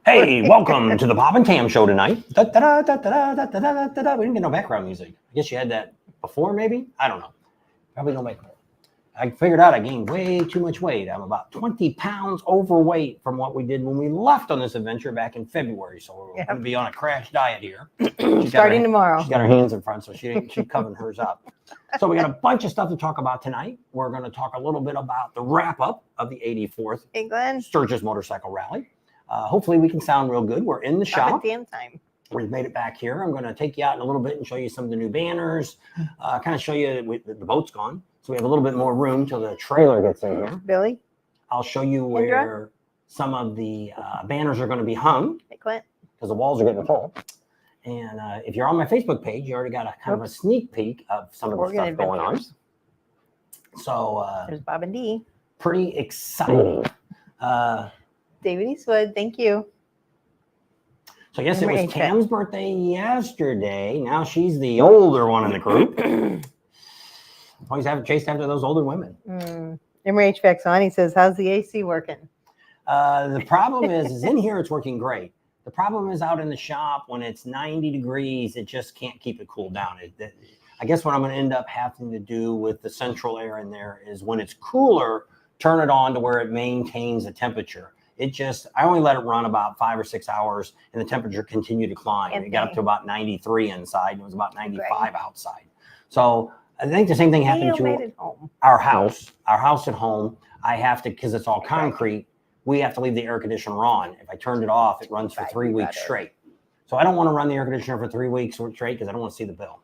Hey, welcome to the Bob and Cam show tonight. We didn't get no background music. I guess you had that before, maybe? I don't know. Probably no background. I figured out I gained way too much weight. I'm about 20 pounds overweight from what we did when we left on this adventure back in February. So we're going to be on a crash diet here. Starting tomorrow. She's got her hands in front, so she's covering hers up. So we got a bunch of stuff to talk about tonight. We're going to talk a little bit about the wrap-up of the 84th England Sturgis Motorcycle Rally. Hopefully we can sound real good. We're in the shop. Damn time. We've made it back here. I'm going to take you out in a little bit and show you some of the new banners, kind of show you the boat's gone. So we have a little bit more room till the trailer gets in here. Billy? I'll show you where some of the banners are going to be hung. Hey, Clint. Because the walls are getting full. And if you're on my Facebook page, you already got a kind of a sneak peek of some of the stuff going on. So there's Bob and Dee. Pretty exciting. David Eastwood, thank you. So yes, it was Tam's birthday yesterday. Now she's the older one in the group. Always have chased after those older women. Emery HVAC's on. He says, how's the AC working? The problem is in here it's working great. The problem is out in the shop when it's 90 degrees, it just can't keep it cooled down. I guess what I'm going to end up having to do with the central air in there is when it's cooler, turn it on to where it maintains the temperature. I only let it run about 5 or 6 hours and the temperature continued to climb. It got up to about 93 inside and it was about 95 outside. So I think the same thing happened to our house at home. I have to, because it's all concrete, we have to leave the air conditioner on. If I turned it off, it runs for 3 weeks straight. So I don't want to run the air conditioner for 3 weeks straight because I don't want to see the bill.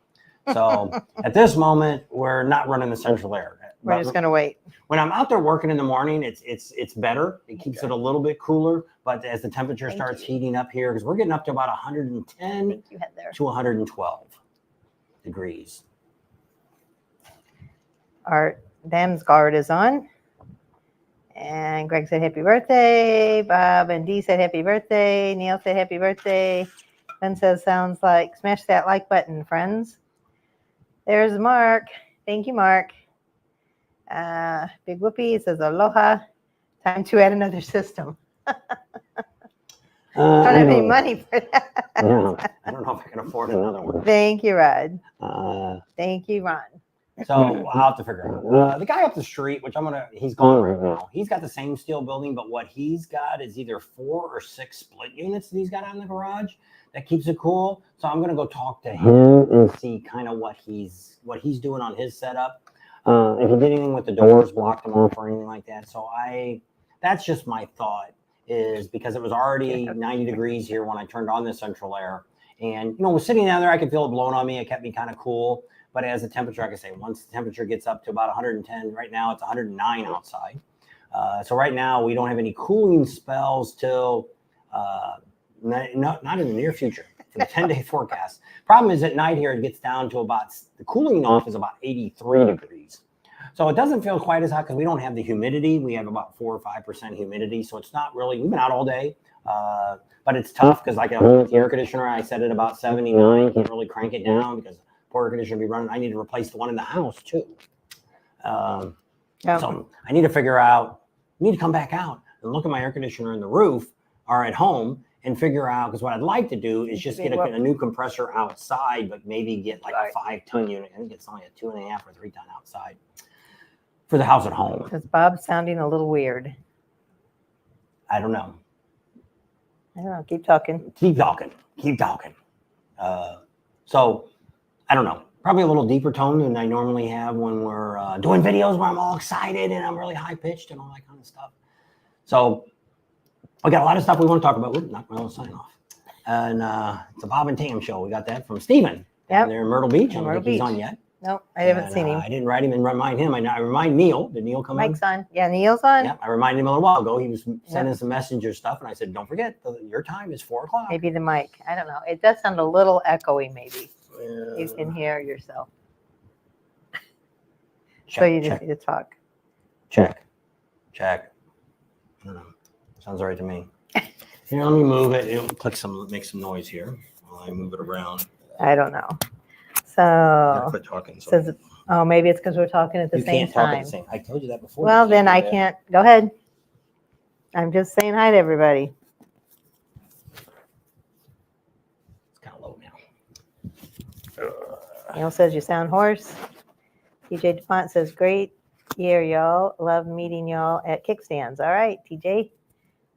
So at this moment, we're not running the central air. We're just going to wait. When I'm out there working in the morning, it's better. It keeps it a little bit cooler. But as the temperature starts heating up here, because we're getting up to about 110 to 112 degrees. Our Dam's guard is on. And Greg said happy birthday. Bob and Dee said happy birthday. Neil said happy birthday. Ben says sounds like smash that like button, friends. There's Mark. Thank you, Mark. Big Whoopie says aloha. Time to add another system. Don't have any money for that. I don't know if I can afford another one. Thank you, Rod. Thank you, Ron. So I'll have to figure it out. The guy up the street, which he's gone right now. He's got the same steel building, but what he's got is either 4 or 6 split units that he's got out in the garage that keeps it cool. So I'm gonna go talk to him and see kind of what he's doing on his setup. If he did anything with the doors, blocked them off or anything like that. So that's just my thought, is because it was already 90 degrees here when I turned on the central air. And, we're sitting down there, I could feel it blowing on me. It kept me kind of cool. But as the temperature, like I say, once the temperature gets up to about 110, right now it's 109 outside. So right now we don't have any cooling spells till not in the near future. For the 10-day forecast. Problem is at night here, it gets down to the cooling off is about 83 degrees. So it doesn't feel quite as hot because we don't have the humidity. We have about 4 or 5% humidity. So it's not really, we've been out all day, but it's tough because like at home with the air conditioner, I set it about 79. Can't really crank it down because poor air conditioner be running. I need to replace the one in the house too. So I need to come back out and look at my air conditioner in the roof or at home and figure out, because what I'd like to do is just get a new compressor outside, but maybe get like a 5-ton unit. I think it's only a 2.5 or 3-ton outside for the house at home. Because Bob's sounding a little weird. I don't know. Keep talking. So I don't know. Probably a little deeper tone than I normally have when we're doing videos where I'm all excited and I'm really high pitched and all that kind of stuff. So we got a lot of stuff we want to talk about. Not my own sign off. And it's a Bob and Tam show. We got that from Steven. Yep. They're in Myrtle Beach. I don't think he's on yet. Nope, I haven't seen him. I didn't write him and remind him. I remind Neil. Did Neil come in? Mike's on. Yeah, Neil's on. Yeah, I reminded him a little while ago. He was sending some messenger stuff. And I said, don't forget, your time is 4 o'clock. Maybe the mic. I don't know. It does sound a little echoey maybe. You can hear yourself. So you just need to talk. Check. I don't know. Sounds all right to me. Here, let me move it. It'll make some noise here while I move it around. I don't know. So quit talking. Says, maybe it's because we're talking at the same time. I told you that before. Well, then I can't. Go ahead. I'm just saying hi to everybody. Neil says you sound hoarse. TJ DuPont says, great year, y'all. Love meeting y'all at kickstands. All right, TJ.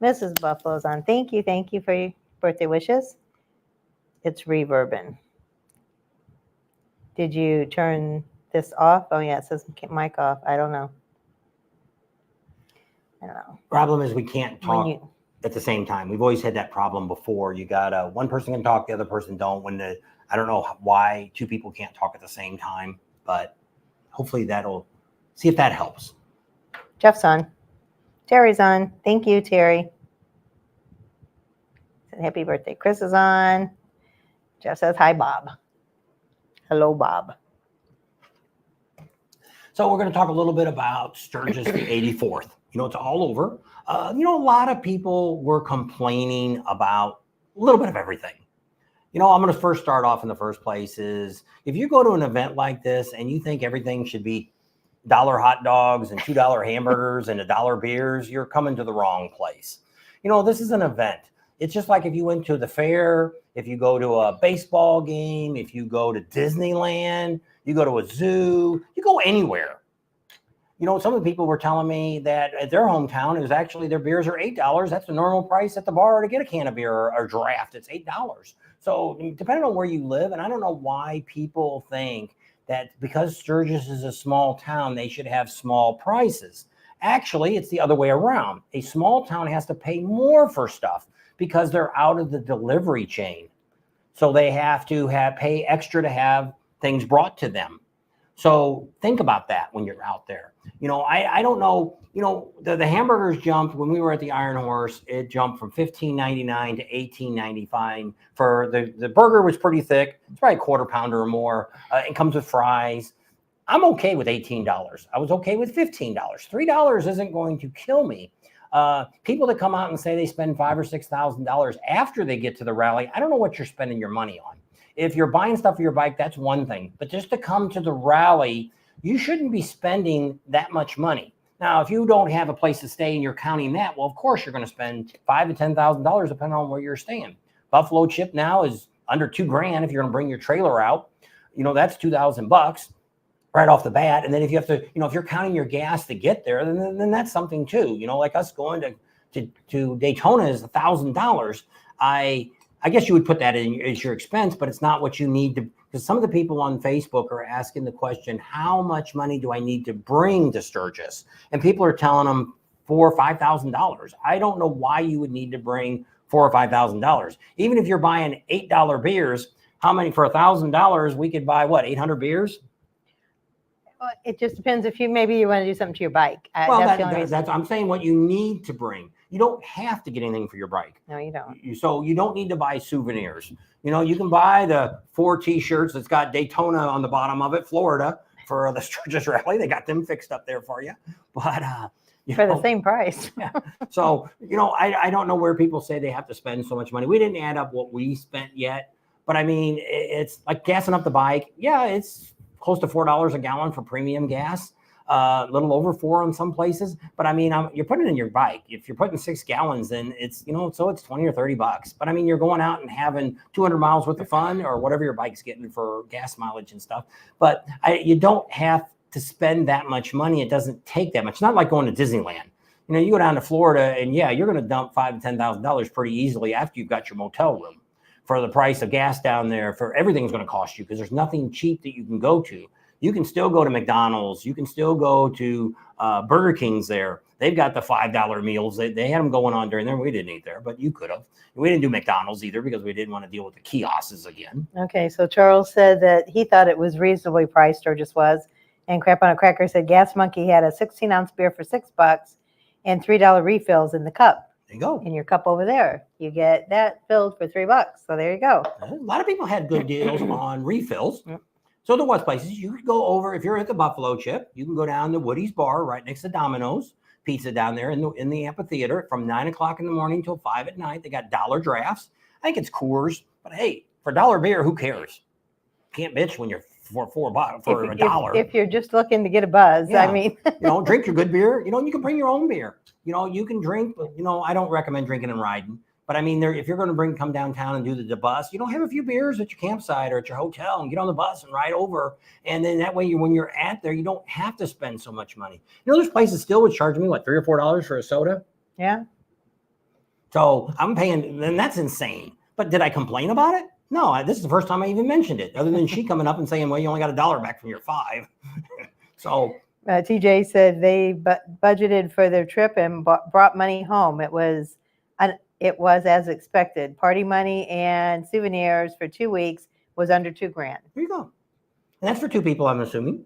Mrs. Buffalo's on. Thank you for your birthday wishes. It's reverbing. Did you turn this off? Oh, yeah, it says mic off. I don't know. Problem is we can't talk at the same time. We've always had that problem before. You got one person can talk, the other person don't. I don't know why two people can't talk at the same time, but hopefully that'll see if that helps. Jeff's on. Terry's on. Thank you, Terry. Happy birthday. Chris is on. Jeff says, hi, Bob. Hello, Bob. So we're going to talk a little bit about Sturgis, the 84th. It's all over. A lot of people were complaining about a little bit of everything. I'm going to first start off in the first place is if you go to an event like this and you think everything should be $1 hot dogs and $2 hamburgers and $1 beers, you're coming to the wrong place. This is an event. It's just like if you went to the fair, if you go to a baseball game, if you go to Disneyland, you go to a zoo, you go anywhere. Some of the people were telling me that at their hometown, it was actually their beers are $8. That's the normal price at the bar to get a can of beer or draft. It's $8. So depending on where you live, and I don't know why people think that because Sturgis is a small town, they should have small prices. Actually, it's the other way around. A small town has to pay more for stuff because they're out of the delivery chain. So they have to pay extra to have things brought to them. So think about that when you're out there. I don't know, the hamburgers jumped when we were at the Iron Horse. It jumped from $15.99 to $18.95 for the burger was pretty thick. It's probably a quarter pounder or more. It comes with fries. I'm okay with $18. I was okay with $15. $3 isn't going to kill me. People that come out and say they spend $5,000 or $6,000 after they get to the rally, I don't know what you're spending your money on. If you're buying stuff for your bike, that's one thing. But just to come to the rally, you shouldn't be spending that much money. Now, if you don't have a place to stay and you're counting that, well, of course, you're going to spend $5,000 to $10,000 depending on where you're staying. Buffalo chip now is under $2,000 if you're going to bring your trailer out. That's $2,000 right off the bat. And then if you have to, if you're counting your gas to get there, then that's something too. Like us going to Daytona is $1,000. I guess you would put that in as your expense, but it's not what you need to, because some of the people on Facebook are asking the question, how much money do I need to bring to Sturgis? And people are telling them $4,000 or $5,000. I don't know why you would need to bring $4,000 or $5,000. Even if you're buying $8 beers, how many for $1,000? We could buy what, 800 beers? Well, it just depends if maybe you want to do something to your bike. That's I'm saying what you need to bring. You don't have to get anything for your bike. No, you don't. So you don't need to buy souvenirs. You can buy the 4 T-shirts that's got Daytona on the bottom of it, Florida, for the Sturgis Rally. They got them fixed up there for you. But for the same price. Yeah. So, I don't know where people say they have to spend so much money. We didn't add up what we spent yet. But I mean, it's like gassing up the bike. Yeah, it's close to $4 a gallon for premium gas. A little over $4 in some places, but I mean, you're putting it in your bike. If you're putting 6 gallons, then it's, so it's $20 or $30. But I mean, you're going out and having 200 miles worth of fun or whatever your bike's getting for gas mileage and stuff. But you don't have to spend that much money. It doesn't take that much. It's not like going to Disneyland. You go down to Florida and yeah, you're going to dump $5,000 to $10,000 pretty easily after you've got your motel room. For the price of gas down there, for everything's going to cost you because there's nothing cheap that you can go to. You can still go to McDonald's. You can still go to Burger King's there. They've got the $5 meals. They had them going on during there. We didn't eat there, but you could have. We didn't do McDonald's either because we didn't want to deal with the kiosks again. Okay, so Charles said that he thought it was reasonably priced, or just was. And Crap on a Cracker said Gas Monkey had a 16-ounce beer for $6 and $3 refills in the cup. There you go. In your cup over there. You get that filled for $3. So there you go. A lot of people had good deals on refills. Yep. So there was places you could go over. If you're at the Buffalo Chip, you can go down to Woody's Bar right next to Domino's Pizza down there in the amphitheater from 9 o'clock in the morning till 5 at night. They got dollar drafts. I think it's Coors, but hey, for $1 beer, who cares? Can't bitch when you're for $1. If you're just looking to get a buzz, yeah. I mean, drink your good beer. You can bring your own beer. You can drink, but I don't recommend drinking and riding But I mean, if you're going to come downtown and do the bus, have a few beers at your campsite or at your hotel and get on the bus and ride over. And then that way, when you're at there, you don't have to spend so much money. There's places still would charge me $3 or $4 for a soda. Yeah. So I'm paying, and that's insane. But did I complain about it? No, this is the first time I even mentioned it, other than she coming up and saying, well, you only got $1 back from your $5. So TJ said they budgeted for their trip and brought money home. It was as expected. Party money and souvenirs for 2 weeks was under $2,000. Here you go. And that's for 2 people, I'm assuming.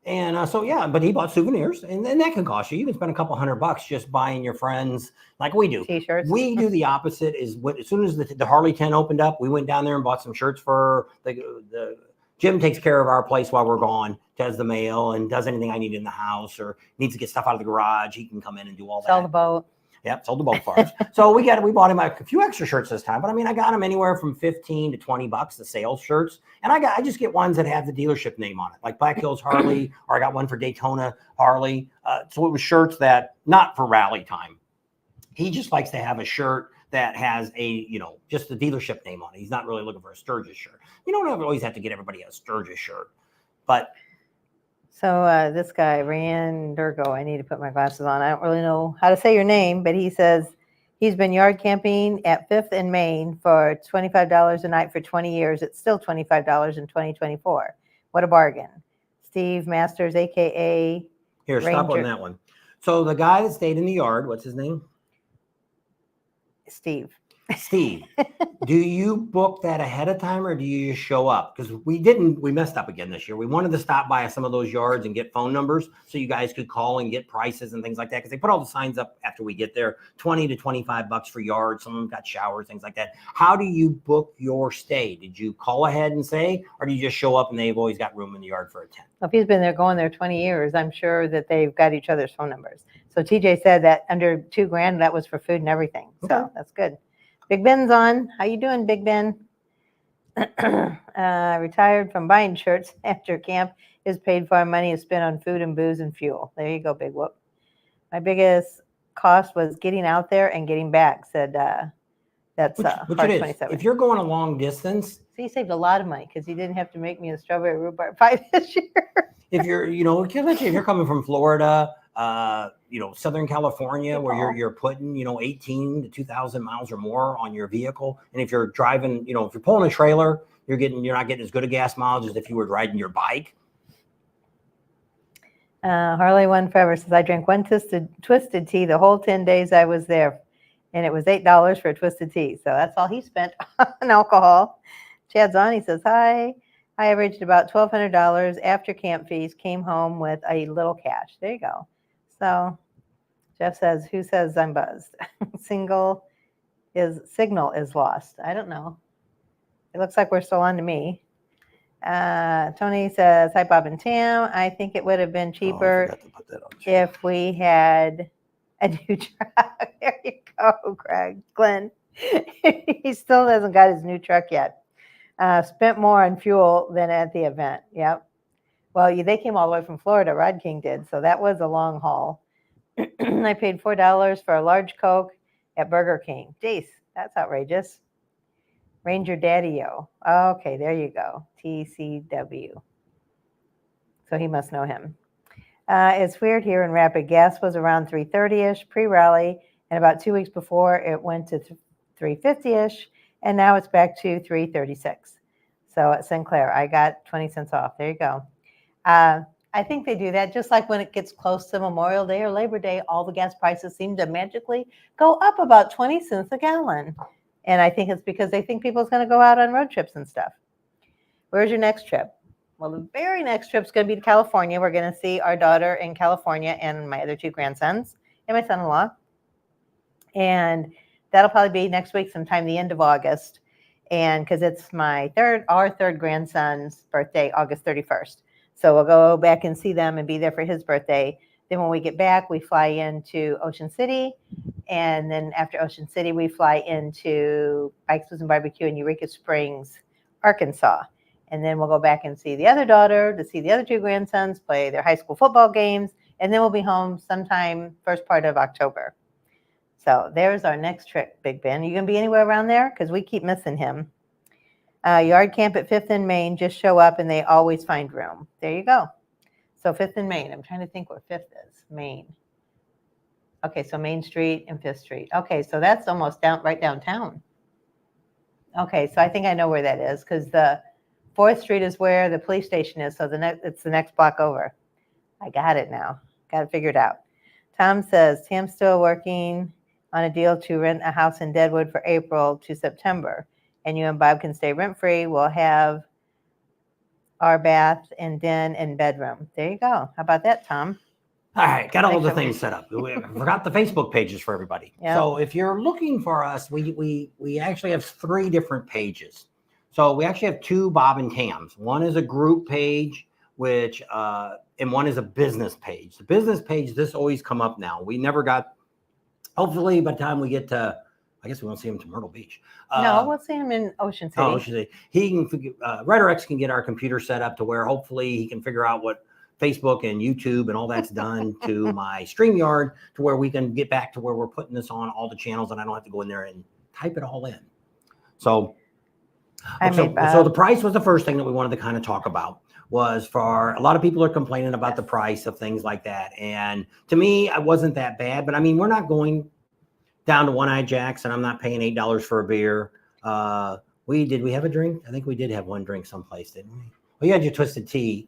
And so, yeah, but he bought souvenirs, and then that can cost you. You can spend a couple $100 just buying your friends, like we do. T-shirts. We do the opposite. As soon as the Harley tent opened up, we went down there and bought some shirts for the Jim takes care of our place while we're gone, does the mail and does anything I need in the house or needs to get stuff out of the garage. He can come in and do all that. Sell the boat. Yep, sold the boat for us. So we bought him a few extra shirts this time, but I mean, I got him anywhere from $15 to $20, the sales shirts. And I just get ones that have the dealership name on it, like Black Hills Harley, or I got one for Daytona Harley. So it was shirts that not for rally time. He just likes to have a shirt that has just the dealership name on it. He's not really looking for a Sturgis shirt. You don't always have to get everybody a Sturgis shirt, but. So this guy, Rand Durgo, I need to put my glasses on. I don't really know how to say your name, but he says he's been yard camping at 5th and Main for $25 a night for 20 years. It's still $25 in 2024. What a bargain. Steve Masters, a.k.a. Here, stop on that one. So the guy that stayed in the yard, what's his name? Steve. Do you book that ahead of time or do you just show up? Because we messed up again this year. We wanted to stop by some of those yards and get phone numbers so you guys could call and get prices and things like that. Because they put all the signs up after we get there, $20 to $25 for yards. Some of them got showers, things like that. How do you book your stay? Did you call ahead and say, or do you just show up and they've always got room in the yard for a tent? Well, if he's been going there 20 years, I'm sure that they've got each other's phone numbers. So TJ said that under $2,000, that was for food and everything. So okay. That's good. Big Ben's on. How you doing, Big Ben? Retired from buying shirts after camp. His paid for money is spent on food and booze and fuel. There you go, Big Whoop. My biggest cost was getting out there and getting back, said that's Hard 27. If you're going a long distance. So he saved a lot of money because he didn't have to make me a strawberry rhubarb pie this year. If you're, if you're coming from Florida, Southern California, where you're putting, 18 to 2,000 miles or more on your vehicle. And if you're driving, if you're pulling a trailer, you're not getting as good a gas mileage as if you were riding your bike. Harley One Forever says, I drank one twisted tea the whole 10 days I was there. And it was $8 for a twisted tea. So that's all he spent on alcohol. Chad's on. He says, hi. I averaged about $1,200 after camp fees, came home with a little cash. There you go. So Jeff says, who says I'm buzzed? Signal is lost. I don't know. It looks like we're still on to me. Tony says, hi, Bob and Tam. I think it would have been cheaper if we had a new truck. There you go, Glenn. He still hasn't got his new truck yet. Spent more on fuel than at the event. Yep. Well, they came all the way from Florida. Rod King did. So that was a long haul. I paid $4 for a large Coke at Burger King. Jeez, that's outrageous. Ranger Daddy-O. Okay, there you go. TCW. So he must know him. It's weird here in Rapid. Gas was around $3.30-ish pre-rally, and about 2 weeks before it went to $3.50-ish, and now it's back to $3.36. So at Sinclair, I got 20 cents off. There you go. I think they do that just like when it gets close to Memorial Day or Labor Day, all the gas prices seem to magically go up about 20 cents a gallon. And I think it's because they think people's going to go out on road trips and stuff. Where's your next trip? Well, the very next trip is going to be to California. We're going to see our daughter in California and my other 2 grandsons and my son-in-law. And that'll probably be next week, sometime the end of August. And because it's our third grandson's birthday, August 31st. So we'll go back and see them and be there for his birthday. Then when we get back, we fly into Ocean City. And then after Ocean City, we fly into Bikes, Booze, and Barbecue in Eureka Springs, Arkansas. And then we'll go back and see the other daughter, to see the other 2 grandsons, play their high school football games. And then we'll be home sometime first part of October. So there's our next trip, Big Ben. You going to be anywhere around there? Because we keep missing him. Yard camp at 5th and Main. Just show up and they always find room. There you go. So 5th and Main. I'm trying to think what 5th is. Main. Okay, so Main Street and 5th Street. Okay, so that's almost right downtown. Okay, so I think I know where that is because the 4th Street is where the police station is. So it's the next block over. I got it now. Got it figured out. Tom says, Tam's still working on a deal to rent a house in Deadwood for April to September. And you and Bob can stay rent-free. We'll have our bath and den and bedroom. There you go. How about that, Tom? All right, got all the things set up. We forgot the Facebook pages for everybody. Yep. So if you're looking for us, we actually have 3 different pages. So we actually have 2 Bob and Tams. One is a group page, which and one is a business page. The business page, this always come up now. We never got. Hopefully, by the time we get to, I guess we won't see him to Myrtle Beach. No, we'll see him in Ocean City. Oh, Ocean City. He can. Ryder X can get our computer set up to where hopefully he can figure out what Facebook and YouTube and all that's done to my StreamYard to where we can get back to where we're putting this on all the channels and I don't have to go in there and type it all in. So the price was the first thing that we wanted to kind of talk about. Was for a lot of people are complaining about the price of things like that. And to me, it wasn't that bad, but I mean, we're not going down to One Eye Jack's and I'm not paying $8 for a beer. Did we have a drink? I think we did have one drink someplace, didn't we? Well, you had your twisted tea.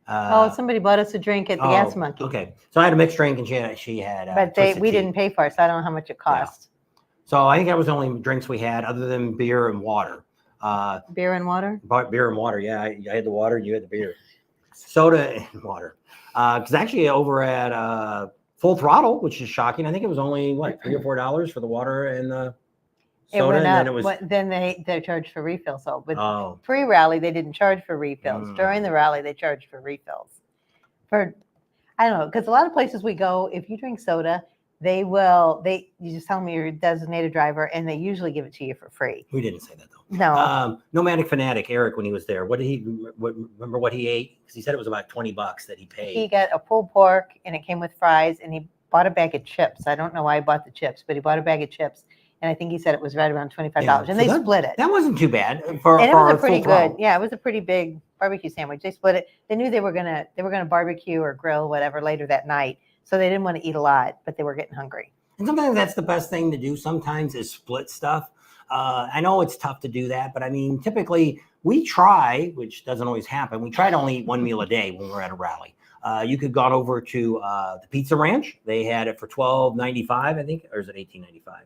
Somebody bought us a drink at the Gas Monkey. Okay. So I had a mixed drink and she had but we didn't pay for it, so I don't know how much it cost. Yeah. So I think that was the only drinks we had other than beer and water. Beer and water? Beer and water, yeah. I had the water, you had the beer. Soda and water. Because actually over at Full Throttle, which is shocking, I think it was only, $3 or $4 for the water and the soda. And then it was. Then they charged for refills. So with pre-rally, they didn't charge for refills. During the rally, they charged for refills. I don't know, because a lot of places we go, if you drink soda, you just tell them you're a designated driver and they usually give it to you for free. We didn't say that though. No. Nomadic Fanatic, Eric, when he was there, remember what he ate? Because he said it was about $20 that he paid. He got a pulled pork and it came with fries and he bought a bag of chips. I don't know why he bought the chips, but he bought a bag of chips. And I think he said it was right around $25 and they split it. That wasn't too bad. It was a pretty good. Yeah, it was a pretty big barbecue sandwich. They split it. They knew they were gonna barbecue or grill whatever later that night. So they didn't want to eat a lot, but they were getting hungry. And sometimes that's the best thing to do. Sometimes is split stuff. I know it's tough to do that, but I mean, typically we try, which doesn't always happen. We try to only eat one meal a day when we're at a rally. You could go over to the Pizza Ranch. They had it for $12.95, I think, or is it $18.95?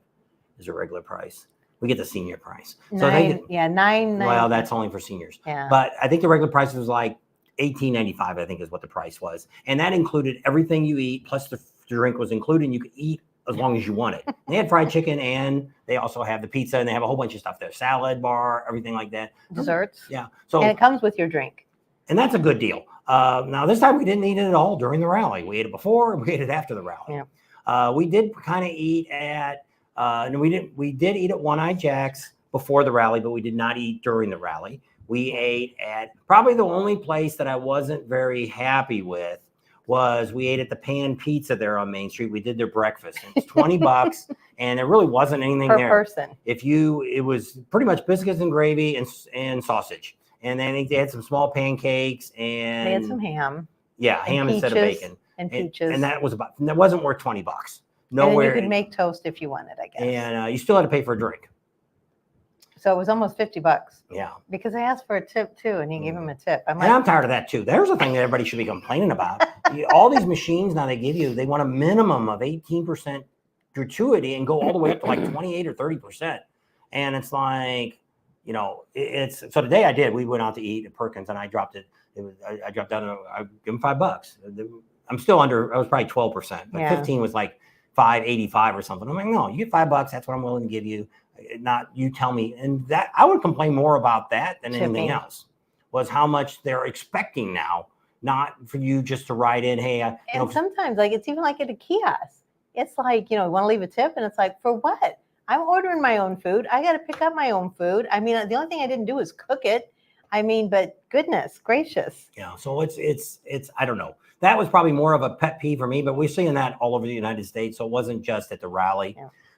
Is a regular price. We get the senior price. So $9. Well, that's only for seniors. Yeah. But I think the regular price was like $18.95, I think is what the price was. And that included everything you eat, plus the drink was included, and you could eat as long as you wanted. They had fried chicken, and they also have the pizza, and they have a whole bunch of stuff there. Salad bar, everything like that. Desserts. Yeah. And it comes with your drink. And that's a good deal. Now, this time we didn't eat it at all during the rally. We ate it before, and we ate it after the rally. Yeah. We did kind of eat at, we did eat at One Eye Jack's before the rally, but we did not eat during the rally. We ate at probably the only place that I wasn't very happy with was we ate at the Pan Pizza there on Main Street. We did their breakfast. And it's $20 and there really wasn't anything per there. person. It was pretty much biscuits and gravy and sausage. And then they had some small pancakes and they had some ham. Yeah, ham instead of bacon. And peaches. And that wasn't worth $20. Nowhere. And you could make toast if you wanted, I guess. And you still had to pay for a drink. So it was almost $50. Yeah. Because I asked for a tip too, and he gave him a tip. I'm tired of that too. There's a thing that everybody should be complaining about. All these machines now they want a minimum of 18% gratuity and go all the way up to like 28 or 30%. And it's like, so today we went out to eat at Perkins and I dropped it. I dropped down, I give him $5. I'm still under, I was probably 12%, but 15 was like $5.85 or something. I'm like, no, you get $5. That's what I'm willing to give you. Not you tell me. And that I would complain more about that than anything else was how much they're expecting now, not for you just to write in, hey, and sometimes it's even like at a kiosk. It's like, want to leave a tip and it's like, for what? I'm ordering my own food. I got to pick up my own food. I mean, the only thing I didn't do is cook it. I mean, but goodness gracious. Yeah. So it's, I don't know. That was probably more of a pet peeve for me, but we're seeing that all over the United States. So it wasn't just at the rally.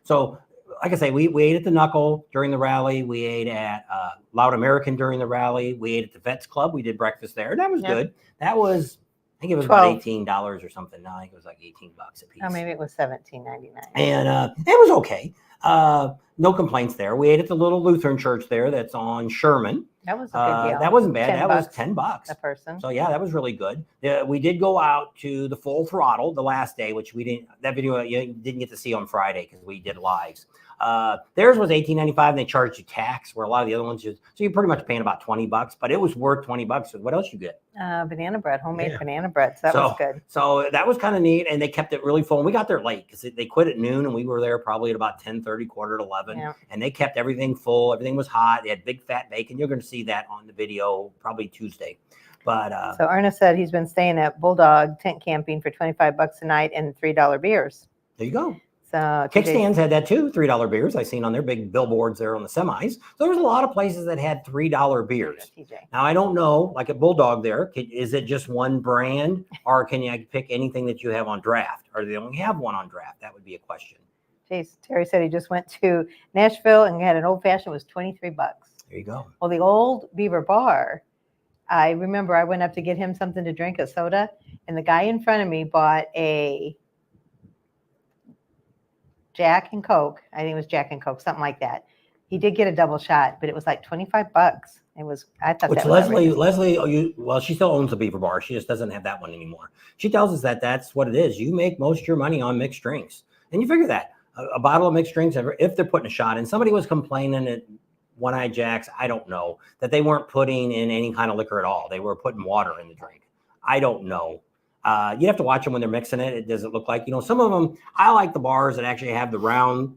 So, like I say, we ate at the Knuckle during the rally. We ate at Loud American during the rally. We ate at the Vets Club. We did breakfast there. That was good. That was, I think it was about $18 or something. No, I think it was like $18 a piece. Oh, maybe it was $17.99. And it was okay. No complaints there. We ate at the little Lutheran church there that's on Sherman. That was a good deal. That wasn't bad. That was $10 a person. So yeah, that was really good. We did go out to the Full Throttle the last day, which we didn't. That video you didn't get to see on Friday because we did lives. Theirs was $18.95, and they charged you tax, where a lot of the other ones just. So you're pretty much paying about $20, but it was worth $20. So what else you get? Banana bread, homemade banana bread. So that was good. So that was kind of neat, and they kept it really full. And we got there late because they quit at noon, and we were there probably at about 10:30, 10:45. Yeah. And they kept everything full. Everything was hot. They had big fat bacon. You're going to see that on the video probably Tuesday. But so Ernest said he's been staying at Bulldog tent camping for $25 a night and $3 beers. There you go. So Kickstands had that too, $3 beers. I seen on their big billboards there on the semis. So there was a lot of places that had $3 beers. Now I don't know, like at Bulldog there, is it just one brand, or can you pick anything that you have on draft, or do they only have one on draft? That would be a question. Terry said he just went to Nashville and had an old fashioned. It was $23. There you go. Well, the old Beaver Bar, I remember I went up to get him something to drink, a soda, and the guy in front of me bought a Jack and Coke. I think it was Jack and Coke, something like that. He did get a double shot, but it was like $25. It was. I thought. Which that was Leslie, well, she still owns the Beaver Bar. She just doesn't have that one anymore. She tells us that that's what it is. You make most of your money on mixed drinks, and you figure that a bottle of mixed drinks, if they're putting a shot in. Somebody was complaining at One Eye Jack's, I don't know, that they weren't putting in any kind of liquor at all. They were putting water in the drink. I don't know. You have to watch them when they're mixing it. It doesn't look like, some of them, I like the bars that actually have the round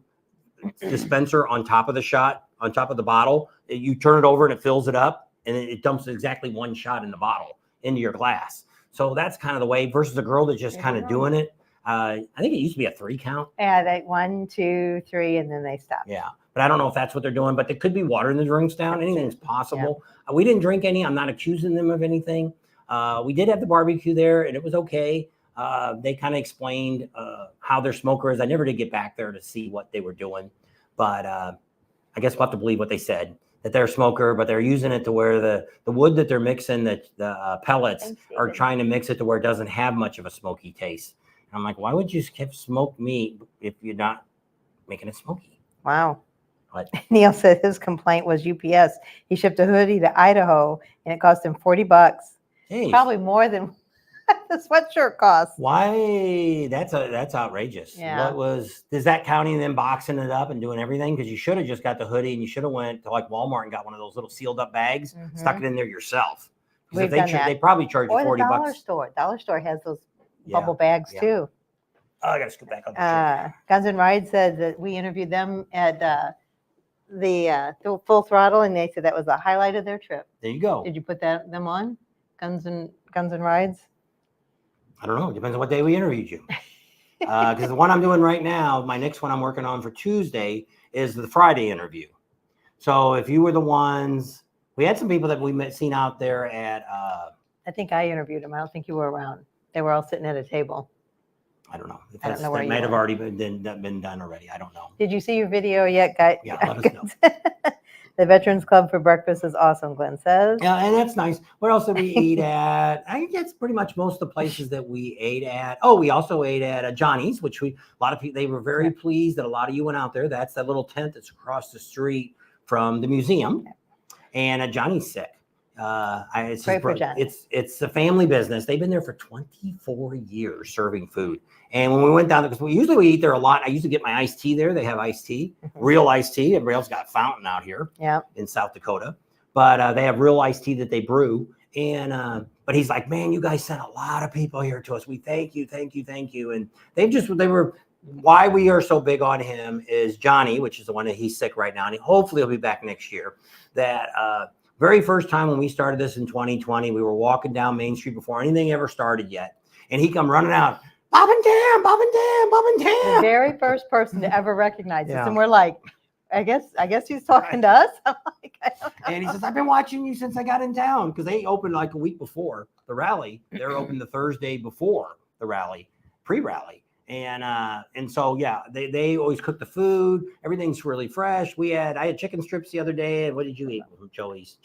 dispenser on top of the shot, on top of the bottle. You turn it over and it fills it up, and it dumps exactly one shot in the bottle into your glass. So that's kind of the way, versus a girl that's just kind of doing it. I think it used to be a 3 count. Yeah, they 1, 2, 3, and then they stop. Yeah, but I don't know if that's what they're doing. But there could be water in the drinks down. Anything's possible. Yeah. We didn't drink any. I'm not accusing them of anything. We did have the barbecue there, and it was okay. They kind of explained how their smoker is. I never did get back there to see what they were doing, but I guess we'll have to believe what they said, that they're a smoker, but they're using it to where the wood that they're mixing, the pellets are trying to mix it to where it doesn't have much of a smoky taste. And I'm like, why would you skip smoked meat if you're not making it smoky? Wow. What? Neil said his complaint was UPS. He shipped a hoodie to Idaho, and it cost him $40. Jeez. Probably more than the sweatshirt cost. Why? That's outrageous. Yeah. Is that counting them boxing it up and doing everything? Because you should have just got the hoodie, and you should have went to like Walmart and got one of those little sealed up bags, stuck it in there yourself. We've done that. They probably charge you $40. Or the dollar store. Dollar store has those bubble bags too. Oh, I got to scoot back on the ship. Guns N' Rides said that we interviewed them at the Full Throttle, and they said that was the highlight of their trip. There you go. Did you put them on? Guns N' Rides? I don't know. It depends on what day we interviewed you. Because the one I'm doing right now, my next one I'm working on for Tuesday is the Friday interview. So if you were the ones, we had some people that we seen out there at. I think I interviewed them. I don't think you were around. They were all sitting at a table. I don't know. I don't know where that you might have were. already been done already. I don't know. Did you see your video yet, guys? Yeah, let us know. The Veterans Club for breakfast is awesome, Glenn says. Yeah, and that's nice. What else did we eat at? I think that's pretty much most of the places that we ate at. Oh, we also ate at Johnny's, which a lot of people, they were very pleased that a lot of you went out there. That's that little tent that's across the street from the museum. And Johnny's sick. It's a family business. They've been there for 24 years serving food. And when we went down there, because we eat there a lot. I used to get my iced tea there. They have iced tea, real iced tea. Everybody else got fountain out here in South Dakota. But they have real iced tea that they brew. And but he's like, man, you guys sent a lot of people here to us. We thank you. And why we are so big on him is Johnny, which is the one that he's sick right now. And hopefully he'll be back next year. That very first time when we started this in 2020, we were walking down Main Street before anything ever started yet. And he come running out, Bob and Tam. The very first person to ever recognize us. And we're like, I guess he's talking to us. I'm like, I don't know. And he says, I've been watching you since I got in town, because they opened like a week before the rally. They're open the Thursday before the rally, pre-rally. And so yeah, they always cook the food. Everything's really fresh. I had chicken strips the other day. And what did you eat from Johnny's?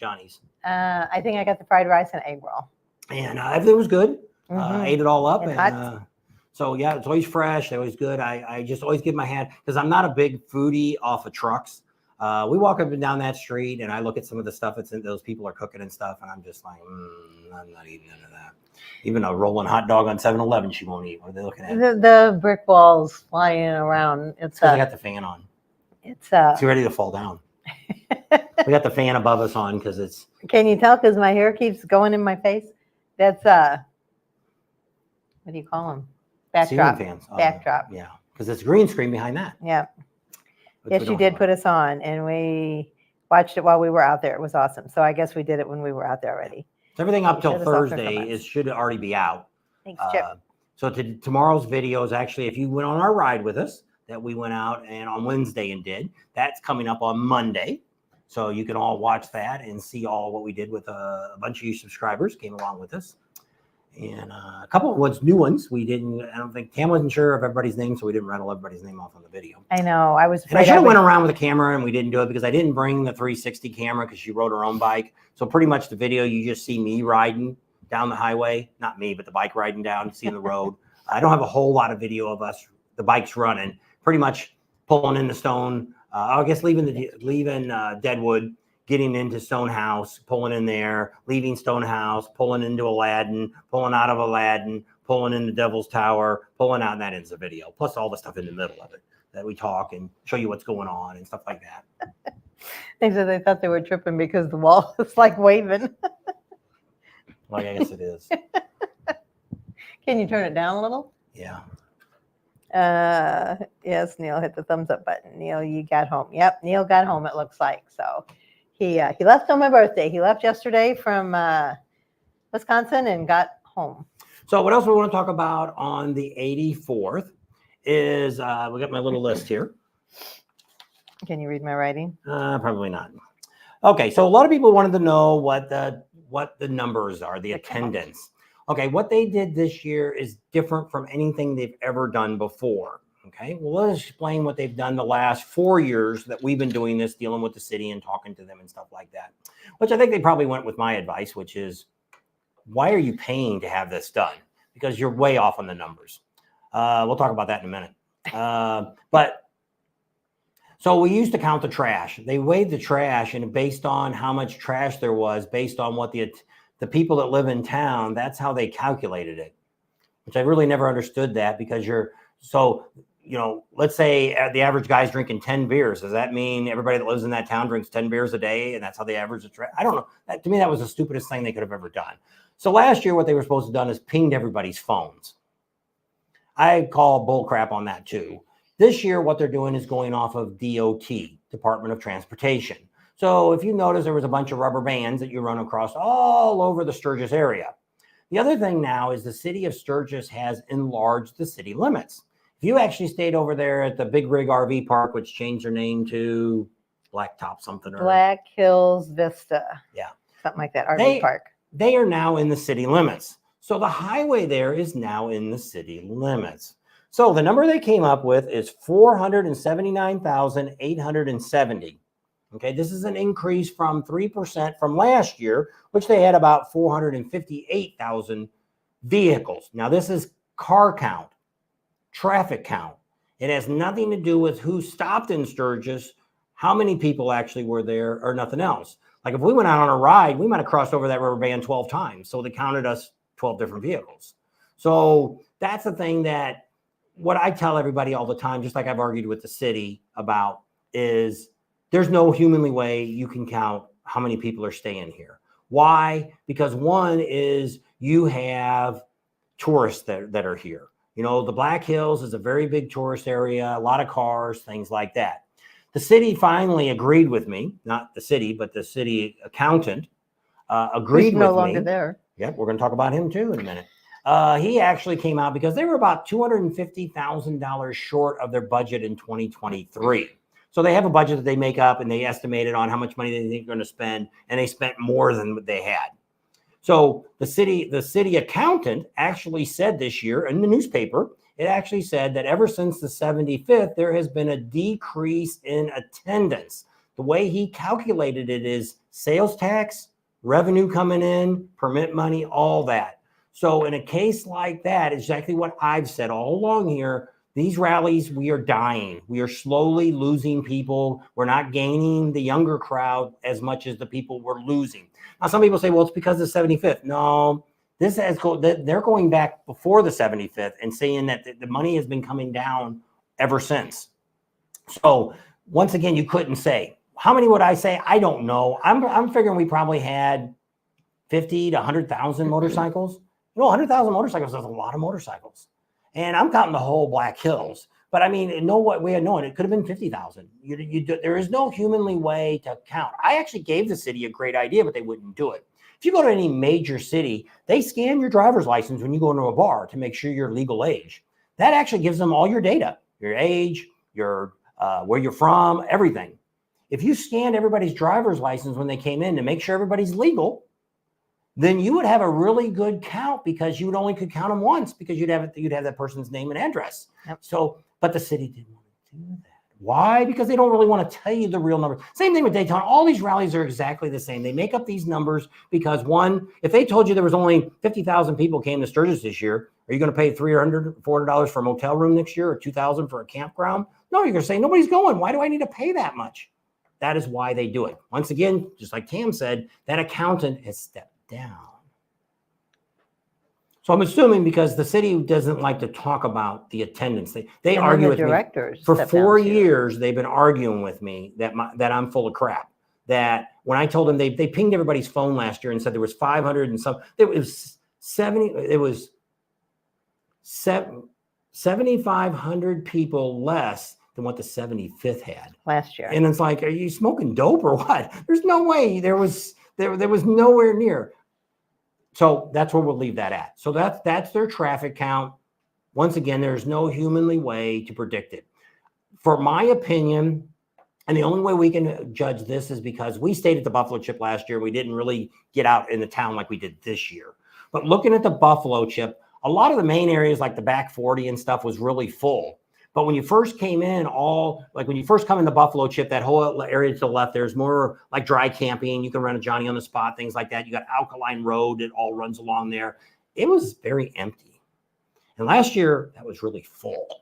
I think I got the fried rice and egg roll. And everything was good. Ate it all up. And hot. So yeah, it's always fresh. They're always good. I just always give my hand because I'm not a big foodie off of trucks. We walk up and down that street, and I look at some of the stuff those people are cooking and stuff, and I'm just like, I'm not eating none of that. Even a rolling hot dog on 7-Eleven, she won't eat. What are they looking at? The brick walls flying around. It's I got the fan on. It's ready to fall down. We got the fan above us on because it's. Can you tell? Because my hair keeps going in my face. That's what do you call them? Backdrop. Fans. Backdrop. Yeah, because it's green screen behind that. Yeah. Yes, you did put us on, and we watched it while we were out there. It was awesome. So I guess we did it when we were out there already. Everything up till Thursday should already be out. Thanks, Chip. So tomorrow's video is actually, if you went on our ride with us, that we went out and on Wednesday and did, that's coming up on Monday. So you can all watch that and see all what we did with a bunch of you subscribers came along with us. And a couple of new ones. I don't think Tam wasn't sure of everybody's name, so we didn't rattle everybody's name off on the video. I know. I was afraid. And I should have went around with a camera, and we didn't do it because I didn't bring the 360 camera because she rode her own bike. So pretty much the video, you just see me riding down the highway. Not me, but the bike riding down, seeing the road. I don't have a whole lot of video of us, the bikes running, pretty much pulling into Stone. I guess leaving Deadwood, getting into Stonehouse, pulling in there, leaving Stonehouse, pulling into Aladdin, pulling out of Aladdin, pulling into Devil's Tower, pulling out, and that ends the video. Plus all the stuff in the middle of it that we talk and show you what's going on and stuff like that. They said they thought they were tripping because the wall was like waving. Well, I guess it is. Can you turn it down a little? Yeah. Yes, Neil hit the thumbs up button. Neil, you got home. Yep, Neil got home, it looks like. So he left on my birthday. He left yesterday from Wisconsin and got home. So what else we want to talk about on the 84th is we got my little list here. Can you read my writing? Probably not. Okay, so a lot of people wanted to know what the numbers are, the attendance. Okay, what they did this year is different from anything they've ever done before. Okay, well, let's explain what they've done the last 4 years that we've been doing this, dealing with the city and talking to them and stuff like that, which I think they probably went with my advice, which is, why are you paying to have this done? Because you're way off on the numbers. We'll talk about that in a minute. So we used to count the trash. They weighed the trash, and based on how much trash there was, based on what the people that live in town, that's how they calculated it, which I really never understood that, because let's say the average guy's drinking 10 beers. Does that mean everybody that lives in that town drinks 10 beers a day, and that's how they average the trash? I don't know. To me, that was the stupidest thing they could have ever done. So last year, what they were supposed to have done is pinged everybody's phones. I call bull crap on that too. This year, what they're doing is going off of DOT, Department of Transportation. So if you notice, there was a bunch of rubber bands that you run across all over the Sturgis area. The other thing now is the city of Sturgis has enlarged the city limits. If you actually stayed over there at the Big Rig RV Park, which changed their name to Blacktop something or Black Hills Vista. Yeah. Something like that, RV park. They are now in the city limits. So the highway there is now in the city limits. So the number they came up with is 479,870. Okay, this is an increase from 3% from last year, which they had about 458,000 vehicles. Now, this is car count, traffic count. It has nothing to do with who stopped in Sturgis, how many people actually were there, or nothing else. Like if we went out on a ride, we might have crossed over that rubber band 12 times. So they counted us 12 different vehicles. So that's the thing that what I tell everybody all the time, just like I've argued with the city about, is there's no humanly way you can count how many people are staying here. Why? Because one is you have tourists that are here. You know, the Black Hills is a very big tourist area, a lot of cars, things like that. The city finally agreed with me, not the city, but the city accountant agreed with me. No longer there. Yep, we're going to talk about him too in a minute. He actually came out because they were about $250,000 short of their budget in 2023. So they have a budget that they make up, and they estimated on how much money they think they're going to spend, and they spent more than what they had. So the city accountant actually said this year in the newspaper, it actually said that ever since the 75th, there has been a decrease in attendance. The way he calculated it is sales tax, revenue coming in, permit money, all that. So in a case like that, exactly what I've said all along here, these rallies, we are dying. We are slowly losing people. We're not gaining the younger crowd as much as the people we're losing. Now, some people say, well, it's because of the 75th. No, they're going back before the 75th and saying that the money has been coming down ever since. So once again, you couldn't say. How many would I say? I don't know. I'm figuring we probably had 50 to 100,000 motorcycles. 100,000 motorcycles is a lot of motorcycles. And I'm counting the whole Black Hills. But I mean, in no way of knowing, it could have been 50,000. There is no humanly way to count. I actually gave the city a great idea, but they wouldn't do it. If you go to any major city, they scan your driver's license when you go into a bar to make sure you're legal age. That actually gives them all your data, your age, your where you're from, everything. If you scanned everybody's driver's license when they came in to make sure everybody's legal, then you would have a really good count because you would only could count them once because you'd have that person's name and address. Yep. So, but the city didn't want to do that. Why? Because they don't really want to tell you the real number. Same thing with Daytona. All these rallies are exactly the same. They make up these numbers because one, if they told you there was only 50,000 people came to Sturgis this year, are you going to pay $300, $400 for a motel room next year or $2,000 for a campground? No, you're going to say nobody's going. Why do I need to pay that much? That is why they do it. Once again, just like Tam said, that accountant has stepped down. So I'm assuming because the city doesn't like to talk about the attendance. They argue with me. For 4 years, they've been arguing with me that I'm full of crap. That when I told them they pinged everybody's phone last year and said there was 500 and some, it was 7,500 people less than what the 75th had last year. And it's like, are you smoking dope or what? There's no way there was nowhere near. So that's where we'll leave that at. So that's their traffic count. Once again, there's no humanly way to predict it. For my opinion, and the only way we can judge this is because we stayed at the Buffalo Chip last year. We didn't really get out in the town like we did this year. But looking at the Buffalo Chip, a lot of the main areas like the back 40 and stuff was really full. But when you first came in, when you first come in the Buffalo Chip, that whole area to the left, there's more like dry camping. You can rent a Johnny on the spot, things like that. You got Alkaline Road. It all runs along there. It was very empty. And last year, that was really full.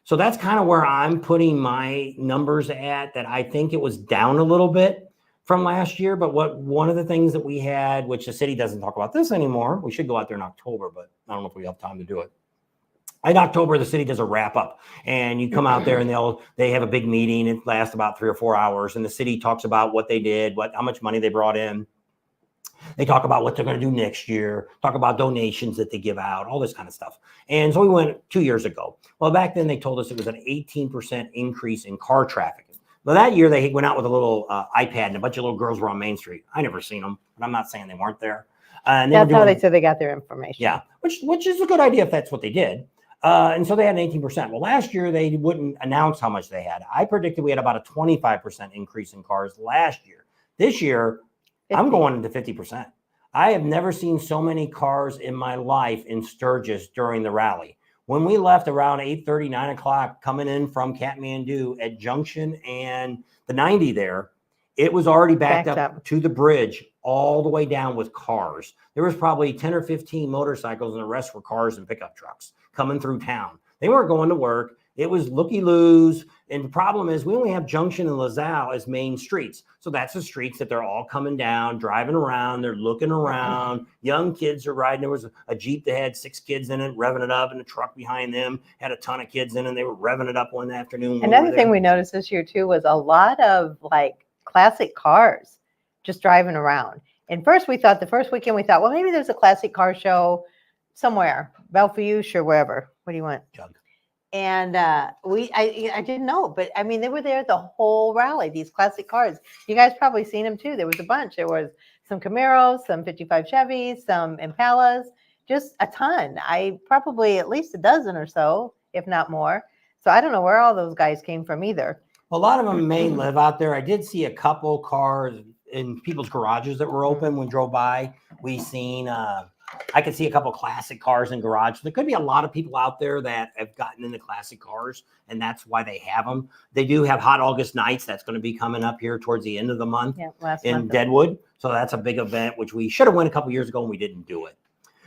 So that's kind of where I'm putting my numbers at, that I think it was down a little bit from last year. But one of the things that we had, which the city doesn't talk about this anymore, we should go out there in October, but I don't know if we have time to do it. In October, the city does a wrap up, and you come out there and they have a big meeting. It lasts about 3 or 4 hours, and the city talks about what they did, how much money they brought in. They talk about what they're going to do next year, talk about donations that they give out, all this kind of stuff. And so we went 2 years ago. Well, back then they told us it was an 18% increase in car traffic. Well, that year they went out with a little iPad, and a bunch of little girls were on Main Street. I never seen them, but I'm not saying they weren't there. And that's how they said they got their information. Yeah, which is a good idea if that's what they did. And so they had an 18%. Well, last year they wouldn't announce how much they had. I predicted we had about a 25% increase in cars last year. This year, 50. I'm going into 50%. I have never seen so many cars in my life in Sturgis during the rally. When we left around 8:30, 9 o'clock, coming in from Kathmandu at Junction and the 90 there, it was already backed up to the bridge all the way down with cars. There was probably 10 or 15 motorcycles, and the rest were cars and pickup trucks coming through town. They weren't going to work. It was looky-loos. And the problem is we only have Junction and LaSalle as main streets. So that's the streets that they're all coming down, driving around. They're looking around. Young kids are riding. There was a Jeep that had 6 kids in it, revving it up, and a truck behind them had a ton of kids in it. And they were revving it up one afternoon. Another thing we noticed this year, too, was a lot of, like, classic cars just driving around. And the first weekend we thought, well, maybe there's a classic car show somewhere, Bellevue or wherever. What do you want? Jug. And I didn't know, but I mean, they were there the whole rally, these classic cars. You guys probably seen them too. There was a bunch. There was some Camaros, some 55 Chevys, some Impalas, just a ton. Probably at least a dozen or so, if not more. So I don't know where all those guys came from either. A lot of them may live out there. I did see a couple cars in people's garages that were open when we drove by. We seen I can see a couple classic cars in garage. There could be a lot of people out there that have gotten into classic cars, and that's why they have them. They do have Hot August Nights. That's going to be coming up here towards the end of the month in Deadwood. So that's a big event, which we should have went a couple years ago and we didn't do it.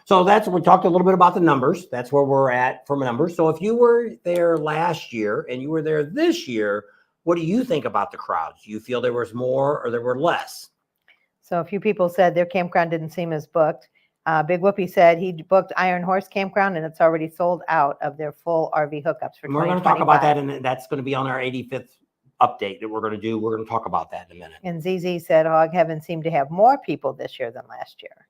So that's, we talked a little bit about the numbers. That's where we're at from numbers. So if you were there last year and you were there this year, what do you think about the crowds? Do you feel there was more or there were less? So a few people said their campground didn't seem as booked. Big Whoopi said he booked Iron Horse Campground and it's already sold out of their full RV hookups for 2025. We're going to talk about that, and that's going to be on our 85th update that we're going to do. We're going to talk about that in a minute. And ZZ said Hog Heaven seemed to have more people this year than last year.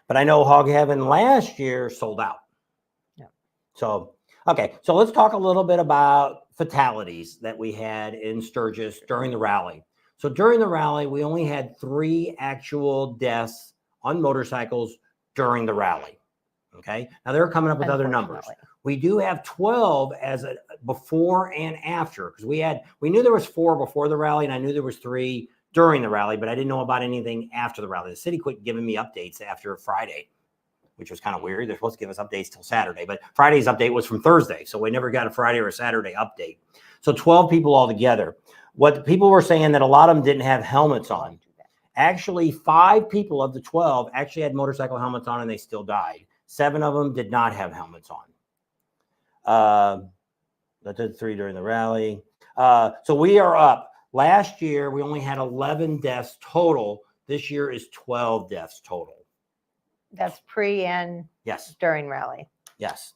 But I know Hog Heaven last year sold out. Yeah. So, okay. So let's talk a little bit about fatalities that we had in Sturgis during the rally. So during the rally, we only had 3 actual deaths on motorcycles during the rally. Okay. Now they're coming up with other numbers. We do have 12 as a before and after, because we knew there was 4 before the rally and I knew there was 3 during the rally, but I didn't know about anything after the rally. The city quit giving me updates after Friday, which was kind of weird. They're supposed to give us updates till Saturday, but Friday's update was from Thursday. So we never got a Friday or a Saturday update. So 12 people altogether. What the people were saying that a lot of them didn't have helmets on. Actually, 5 people of the 12 actually had motorcycle helmets on and they still died. 7 of them did not have helmets on. That did 3 during the rally. So we are up. Last year, we only had 11 deaths total. This year is 12 deaths total. That's pre and during rally. Yes.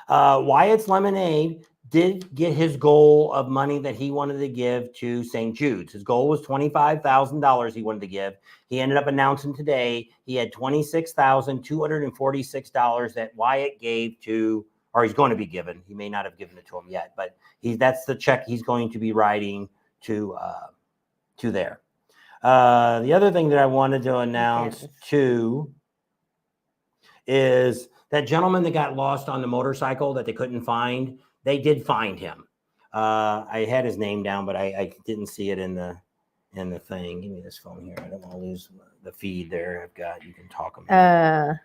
Wyatt's Lemonade did get his goal of money that he wanted to give to St. Jude's. His goal was $25,000 he wanted to give. He ended up announcing today he had $26,246 that Wyatt gave to, or he's going to be given. He may not have given it to him yet, but that's the check he's going to be writing to there. The other thing that I wanted to announce too is that gentleman that got lost on the motorcycle that they couldn't find. They did find him. I had his name down, but I didn't see it in the thing. Give me this phone here. I don't want to lose the feed there. I've got, you can talk about.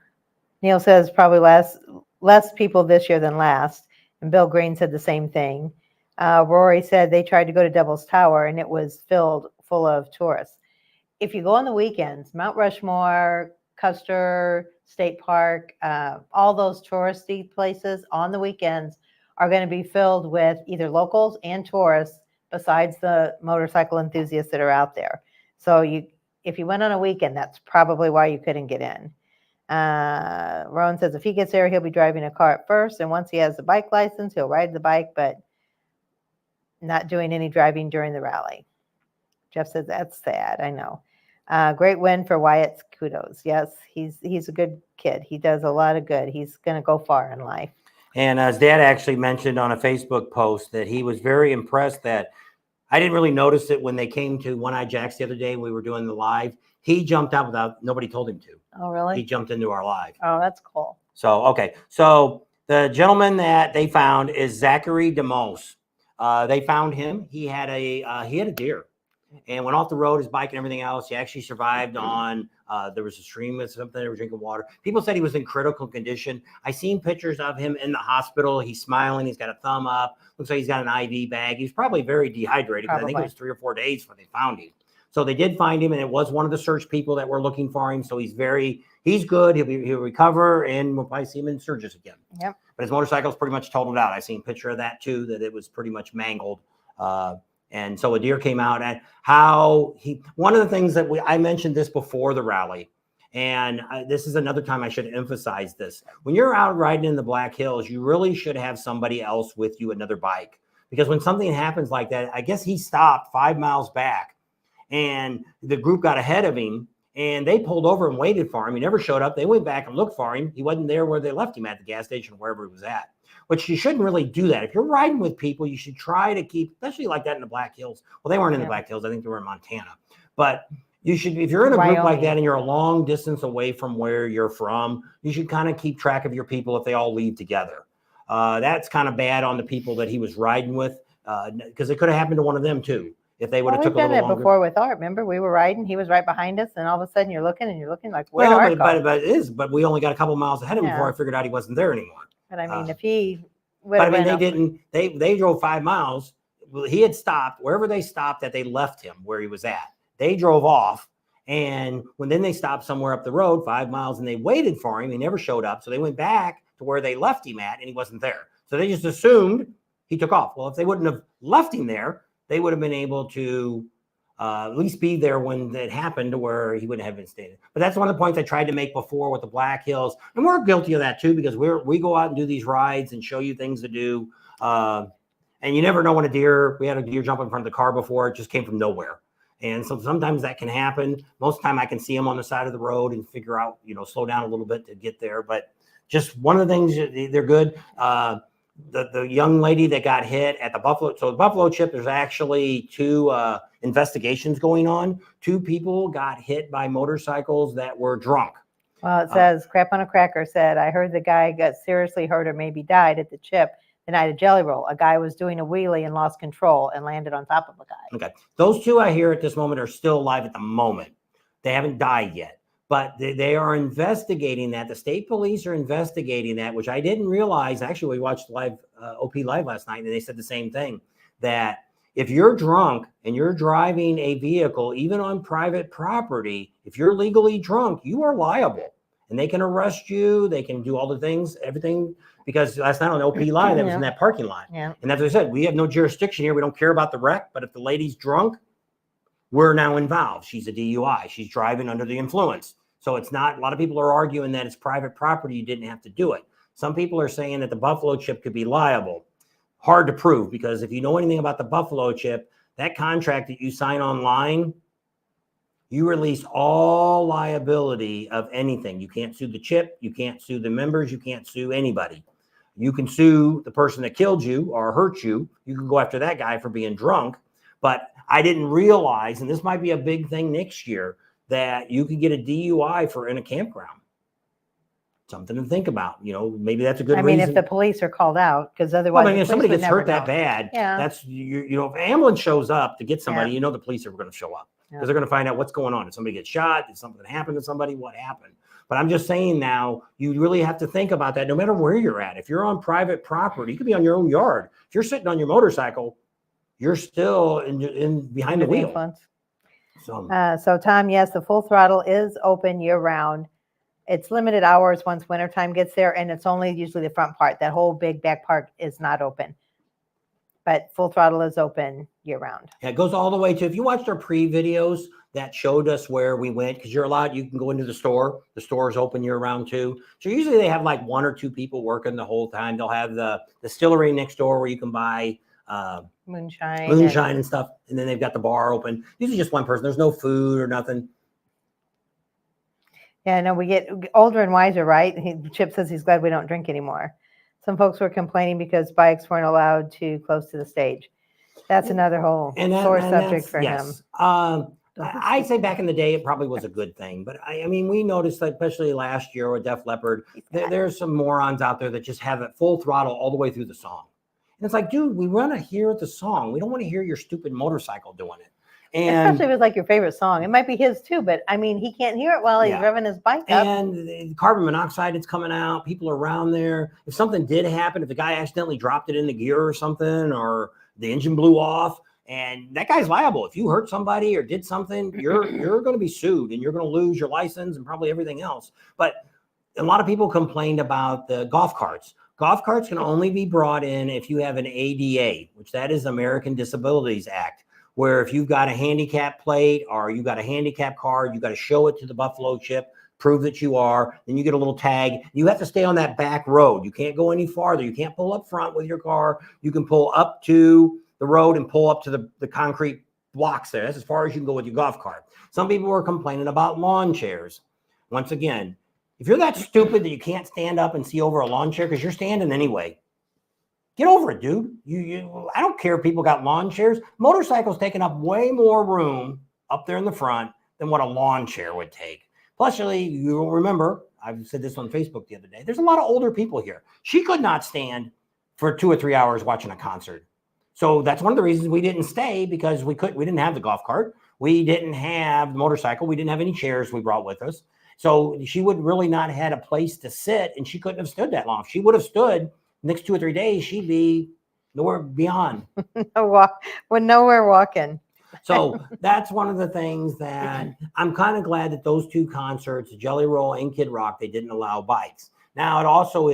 Neil says probably less people this year than last. And Bill Green said the same thing. Rory said they tried to go to Devil's Tower and it was full of tourists. If you go on the weekends, Mount Rushmore, Custer State Park, all those touristy places on the weekends are going to be filled with either locals and tourists besides the motorcycle enthusiasts that are out there. So if you went on a weekend, that's probably why you couldn't get in. Rowan says if he gets there, he'll be driving a car at first. And once he has the bike license, he'll ride the bike, but not doing any driving during the rally. Jeff says that's sad. I know. Great win for Wyatt's kudos. Yes, he's a good kid. He does a lot of good. He's going to go far in life. And his dad actually mentioned on a Facebook post that he was very impressed that I didn't really notice it when they came to One Eye Jack's the other day. We were doing the live. He jumped out without, nobody told him to. Oh, really? He jumped into our live. Oh, that's cool. So, okay. So the gentleman that they found is Zachary DeMose. They found him. He had a deer and went off the road, his bike and everything else. He actually survived on, there was a stream with something, they were drinking water. People said he was in critical condition. I seen pictures of him in the hospital. He's smiling. He's got a thumb up. Looks like he's got an IV bag. He's probably very dehydrated. I think it was 3 or 4 days before they found him. So they did find him, and it was one of the search people that were looking for him. So he's good. He'll recover, and we'll probably see him in Sturgis again. Yep. But his motorcycle's pretty much totaled out. I seen a picture of that too, that it was pretty much mangled. And so a deer came out at one of the things that I mentioned this before the rally, and this is another time I should emphasize this. When you're out riding in the Black Hills, you really should have somebody else with you, another bike, because when something happens like that, I guess he stopped 5 miles back and the group got ahead of him and they pulled over and waited for him. He never showed up. They went back and looked for him. He wasn't there where they left him at the gas station, wherever he was at. Which you shouldn't really do that. If you're riding with people, you should try to keep, especially like that in the Black Hills. Well, they weren't in the Black Hills. I think they were in Montana. But you should, if you're in a group like that and you're a long distance away from where you're from, you should kind of keep track of your people if they all leave together. That's kind of bad on the people that he was riding with, because it could have happened to one of them too. if they would Well, have took we've a done little it longer. before with Art. Remember, we were riding, he was right behind us, and all of a sudden you're looking like, where did Art go? But we only got a couple miles ahead of him before Yeah. I figured out he wasn't there anymore. But I mean, if he would But I have mean, ran they over, didn't. They drove 5 miles. Well, he had stopped wherever they stopped that they left him where he was at. They drove off, and then they stopped somewhere up the road 5 miles, and they waited for him. He never showed up, so they went back to where they left him at, and he wasn't there. So they just assumed he took off. Well, if they wouldn't have left him there, they would have been able to at least be there when it happened to where he wouldn't have been stated. But that's one of the points I tried to make before with the Black Hills. And we're guilty of that too, because we go out and do these rides and show you things to do. And you never know when we had a deer jump in front of the car before, it just came from nowhere. And so sometimes that can happen. Most of the time I can see them on the side of the road and figure out, slow down a little bit to get there. But just one of the things, they're good. The young lady that got hit at the Buffalo. So the Buffalo Chip, there's actually 2 investigations going on. 2 people got hit by motorcycles that were drunk. well, it says, Crap on a Cracker said, I heard the guy got seriously hurt or maybe died at the Chip the night of Jelly Roll. A guy was doing a wheelie and lost control and landed on top of a guy. Okay. Those 2 I hear at this moment are still alive at the moment. They haven't died yet. But they are investigating that. The state police are investigating that, which I didn't realize. Actually, we watched OP Live last night, and they said the same thing, that if you're drunk and you're driving a vehicle, even on private property, if you're legally drunk, you are liable. And they can arrest you. They can do all the things, everything. Because last night on OP Live, that was in that parking lot. Yeah. And as I said, we have no jurisdiction here. We don't care about the wreck. But if the lady's drunk, we're now involved. She's a DUI. She's driving under the influence. So it's not, a lot of people are arguing that it's private property. You didn't have to do it. Some people are saying that the Buffalo Chip could be liable. Hard to prove, because if you know anything about the Buffalo Chip, that contract that you sign online, you release all liability of anything. You can't sue the chip. You can't sue the members. You can't sue anybody. You can sue the person that killed you or hurt you. You can go after that guy for being drunk. But I didn't realize, and this might be a big thing next year, that you could get a DUI for in a campground. Something to think about. Maybe that's a good reason. I mean, if the police are called out, because otherwise, if somebody gets hurt that bad, yeah. That's if an ambulance shows up to get somebody, the police are going to show up because they're going to find out what's going on. Did somebody get shot? Did something happen to somebody? What happened? But I'm just saying now, you really have to think about that no matter where you're at. If you're on private property, you could be on your own yard. If you're sitting on your motorcycle, you're still in behind the wheel. Influence. So Tom, yes, the Full Throttle is open year round. It's limited hours once wintertime gets there, and it's only usually the front part. That whole big back part is not open. But Full Throttle is open year round. Yeah, it goes all the way to, if you watched our pre-videos that showed us where we went, because you can go into the store. The store is open year round too. So usually they have like 1 or 2 people working the whole time. They'll have the distillery next door where you can buy moonshine and stuff. And then they've got the bar open. Usually just one person. There's no food or nothing. Yeah, no, we get older and wiser, right? Chip says he's glad we don't drink anymore. Some folks were complaining because bikes weren't allowed too close to the stage. That's another whole sore subject for him. I'd say back in the day, it probably was a good thing. But I mean, we noticed, like, especially last year with Def Leppard, there's some morons out there that just have it full throttle all the way through the song. And it's like, dude, we want to hear the song. We don't want to hear your stupid motorcycle doing it. And especially if it's like your favorite song. It might be his too, but I mean, he can't hear it while he's revving his bike up. And the carbon monoxide is coming out. People are around there. If something did happen, if the guy accidentally dropped it in the gear or something, or the engine blew off, and that guy's liable. If you hurt somebody or did something, you're going to be sued, and you're going to lose your license and probably everything else. But a lot of people complained about the golf carts. Golf carts can only be brought in if you have an ADA, which that is American Disabilities Act, where if you've got a handicap plate or you got a handicap card, you got to show it to the Buffalo Chip, prove that you are, then you get a little tag. You have to stay on that back road. You can't go any farther. You can't pull up front with your car. You can pull up to the road and pull up to the concrete blocks there. That's as far as you can go with your golf cart. Some people were complaining about lawn chairs. Once again, if you're that stupid that you can't stand up and see over a lawn chair because you're standing anyway, get over it, dude. I don't care if people got lawn chairs. Motorcycles taking up way more room up there in the front than what a lawn chair would take. Plus, you will remember, I've said this on Facebook the other day, there's a lot of older people here. She could not stand for 2 or 3 hours watching a concert. So that's one of the reasons we didn't stay, because we didn't have the golf cart. We didn't have the motorcycle. We didn't have any chairs we brought with us. So she would really not had a place to sit, and she couldn't have stood that long. If she would have stood the next 2 or 3 days, she'd be nowhere beyond. We're nowhere walking. So that's one of the things that I'm kind of glad that those two concerts, Jelly Roll and Kid Rock, they didn't allow bikes. Now it also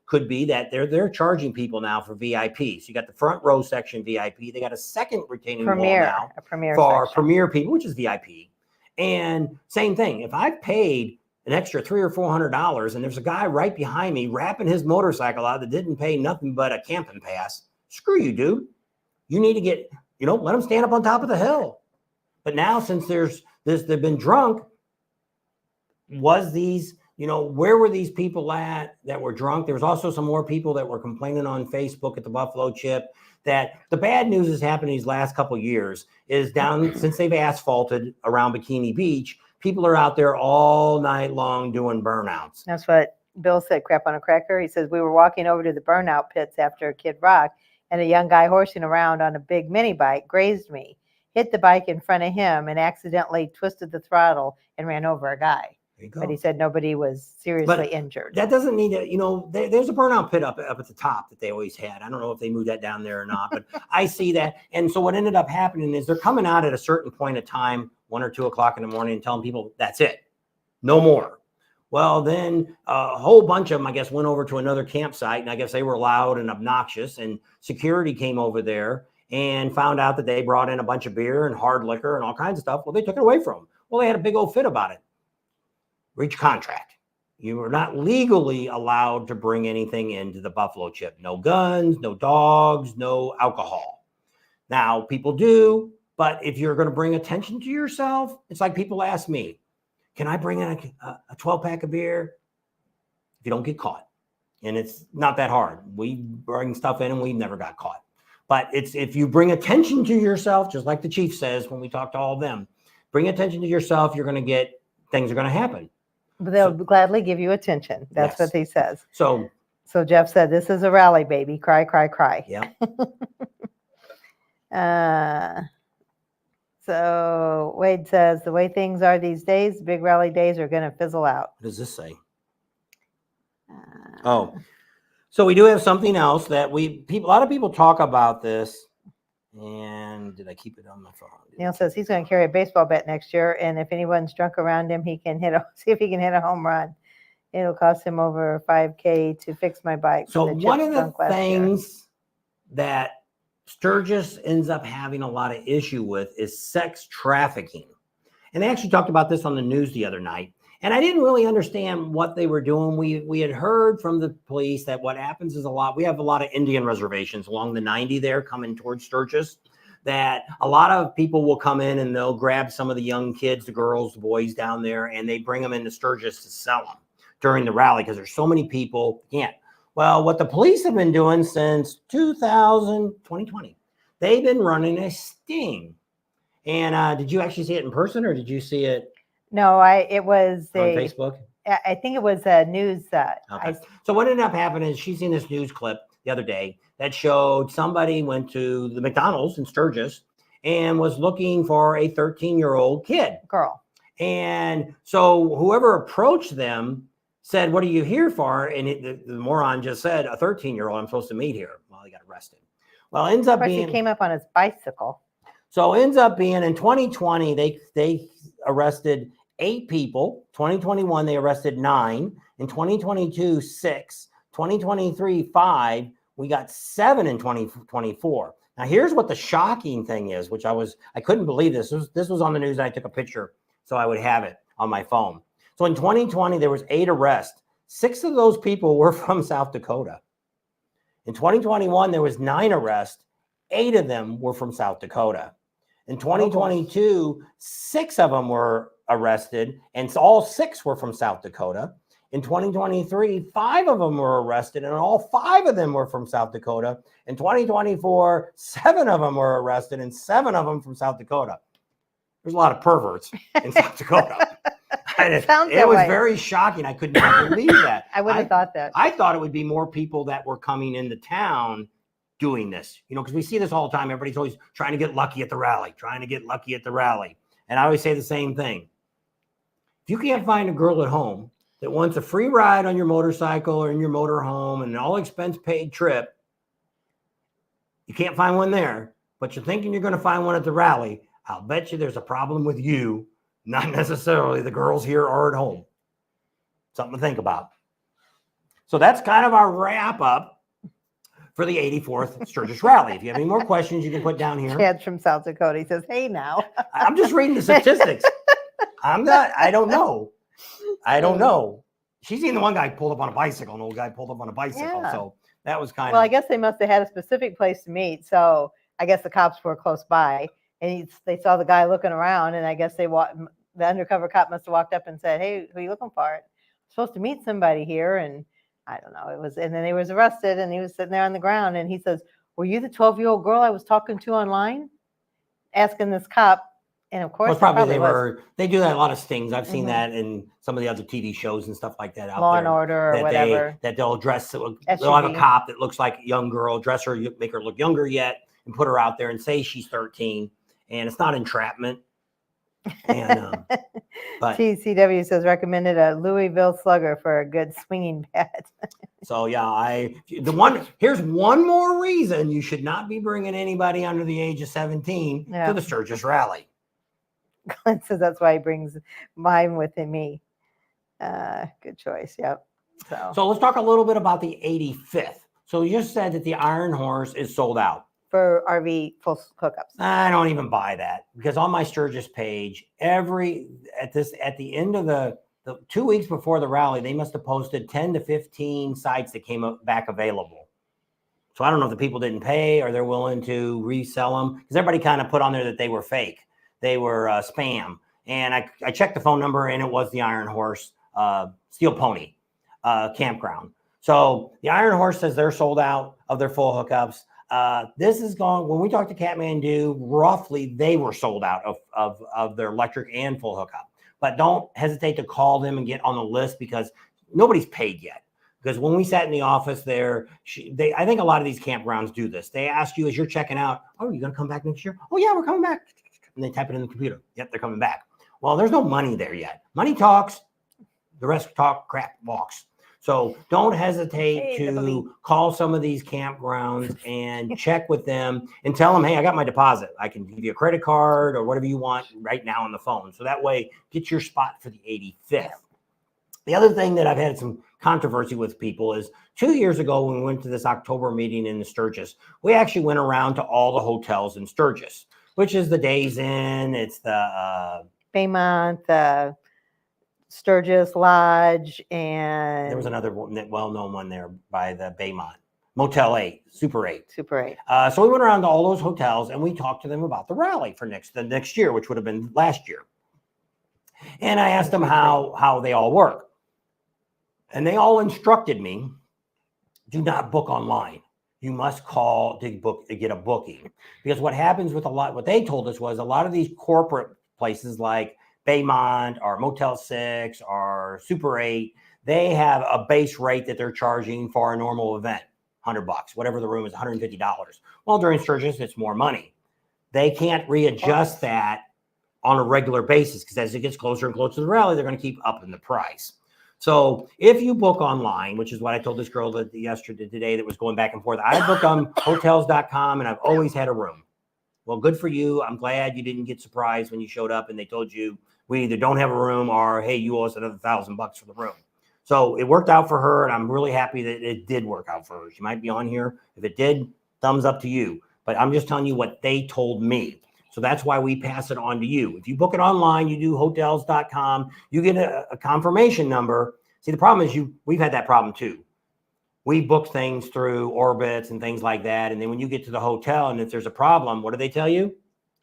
could be that they're charging people now for VIPs. You got the front row section VIP. They got a second retaining wall now for section. premier people, which is VIP. And same thing. If I've paid an extra $300 or $400 and there's a guy right behind me wrapping his motorcycle out that didn't pay nothing but a camping pass, screw you, dude. You need to get, let them stand up on top of the hill. But now, since they've been drunk, where were these people at that were drunk? There was also some more people that were complaining on Facebook at the Buffalo Chip that the bad news has happened these last couple of years is down since they've asphalted around Bikini Beach. People are out there all night long doing burnouts. That's what Bill said, crap on a cracker. He says, we were walking over to the burnout pits after Kid Rock, and a young guy horsing around on a big mini bike grazed me, hit the bike in front of him, and accidentally twisted the throttle and ran over a guy. But he said nobody was seriously injured. That doesn't need to, there's a burnout pit up at the top that they always had. I don't know if they moved that down there or not, but I see that. And so what ended up happening is they're coming out at a certain point of time, 1 or 2 o'clock in the morning, and telling people that's it, no more. Well, then a whole bunch of them, I guess, went over to another campsite, and I guess they were loud and obnoxious, and security came over there and found out that they brought in a bunch of beer and hard liquor and all kinds of stuff. Well, they took it away from them. Well, they had a big old fit about it. Reach contract. You are not legally allowed to bring anything into the Buffalo Chip. No guns, no dogs, no alcohol. Now, people do, but if you're going to bring attention to yourself, it's like people ask me, can I bring in a 12-pack of beer? If you don't get caught. And it's not that hard. We bring stuff in and we never got caught. But it's if you bring attention to yourself, just like the chief says when we talk to all of them, bring attention to yourself, things are going to happen. But they'll gladly give you attention. That's what he says. So Jeff said, this is a rally, baby. Cry, cry, cry. Yeah. So Wade says, the way things are these days, big rally days are going to fizzle out. What does this say? So we do have something else that a lot of people talk about this. And did I keep it on my phone? Neil says he's going to carry a baseball bat next year, and if anyone's drunk around him, see if he can hit a home run. It'll cost him over $5,000 to fix my bike. So one of the things that Sturgis ends up having a lot of issue with is sex trafficking. And they actually talked about this on the news the other night. And I didn't really understand what they were doing. We had heard from the police that what happens is we have a lot of Indian reservations along the 90 there coming towards Sturgis, that a lot of people will come in and they'll grab some of the young kids, the girls, the boys down there, and they bring them into Sturgis to sell them during the rally because there's so many people can't. Well, what the police have been doing since 2020, they've been running a sting. And did you actually see it in person or did you see it? No, it was on Facebook. I think it was a news. Okay. So what ended up happening is she's seen this news clip the other day that showed somebody went to the McDonald's in Sturgis and was looking for a 13-year-old girl. And so whoever approached them said, "What are you here for?" And the moron just said, "A 13-year-old I'm supposed to meet here." Well, he got arrested. Well, ends up being he came up on his bicycle. So ends up being in 2020 they arrested 8 people. 2021, they arrested 9. In 2022, 6. 2023, 5. We got 7 in 2024. Now, here's what the shocking thing is, which I couldn't believe this. This was on the news, and I took a picture so I would have it on my phone. So in 2020, there was 8 arrests. 6 of those people were from South Dakota. In 2021, there was 9 arrests. 8 of them were from South Dakota. In 2022, 6 of them were arrested, and all 6 were from South Dakota. In 2023, 5 of them were arrested, and all 5 of them were from South Dakota. In 2024, 7 of them were arrested, and 7 of them from South Dakota. There's a lot of perverts in South Dakota. It was very shocking. I could not believe that. I would have thought that. I thought it would be more people that were coming into town doing this, because we see this all the time. Everybody's always trying to get lucky at the rally, And I always say the same thing. If you can't find a girl at home that wants a free ride on your motorcycle or in your motorhome and an all expense paid trip, you can't find one there, but you're thinking you're going to find one at the rally, I'll bet you there's a problem with you, not necessarily the girls here or at home. Something to think about. So that's kind of our wrap up for the 84th Sturgis Rally. If you have any more questions, you can put down here. Chad's from South Dakota. He says, hey, now. I'm just reading the statistics. I don't know. She's seen the one guy pulled up on a bicycle, an old guy pulled up on a bicycle. Yeah. So that was kind of. Well, I guess they must have had a specific place to meet. So I guess the cops were close by and they saw the guy looking around. And I guess the undercover cop must have walked up and said, hey, who are you looking for? I'm supposed to meet somebody here. And I don't know. And then he was arrested and he was sitting there on the ground. And he says, were you the 12-year-old girl I was talking to online? Asking this cop. And of course, they do that a lot of stings. I've seen that in some of the other TV shows and stuff like that out Law there. and Order or whatever. They'll dress, they'll have a cop that looks like a young girl, dress her, make her look younger yet, and put her out there and say she's 13. And it's not entrapment. And but TCW says recommended a Louisville Slugger for a good swinging bat. So yeah, here's one more reason you should not be bringing anybody under the age of 17 to the Sturgis Rally. Glenn says that's why he brings mine with me. Good choice. Yep. So let's talk a little bit about the 85th. So you just said that the Iron Horse is sold out for RV full hookups. I don't even buy that because on my Sturgis page, at the end of the 2 weeks before the rally, they must have posted 10 to 15 sites that came back available. So I don't know if the people didn't pay or they're willing to resell them because everybody kind of put on there that they were fake. They were spam. And I checked the phone number and it was the Iron Horse Steel Pony Campground. So the Iron Horse says they're sold out of their full hookups. This is going, when we talked to Kathmandu, roughly they were sold out of their electric and full hookup. But don't hesitate to call them and get on the list because nobody's paid yet. Because when we sat in the office there, I think a lot of these campgrounds do this. They ask you as you're checking out, oh, are you going to come back next year? Oh, yeah, we're coming back. And they type it in the computer. Yep, they're coming back. Well, there's no money there yet. Money talks. The rest talk, crap walks. So don't hesitate to call some of these campgrounds and check with them and tell them, hey, I got my deposit. I can give you a credit card or whatever you want right now on the phone. So that way, get your spot for the 85th. The other thing that I've had some controversy with people is 2 years ago when we went to this October meeting in the Sturgis, we actually went around to all the hotels in Sturgis, which is the Days Inn, it's the Baymont, the Sturgis Lodge, and there was another well-known one there by the Baymont, Motel 8, Super 8. Super 8. So we went around to all those hotels and we talked to them about the rally for the next year, which would have been last year. And I asked them how they all work. And they all instructed me, do not book online. You must call to get a booking. Because what happens with what they told us was a lot of these corporate places like Baymont or Motel 6 or Super 8, they have a base rate that they're charging for a normal event, $100, whatever the room is, $150. Well, during Sturgis, it's more money. They can't readjust that on a regular basis because as it gets closer and closer to the rally, they're going to keep upping the price. So if you book online, which is what I told this girl today that was going back and forth, I book on hotels.com and I've always had a room. Well, good for you. I'm glad you didn't get surprised when you showed up and they told you we either don't have a room or, hey, you owe us another $1,000 for the room. So it worked out for her and I'm really happy that it did work out for her. She might be on here. If it did, thumbs up to you. But I'm just telling you what they told me. So that's why we pass it on to you. If you book it online, you do hotels.com, you get a confirmation number. See, the problem is we've had that problem too. We book things through Orbitz and things like that. And then when you get to the hotel and if there's a problem, what do they tell you?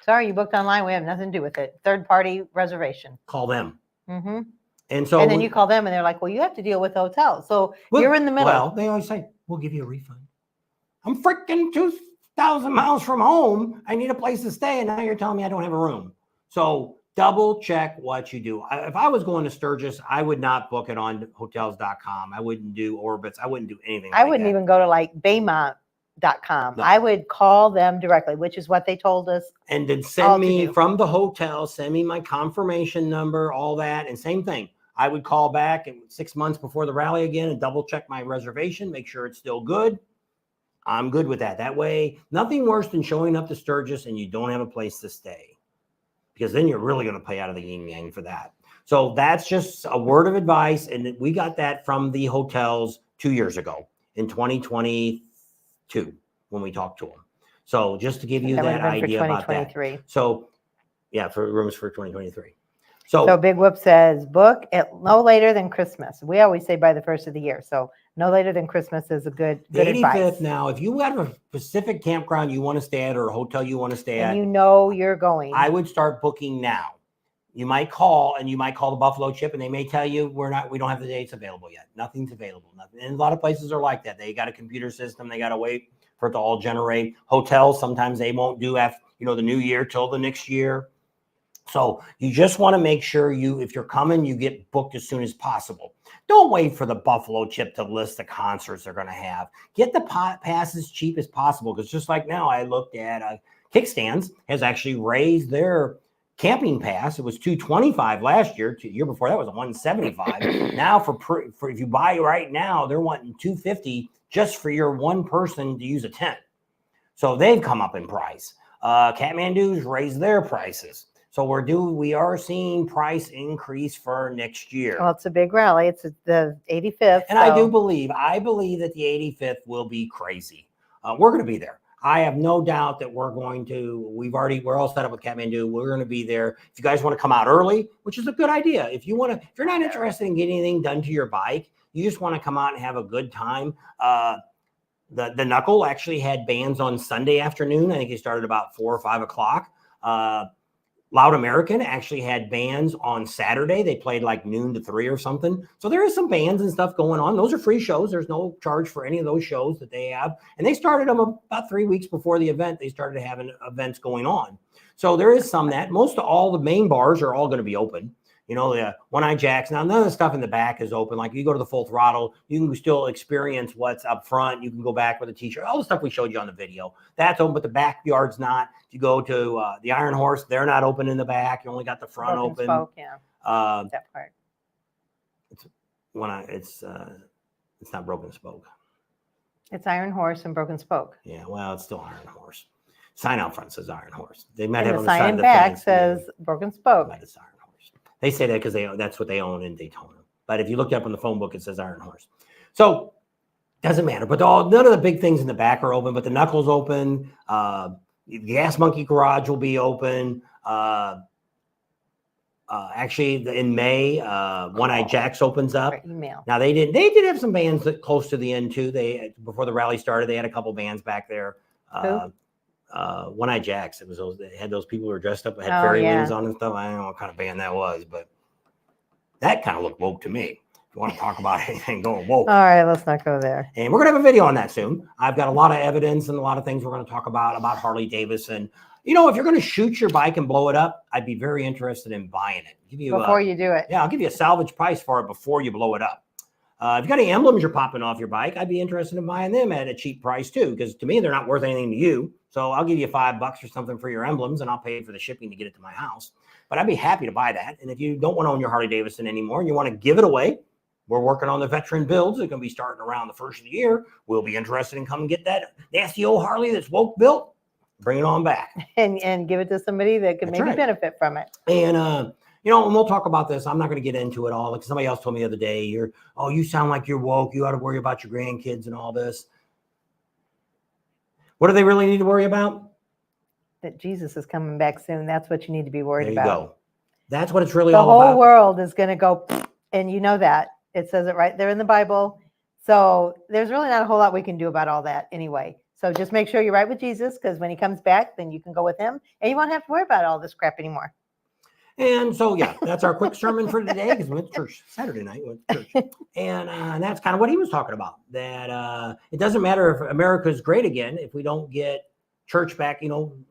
Sorry, you booked online. We have nothing to do with it. Third-party reservation. Call them. Mm-hmm. And then you call them and they're like, well, you have to deal with the hotel. So you're in the middle. Well, they always say, we'll give you a refund. I'm freaking 2,000 miles from home. I need a place to stay. And now you're telling me I don't have a room. So double check what you do. If I was going to Sturgis, I would not book it on hotels.com. I wouldn't do Orbitz. I wouldn't do anything. I wouldn't even go to like Baymont .com. No. I would call them directly, which is what they told us. And then all send to me do. from the hotel, send me my confirmation number, all that. And same thing. I would call back 6 months before the rally again and double check my reservation, make sure it's still good. I'm good with that. That way, nothing worse than showing up to Sturgis and you don't have a place to stay, because then you're really going to pay out of the yin yang for that. So that's just a word of advice. And we got that from the hotels 2 years ago in 2022 when we talked to them. So just to give you that idea about that. So yeah, for rooms for 2023. So Big Whoop says book at no later than Christmas. We always say by the first of the year. So no later than Christmas is a good advice. Now, if you have a specific campground you want to stay at or a hotel you want to stay at, and you know you're going, I would start booking now. You might call the Buffalo Chip and they may tell you we don't have the dates available yet. Nothing's available. Nothing. And a lot of places are like that. They got a computer system. They got to wait for it to all generate. Hotels, sometimes they won't do after, the new year till the next year. So you just want to make sure if you're coming, you get booked as soon as possible. Don't wait for the Buffalo Chip to list the concerts they're going to have. Get the pass as cheap as possible. Because just like now, I looked at Kickstands has actually raised their camping pass. It was $225 last year. The year before that was $175. Now for if you buy right now, they're wanting $250 just for your one person to use a tent. So they've come up in price. Kathmandu's raised their prices. So we are seeing price increase for next year. Well, it's a big rally. It's the 85th. And I believe that the 85th will be crazy. We're going to be there. I have no doubt that we're all set up with Kathmandu. We're going to be there. If you guys want to come out early, which is a good idea. If you're not interested in getting anything done to your bike, you just want to come out and have a good time. The Knuckle actually had bands on Sunday afternoon. I think they started about 4 or 5 o'clock. Loud American actually had bands on Saturday. They played like noon to 3 or something. So there is some bands and stuff going on. Those are free shows. There's no charge for any of those shows that they have. And they started them about 3 weeks before the event. They started having events going on. So there is some that. Most of all the main bars are all going to be open. The One Eye Jacks. Now, none of the stuff in the back is open. Like you go to the Full Throttle, you can still experience what's up front. You can go back with a t-shirt. All the stuff we showed you on the video. That's open, but the backyard's not. If you go to the Iron Horse, they're not open in the back. You only got the front open. Spoke, yeah. That part. It's not Broken Spoke. It's Iron Horse and Broken Spoke. Yeah, well, it's still Iron Horse. Sign out front says Iron Horse. They might and have the on the side sign of the back fence, says Broken Spoke. It's Iron Horse. They say that because that's what they own in Daytona. But if you look up in the phone book, it says Iron Horse. So doesn't matter. But none of the big things in the back are open. But the Knuckles open. The Gas Monkey Garage will be open. Actually, in May, One Eye Jacks opens up. Email. Now they did have some bands that close to the end too. Before the rally started, they had a couple bands back there. One Eye Jacks. They had those people who were dressed up, had fairy wings on and stuff. I don't know what kind of band that was, but that kind of looked woke to me. If you want to talk about anything going woke. All right, let's not go there. And we're gonna have a video on that soon. I've got a lot of evidence and a lot of things we're going to talk about Harley-Davidson. If you're going to shoot your bike and blow it up, I'd be very interested in buying it. Before you do it. Yeah, I'll give you a salvage price for it before you blow it up. If you got any emblems you're popping off your bike, I'd be interested in buying them at a cheap price too, because to me, they're not worth anything to you. So I'll give you $5 or something for your emblems and I'll pay for the shipping to get it to my house. But I'd be happy to buy that. And if you don't want to own your Harley-Davidson anymore and you want to give it away, we're working on the veteran builds. They're going to be starting around the first of the year. We'll be interested in coming get that nasty old Harley that's woke built. Bring it on back. And give it to somebody that could maybe benefit from it. And, and we'll talk about this. I'm not going to get into it all. Like somebody else told me the other day, you sound like you're woke. You ought to worry about your grandkids and all this. What do they really need to worry about? That Jesus is coming back soon. That's what you need to be worried about. There you go. That's what it's really all about. The whole world is going to go, and you know that. It says it right there in the Bible. So there's really not a whole lot we can do about all that anyway. So just make sure you're right with Jesus, because when he comes back, then you can go with him and you won't have to worry about all this crap anymore. And so, yeah, that's our quick sermon for today, because we went to church Saturday night. We went to church. And that's kind of what he was talking about, that it doesn't matter if America is great again, if we don't get church back.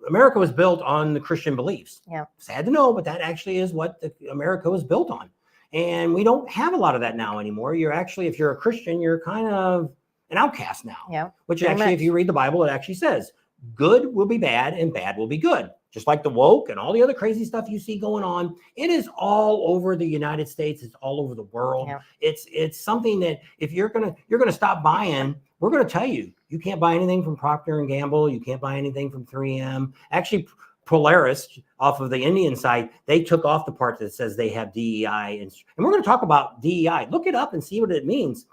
America was built on the Christian beliefs. Yeah. Sad to know, but that actually is what America was built on. And we don't have a lot of that now anymore. If you're a Christian, you're kind of an outcast now. Yeah. Which pretty actually, much. if you read the Bible, it actually says good will be bad and bad will be good. Just like the woke and all the other crazy stuff you see going on. It is all over the United States. It's all over the world. Yeah. It's something that if you're gonna stop buying, we're gonna tell you you can't buy anything from Procter and Gamble. You can't buy anything from 3M. Actually, Polaris off of the Indian side, they took off the part that says they have DEI, and we're going to talk about DEI. Look it up and see what it means.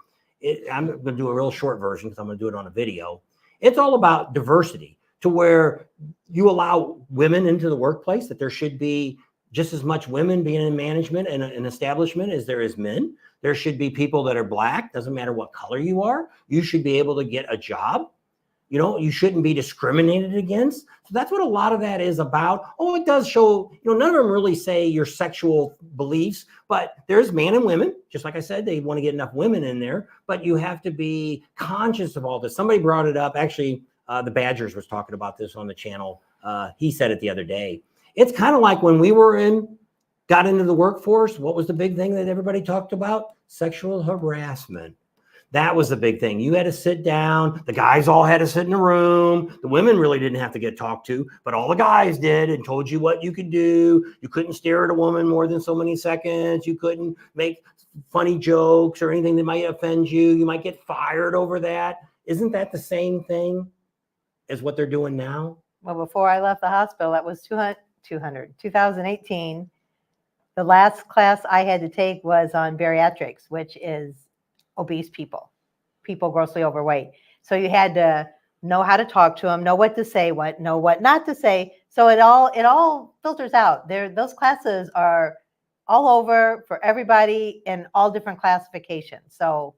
I'm going to do a real short version because I'm going to do it on a video. It's all about diversity, to where you allow women into the workplace, that there should be just as much women being in management and an establishment as there is men. There should be people that are Black, doesn't matter what color you are. You should be able to get a job. You know, you shouldn't be discriminated against. So that's what a lot of that is about. Oh, it does show, none of them really say your sexual beliefs, but there's man and women. Just like I said, they want to get enough women in there, but you have to be conscious of all this. Somebody brought it up. Actually, the Badgers was talking about this on the channel. He said it the other day. It's kind of like when we got into the workforce, what was the big thing that everybody talked about? Sexual harassment. That was the big thing. You had to sit down. The guys all had to sit in a room. The women really didn't have to get talked to, but all the guys did and told you what you could do. You couldn't stare at a woman more than so many seconds. You couldn't make funny jokes or anything that might offend you. You might get fired over that. Isn't that the same thing as what they're doing now? Well, before I left the hospital, that was 2018. The last class I had to take was on bariatrics, which is obese people grossly overweight. So you had to know how to talk to them, know what to say, know what not to say. So it all filters out. Those classes are all over for everybody in all different classifications. So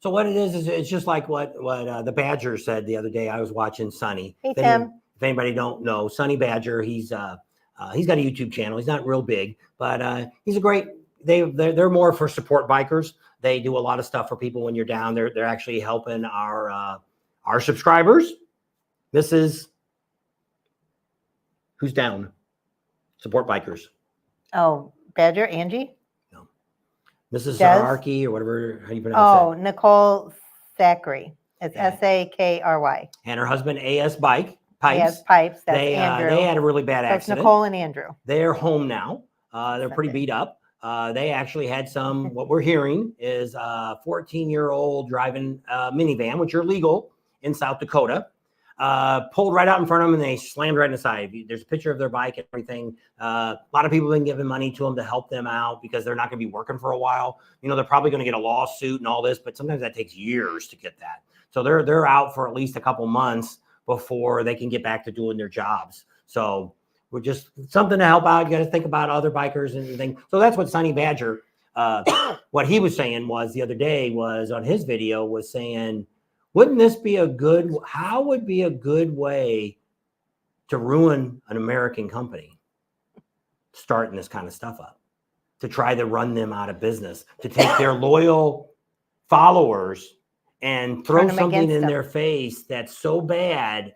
what it is it's just like what the Badger said the other day. I was watching Sonny. Hey, Tim. If anybody don't know, Sonny Badger, he's got a YouTube channel. He's not real big, but he's a great. They're more for support bikers. They do a lot of stuff for people when you're down. They're actually helping our subscribers. This is who's down. Support bikers. Oh, Badger, Angie? No. Mrs. Sararki or whatever, how you pronounce that? Oh, Nicole Thackeray. It's Sakry. And her husband, AS Pipes. AS Pipes, that's Andrew. They had a really bad accident. It's Nicole and Andrew. They're home now. They're pretty beat up. They actually had what we're hearing is a 14-year-old driving a minivan, which are legal in South Dakota, pulled right out in front of them and they slammed right in the side. There's a picture of their bike and everything. A lot of people have been giving money to them to help them out because they're not going to be working for a while. They're probably going to get a lawsuit and all this, but sometimes that takes years to get that. So they're out for at least a couple months before they can get back to doing their jobs. So we're just something to help out. You got to think about other bikers and things. So that's what Sonny Badger, what he was saying was the other day was on his video was saying, wouldn't this be how would be a good way to ruin an American company? Starting this kind of stuff up, to try to run them out of business, to take their loyal followers and throw something in their face that's so bad.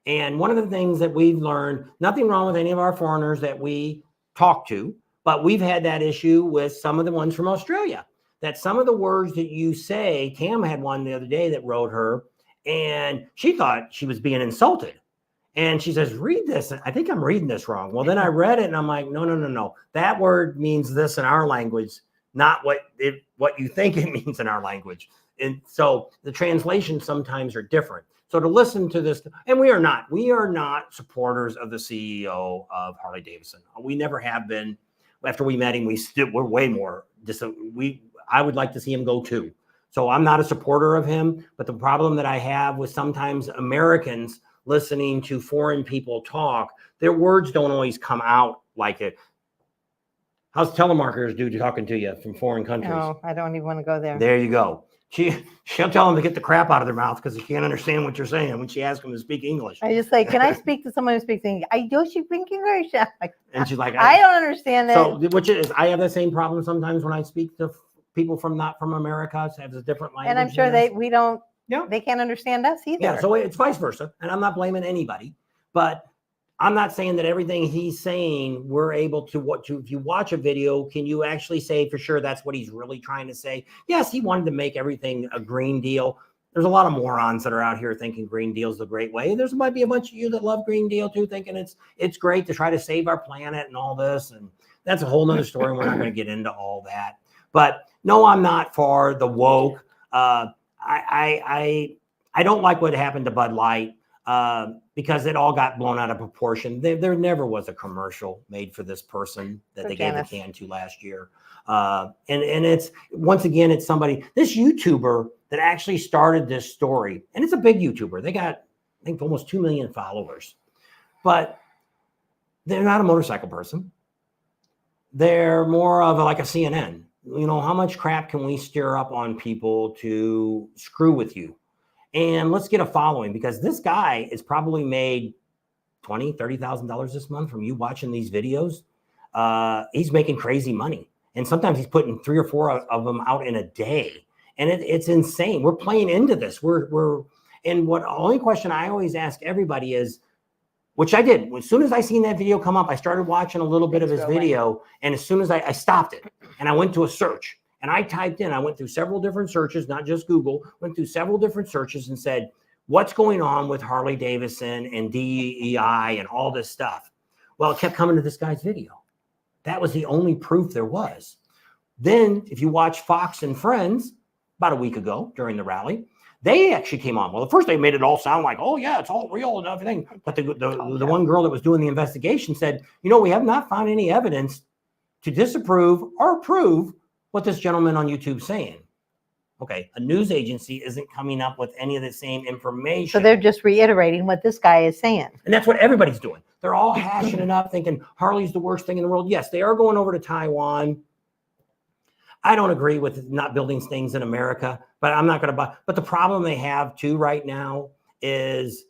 And one of the things that we've learned, nothing wrong with any of our foreigners that we talk to, but we've had that issue with some of the ones from Australia, that some of the words that you say, Cam had one the other day that wrote her, and she thought she was being insulted. And she says, read this. I think I'm reading this wrong. Well, then I read it and I'm like, no. That word means this in our language, not what you think it means in our language. And so the translations sometimes are different. So to listen to this, and we are not supporters of the CEO of Harley-Davidson. We never have been. After we met him, we're way more. I would like to see him go too. So I'm not a supporter of him. But the problem that I have with sometimes Americans listening to foreign people talk, their words don't always come out like it. How's telemarketers do talking to you from foreign countries? No, I don't even want to go there. There you go. She'll tell them to get the crap out of their mouth because they can't understand what you're saying when she asks them to speak English. I just say, can I speak to someone who speaks English? I do speak English. And she's like, I don't understand that. So, I have the same problem sometimes when I speak to people not from America. It has a different language. And I'm sure they can't understand us either. Yeah, so it's vice versa. And I'm not blaming anybody, but I'm not saying that everything he's saying, we're able to if you watch a video, can you actually say for sure that's what he's really trying to say? Yes, he wanted to make everything a green deal. there's a lot of morons that are out here thinking Green Deal is the great way. There's might be a bunch of you that love Green Deal too, thinking it's great to try to save our planet and all this. And that's a whole nother story. And we're not going to get into all that. But no, I'm not for the woke. I don't like what happened to Bud Light because it all got blown out of proportion. There never was a commercial made for this person that they gave the can to last year. And it's, once again, it's somebody, this YouTuber that actually started this story, and it's a big YouTuber. They got, I think, almost 2 million followers, but they're not a motorcycle person. They're more of like a CNN. You know, how much crap can we stir up on people to screw with you? And let's get a following, because this guy is probably made $20,000, $30,000 this month from you watching these videos. He's making crazy money. And sometimes he's putting 3 or 4 of them out in a day. And it's insane. We're playing into this. And what only question I always ask everybody is, which I did, as soon as I seen that video come up, I started watching a little bit of his video. And as soon as I stopped it and I went to a search and I typed in, I went through several different searches, not just Google, went through several different searches and said, what's going on with Harley-Davidson and DEI and all this stuff? Well, it kept coming to this guy's video. That was the only proof there was. Then if you watch Fox and Friends about a week ago during the rally, they actually came on. Well, at first they made it all sound like, oh yeah, it's all real and everything. But the one girl that was doing the investigation said, you know, we have not found any evidence to disapprove or approve what this gentleman on YouTube's saying. Okay, a news agency isn't coming up with any of the same information. So they're just reiterating what this guy is saying. And that's what everybody's doing. They're all hashing it up, thinking Harley's the worst thing in the world. Yes, they are going over to Taiwan. I don't agree with not building things in America, but I'm not going to buy. But the problem they have too right now is,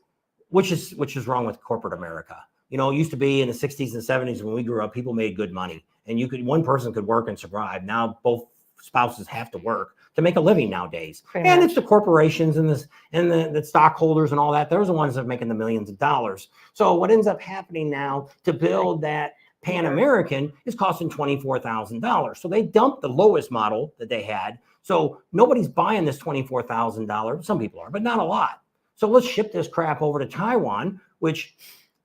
which is wrong with corporate America. You know, it used to be in the 60s and 70s when we grew up, people made good money, and one person could work and survive. Now both spouses have to work to make a living nowadays. And it's the corporations and the stockholders and all that. Those are the ones that are making the millions of dollars. So what ends up happening now to build that Pan American is costing $24,000. So they dumped the lowest model that they had. So nobody's buying this $24,000. Some people are, but not a lot. So let's ship this crap over to Taiwan, which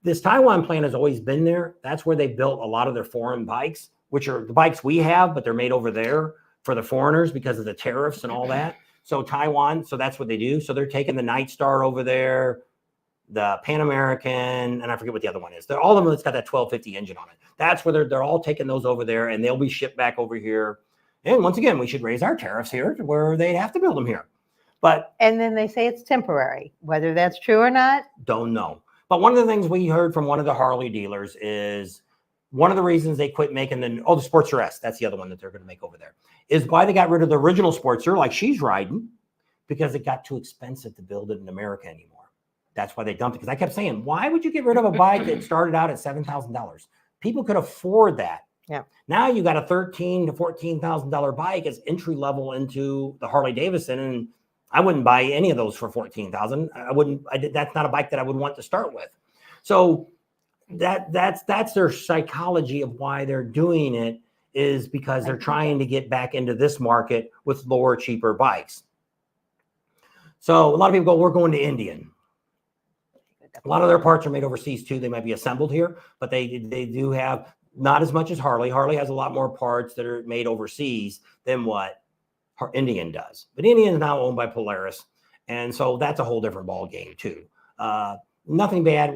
this Taiwan plant has always been there. That's where they built a lot of their foreign bikes, which are the bikes we have, but they're made over there for the foreigners because of the tariffs and all that. So Taiwan, so that's what they do. So they're taking the Night Star over there, the Pan American, and I forget what the other one is. They're all of them that's got that 1250 engine on it. That's where they're all taking those over there, and they'll be shipped back over here. And once again, we should raise our tariffs here to where they'd have to build them here. And then they say it's temporary. Whether that's true or not, don't know. But one of the things we heard from one of the Harley dealers is one of the reasons they quit making the Sportster S, that's the other one that they're going to make over there, is why they got rid of the original Sportster, like she's riding, because it got too expensive to build it in America anymore. That's why they dumped it. Because I kept saying, why would you get rid of a bike that started out at $7,000? People could afford that. Yeah. Now you got a $13,000 to $14,000 bike as entry level into the Harley-Davidson, and I wouldn't buy any of those for $14,000. I wouldn't. That's not a bike that I would want to start with. So that's their psychology of why they're doing it, is because they're trying to get back into this market with lower, cheaper bikes. So a lot of people go, we're going to Indian. A lot of their parts are made overseas too. They might be assembled here, but they do have not as much as Harley. Harley has a lot more parts that are made overseas than what Indian does. But Indian is now owned by Polaris, and so that's a whole different ball game too. Nothing bad.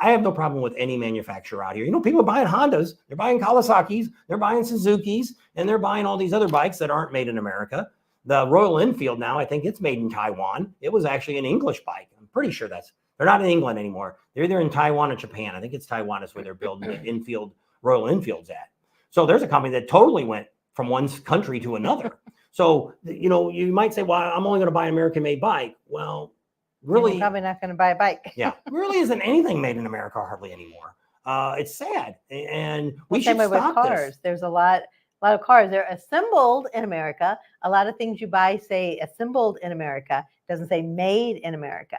I have no problem with any manufacturer out here. You know, people are buying Hondas, they're buying Kawasaki's, they're buying Suzuki's, and they're buying all these other bikes that aren't made in America. The Royal Enfield now, I think it's made in Taiwan. It was actually an English bike. I'm pretty sure they're not in England anymore. They're either in Taiwan or Japan. I think it's Taiwan is where they're building the Royal Enfields at. So there's a company that totally went from one country to another. So, you know, you might say, well, I'm only going to buy an American-made bike. Well, really, you're probably not going to buy a bike. Yeah, really isn't anything made in America hardly anymore. It's sad, and we should stop with cars. this. There's a lot of cars. They're assembled in America. A lot of things you buy say assembled in America. It doesn't say made in America.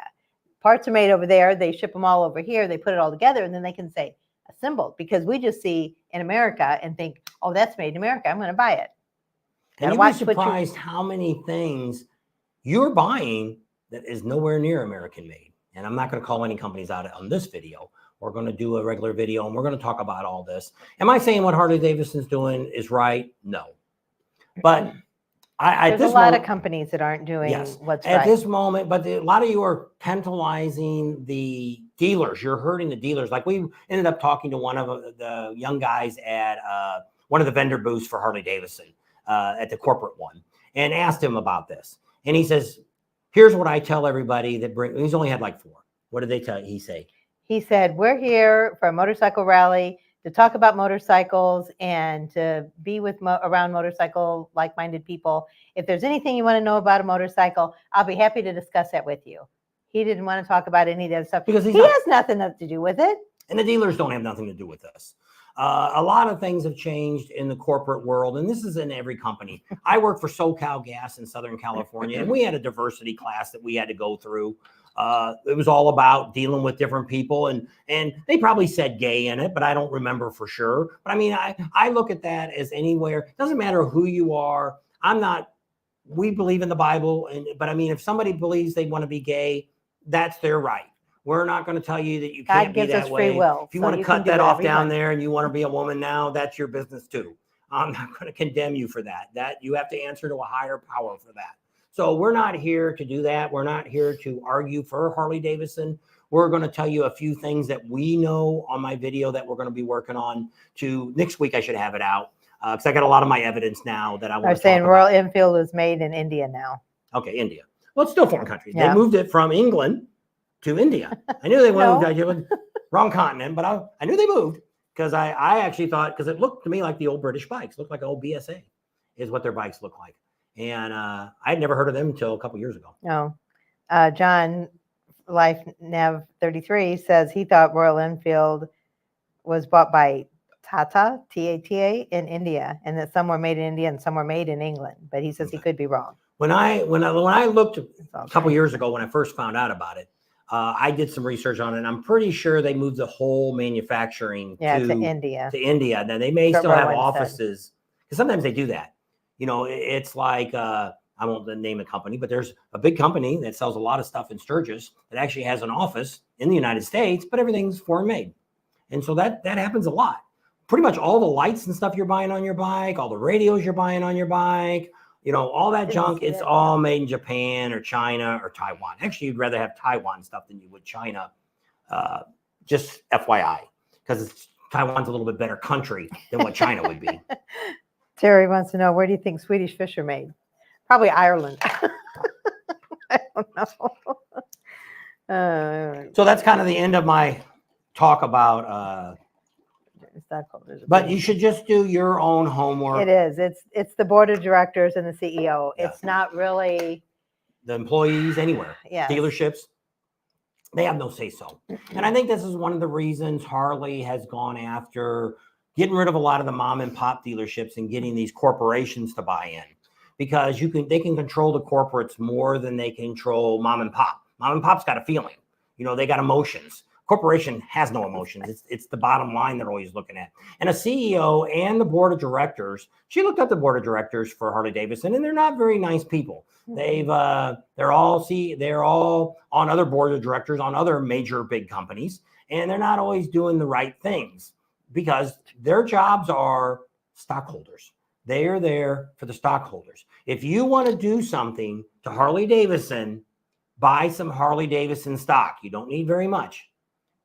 Parts are made over there. They ship them all over here. They put it all together, and then they can say assembled, because we just see in America and think, oh, that's made in America. I'm going to buy it. And you'd be surprised how many things you're buying that is nowhere near American made. And I'm not going to call any companies out on this video. We're going to do a regular video and we're going to talk about all this. Am I saying what Harley-Davidson's doing is right? No. But there's a lot of companies that aren't doing what's right at this moment, but a lot of you are tantalizing the dealers. You're hurting the dealers. Like we ended up talking to one of the young guys at one of the vendor booths for Harley-Davidson at the corporate one and asked him about this. And he says, here's what I tell everybody that he's only had like 4. What did they tell you? He said, we're here for a motorcycle rally to talk about motorcycles and to be with around motorcycle like-minded people. If there's anything you want to know about a motorcycle, I'll be happy to discuss that with you. He didn't want to talk about any of that stuff because he has nothing to do with it. And the dealers don't have nothing to do with this. A lot of things have changed in the corporate world, and this is in every company. I work for SoCal Gas in Southern California, and we had a diversity class that we had to go through. It was all about dealing with different people, and they probably said gay in it, but I don't remember for sure. But I mean, I look at that as anywhere. It doesn't matter who you are. We believe in the Bible, but I mean, if somebody believes they want to be gay, that's their right. We're not going to tell you that you can't be that way. God gives us free will. If you want to cut that off down there and you want to be a woman now, that's your business too. I'm not going to condemn you for that. That you have to answer to a higher power for that. So we're not here to do that. We're not here to argue for Harley-Davidson. We're going to tell you a few things that we know on my video that we're going to be working on next week. I should have it out because I got a lot of my evidence now that I want to talk about. They're saying Royal Enfield is made in India now. Okay, India. Well, it's still foreign countries. Yeah. They moved it from England to India. I knew they went wrong continent, but I knew they moved because I actually thought, because it looked to me like the old British bikes, looked like old BSA is what their bikes look like. And I had never heard of them until a couple years ago. No. John Life Nav 33 says he thought Royal Enfield was bought by Tata, T-A-T-A, in India, and that some were made in India and some were made in England. But he says he could be wrong. When I looked a couple years ago, when I first found out about it, I did some research on it. And I'm pretty sure they moved the whole manufacturing to India. Now they may still have offices because sometimes they do that. You know, it's like I won't name a company, but there's a big company that sells a lot of stuff in Sturgis that actually has an office in the United States, but everything's foreign made. And so that happens a lot. Pretty much all the lights and stuff you're buying on your bike, all the radios you're buying on your bike, you know, all that junk, it's all made in Japan or China or Taiwan. Actually, you'd rather have Taiwan stuff than you would China. Just FYI, because Taiwan's a little bit better country than what China would be. Terry wants to know, where do you think Swedish fish are made? Probably Ireland. I don't know. So that's kind of the end of my talk about but you should just do your own homework. It is. It's the board of directors and the CEO. Yeah. It's not really the employees anywhere. Yeah. Dealerships, they have no say so. And I think this is one of the reasons Harley has gone after getting rid of a lot of the mom and pop dealerships and getting these corporations to buy in, because they can control the corporates more than they control mom and pop. Mom and pop's got a feeling, you know, they got emotions. Corporation has no emotions. It's the bottom line they're always looking at. And a CEO and the board of directors, she looked at the board of directors for Harley-Davidson, and they're not very nice people. They're all on other board of directors on other major big companies, and they're not always doing the right things because their jobs are stockholders. They are there for the stockholders. If you want to do something to Harley-Davidson, buy some Harley-Davidson stock. You don't need very much.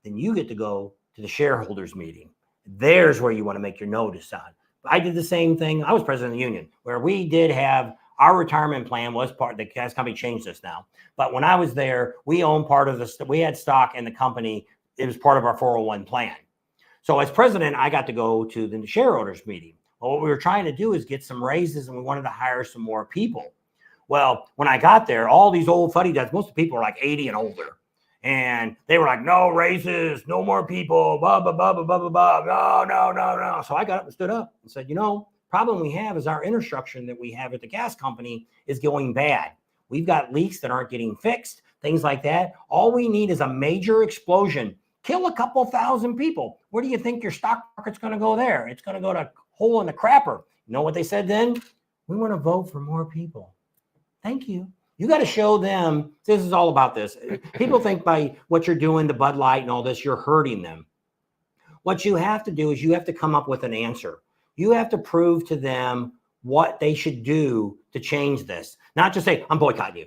Then you get to go to the shareholders meeting. There's where you want to make your notice on. I did the same thing. I was president of the union, where we did have our retirement plan was part. The gas company changed this now, but when I was there, we owned part of we had stock in the company. It was part of our 401 plan. So as president, I got to go to the shareholders meeting. Well, what we were trying to do is get some raises, and we wanted to hire some more people. Well, when I got there, all these old fuddy-dudds, most of the people are like 80 and older. And they were like, no raises, no more people, blah, blah, blah, blah, blah, blah, no. So I got up and stood up and said, problem we have is our infrastructure that we have at the gas company is going bad. We've got leaks that aren't getting fixed, things like that. All we need is a major explosion. Kill a couple thousand people. Where do you think your stock market's going to go there? It's going to go to hole in the crapper. You know what they said then? We want to vote for more people. Thank you. You got to show them this is all about this. People think by what you're doing, the Bud Light and all this, you're hurting them. What you have to do is you have to come up with an answer. You have to prove to them what they should do to change this. Not just say, I'm boycotting you.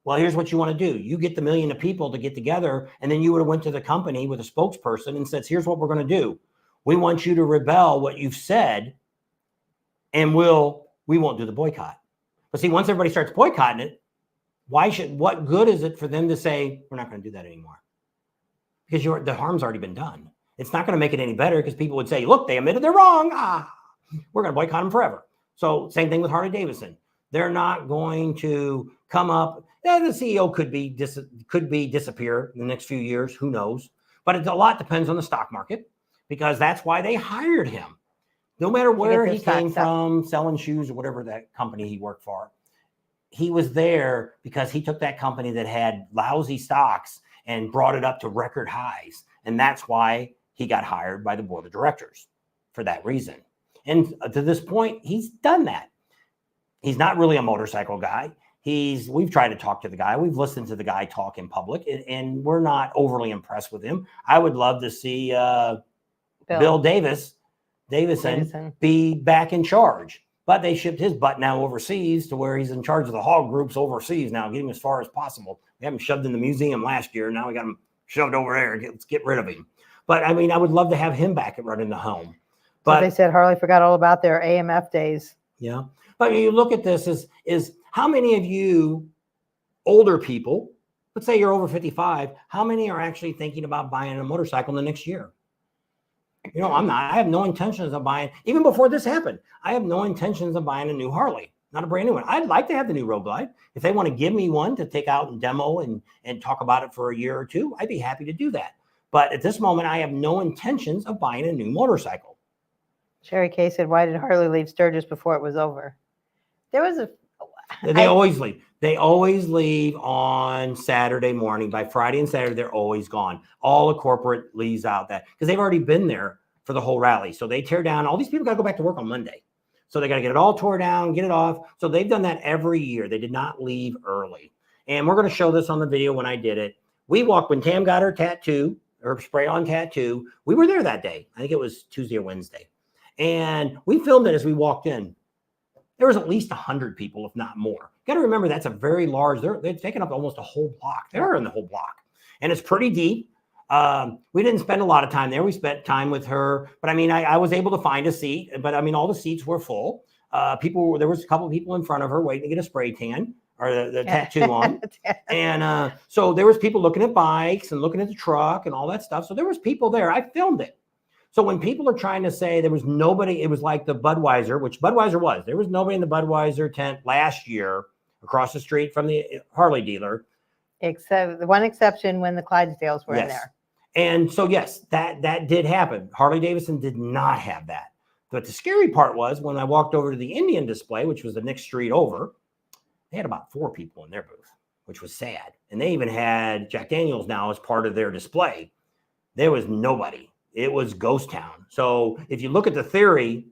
Well, here's what you want to do. You get the million of people to get together, and then you would have went to the company with a spokesperson and says, here's what we're going to do. We want you to rebel what you've said, and we won't do the boycott. But see, once everybody starts boycotting it, what good is it for them to say, we're not going to do that anymore? Because the harm's already been done. It's not going to make it any better because people would say, look, they admitted they're wrong. We're going to boycott them forever. So same thing with Harley-Davidson. They're not going to come up. The CEO could be disappear in the next few years. Who knows? But a lot depends on the stock market because that's why they hired him. No matter where he came from, selling shoes or whatever that company he worked for, he was there because he took that company that had lousy stocks and brought it up to record highs. And that's why he got hired by the board of directors for that reason. And to this point, he's done that. He's not really a motorcycle guy. We've tried to talk to the guy. We've listened to the guy talk in public, and we're not overly impressed with him. I would love to see Bill Davison be back in charge. But they shipped his butt now overseas to where he's in charge of the hog groups overseas now, getting him as far as possible. We had him shoved in the museum last year. Now we got him shoved over there. Let's get rid of him. But I mean, I would love to have him back at running the home. But so they said Harley forgot all about their AMF days. Yeah. But you look at this is how many of you older people, let's say you're over 55, how many are actually thinking about buying a motorcycle in the next year? You know, I'm not. I have no intentions of buying, even before this happened, I have no intentions of buying a new Harley, not a brand new one. I'd like to have the new Road Glide. If they want to give me one to take out and demo and talk about it for a year or two, I'd be happy to do that. But at this moment, I have no intentions of buying a new motorcycle. Sherry Kay said, why did Harley leave Sturgis before it was over? They always leave. They always leave on Saturday morning. By Friday and Saturday, they're always gone. All the corporate leaves out that because they've already been there for the whole rally. So they tear down. All these people got to go back to work on Monday. So they got to get it all tore down, get it off. So they've done that every year. They did not leave early. And we're going to show this on the video when I did it. We walked when Tam got her tattoo, her spray-on tattoo. We were there that day. I think it was Tuesday or Wednesday. And we filmed it as we walked in. There was at least 100 people, if not more. Got to remember, that's a very large, they've taken up almost a whole block. They're in the whole block. And it's pretty deep. We didn't spend a lot of time there. We spent time with her. But I mean, I was able to find a seat. But I mean, all the seats were full. There was a couple of people in front of her waiting to get a spray tan or the tattoo on. And so there was people looking at bikes and looking at the truck and all that stuff. So there was people there. I filmed it. So when people are trying to say there was nobody, it was like the Budweiser, which Budweiser was. There was nobody in the Budweiser tent last year across the street from the Harley dealer. Except the one exception when the Clydesdales were in there. And so, yes, that did happen. Harley-Davidson did not have that. But the scary part was when I walked over to the Indian display, which was the next street over, they had about 4 people in their booth, which was sad. And they even had Jack Daniels now as part of their display. There was nobody. It was ghost town. So if you look at the theory,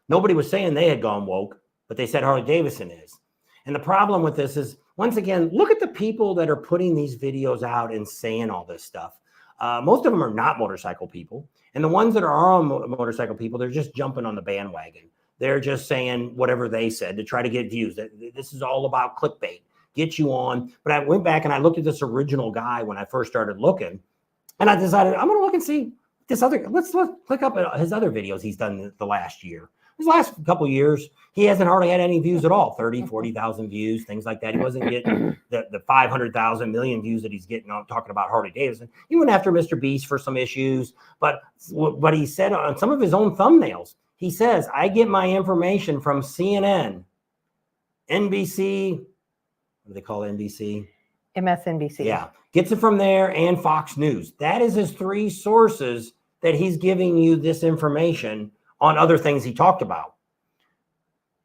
nobody was saying they had gone woke, but they said Harley-Davidson is. And the problem with this is, once again, look at the people that are putting these videos out and saying all this stuff. Most of them are not motorcycle people. And the ones that are motorcycle people, they're just jumping on the bandwagon. They're just saying whatever they said to try to get views. This is all about clickbait, get you on. But I went back and I looked at this original guy when I first started looking. And I decided I'm going to look and see let's click up at his other videos he's done the last year. His last couple of years, he hasn't hardly had any views at all, 30, 40,000 views, things like that. He wasn't getting the 500,000 million views that he's getting on talking about Harley-Davidson. He went after Mr. Beast for some issues, but what he said on some of his own thumbnails, he says, I get my information from CNN, NBC, what do they call NBC? MSNBC. Yeah, gets it from there and Fox News. That is his 3 sources that he's giving you this information on other things he talked about.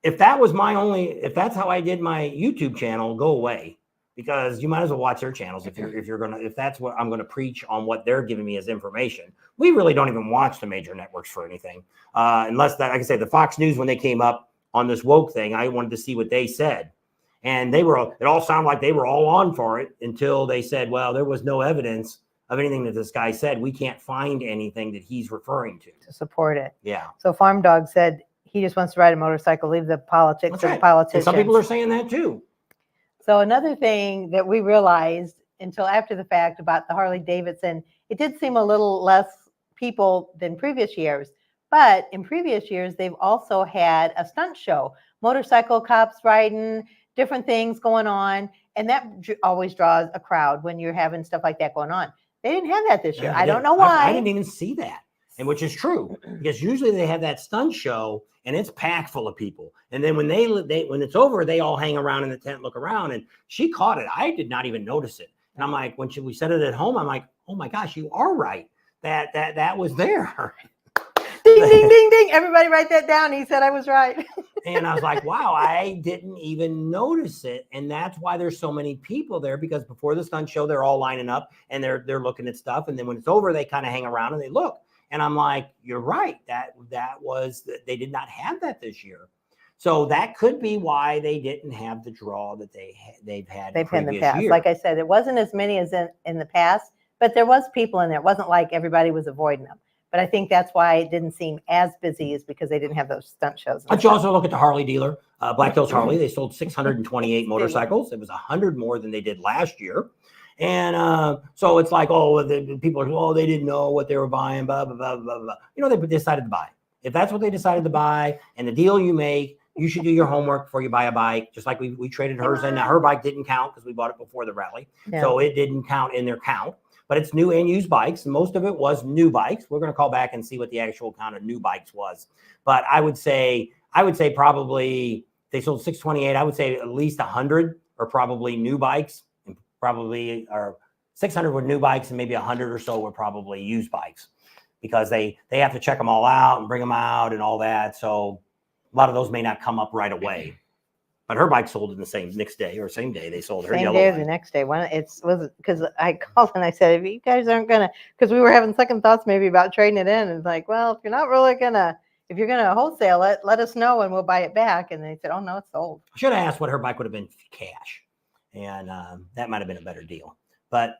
If that's how I did my YouTube channel, go away, because you might as well watch their channels if that's what I'm gonna preach on what they're giving me as information. We really don't even watch the major networks for anything, unless that, like I say, the Fox News when they came up on this woke thing, I wanted to see what they said. And it all sounded like they were all on for it until they said, well, there was no evidence of anything that this guy said. We can't find anything that he's referring to support it. Yeah. So Farm Dog said he just wants to ride a motorcycle, leave the politics That's to right. the politicians. And some people are saying that too. So another thing that we realized until after the fact about the Harley-Davidson, it did seem a little less people than previous years. But in previous years, they've also had a stunt show, motorcycle cops riding, different things going on. And that always draws a crowd when you're having stuff like that going on. They didn't have that this year. I don't know why. I didn't even see that. And which is true, because usually they have that stunt show and it's packed full of people. And then when when it's over, they all hang around in the tent, look around. And she caught it. I did not even notice it. And I'm like, when we said it at home, I'm like, oh my gosh, you are right. That was there. Ding, ding, ding, ding. Everybody write that down. He said I was right. And I was like, wow, I didn't even notice it. And that's why there's so many people there, because before the stunt show, they're all lining up and they're looking at stuff. And then when it's over, they kind of hang around and they look. And I'm like, you're right. They did not have that this year. So that could be why they didn't have the draw that they've had in the past. Year. Like I said, it wasn't as many as in the past, but there was people in there. It wasn't like everybody was avoiding them. But I think that's why it didn't seem as busy, is because they didn't have those stunt shows. But you also look at the Harley dealer, Black Hills Harley. They sold 628 motorcycles. It was 100 more than they did last year. And so it's like, the people are, they didn't know what they were buying, blah, blah, blah, blah, blah. They decided to buy. If that's what they decided to buy and the deal you make, you should do your homework before you buy a bike. Just like we traded hers in. Now, her bike didn't count because we bought it before the rally. Yeah. So it didn't count in their count. But it's new and used bikes. And most of it was new bikes. We're going to call back and see what the actual count of new bikes was. But I would say probably they sold 628. I would say at least 100 are probably new bikes, and probably or 600 were new bikes, and maybe 100 or so were probably used bikes, because they have to check them all out and bring them out and all that. So a lot of those may not come up right away. But her bike sold in the same next day or same day. They sold her yellow day or the next day. When it was because I called and I said, if you guys aren't gonna, because we were having second thoughts maybe about trading it in. It's like, well, if you're not really gonna, if you're gonna wholesale it, let us know and we'll buy it back. And they said, oh no, it's sold. I should have asked what her bike would have been cash, and that might have been a better deal. But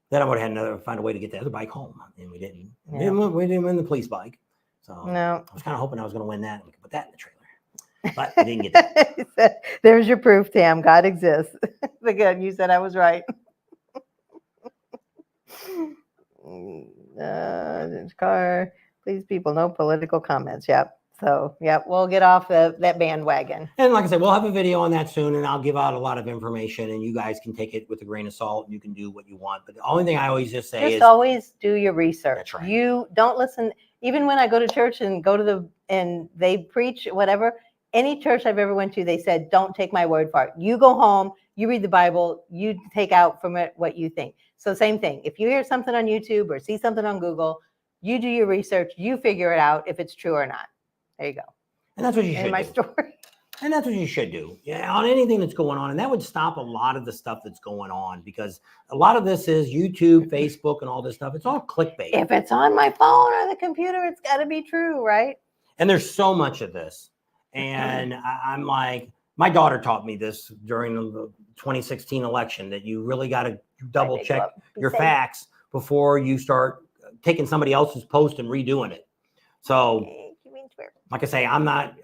then I would have had to find a way to get the other bike home, and we didn't. Yeah. We didn't win the police bike, so no. I was kind of hoping I was going to win that, and we could put that in the trailer. But we didn't get that. There's your proof, Tam. God exists. Again, you said I was right. Car, please, people, no political comments. Yep. So, we'll get off that bandwagon. And like I said, we'll have a video on that soon, and I'll give out a lot of information, and you guys can take it with a grain of salt, and you can do what you want. But the only thing I always just say is always do your research. That's right. You don't listen. Even when I go to church and and they preach whatever, any church I've ever went to, they said, don't take my word for it. You go home, you read the Bible, you take out from it what you think. So same thing. If you hear something on YouTube or see something on Google, you do your research, you figure it out if it's true or not. There you go. And that's what you should do. My story. And that's what you should do. Yeah, on anything that's going on. And that would stop a lot of the stuff that's going on, because a lot of this is YouTube, Facebook, and all this stuff. It's all clickbait. If it's on my phone or the computer, it's got to be true, right? And there's so much of this. And I'm like, my daughter taught me this during the 2016 election, that you really got to double check your facts before you start taking somebody else's post and redoing it. So, like I say, I'm not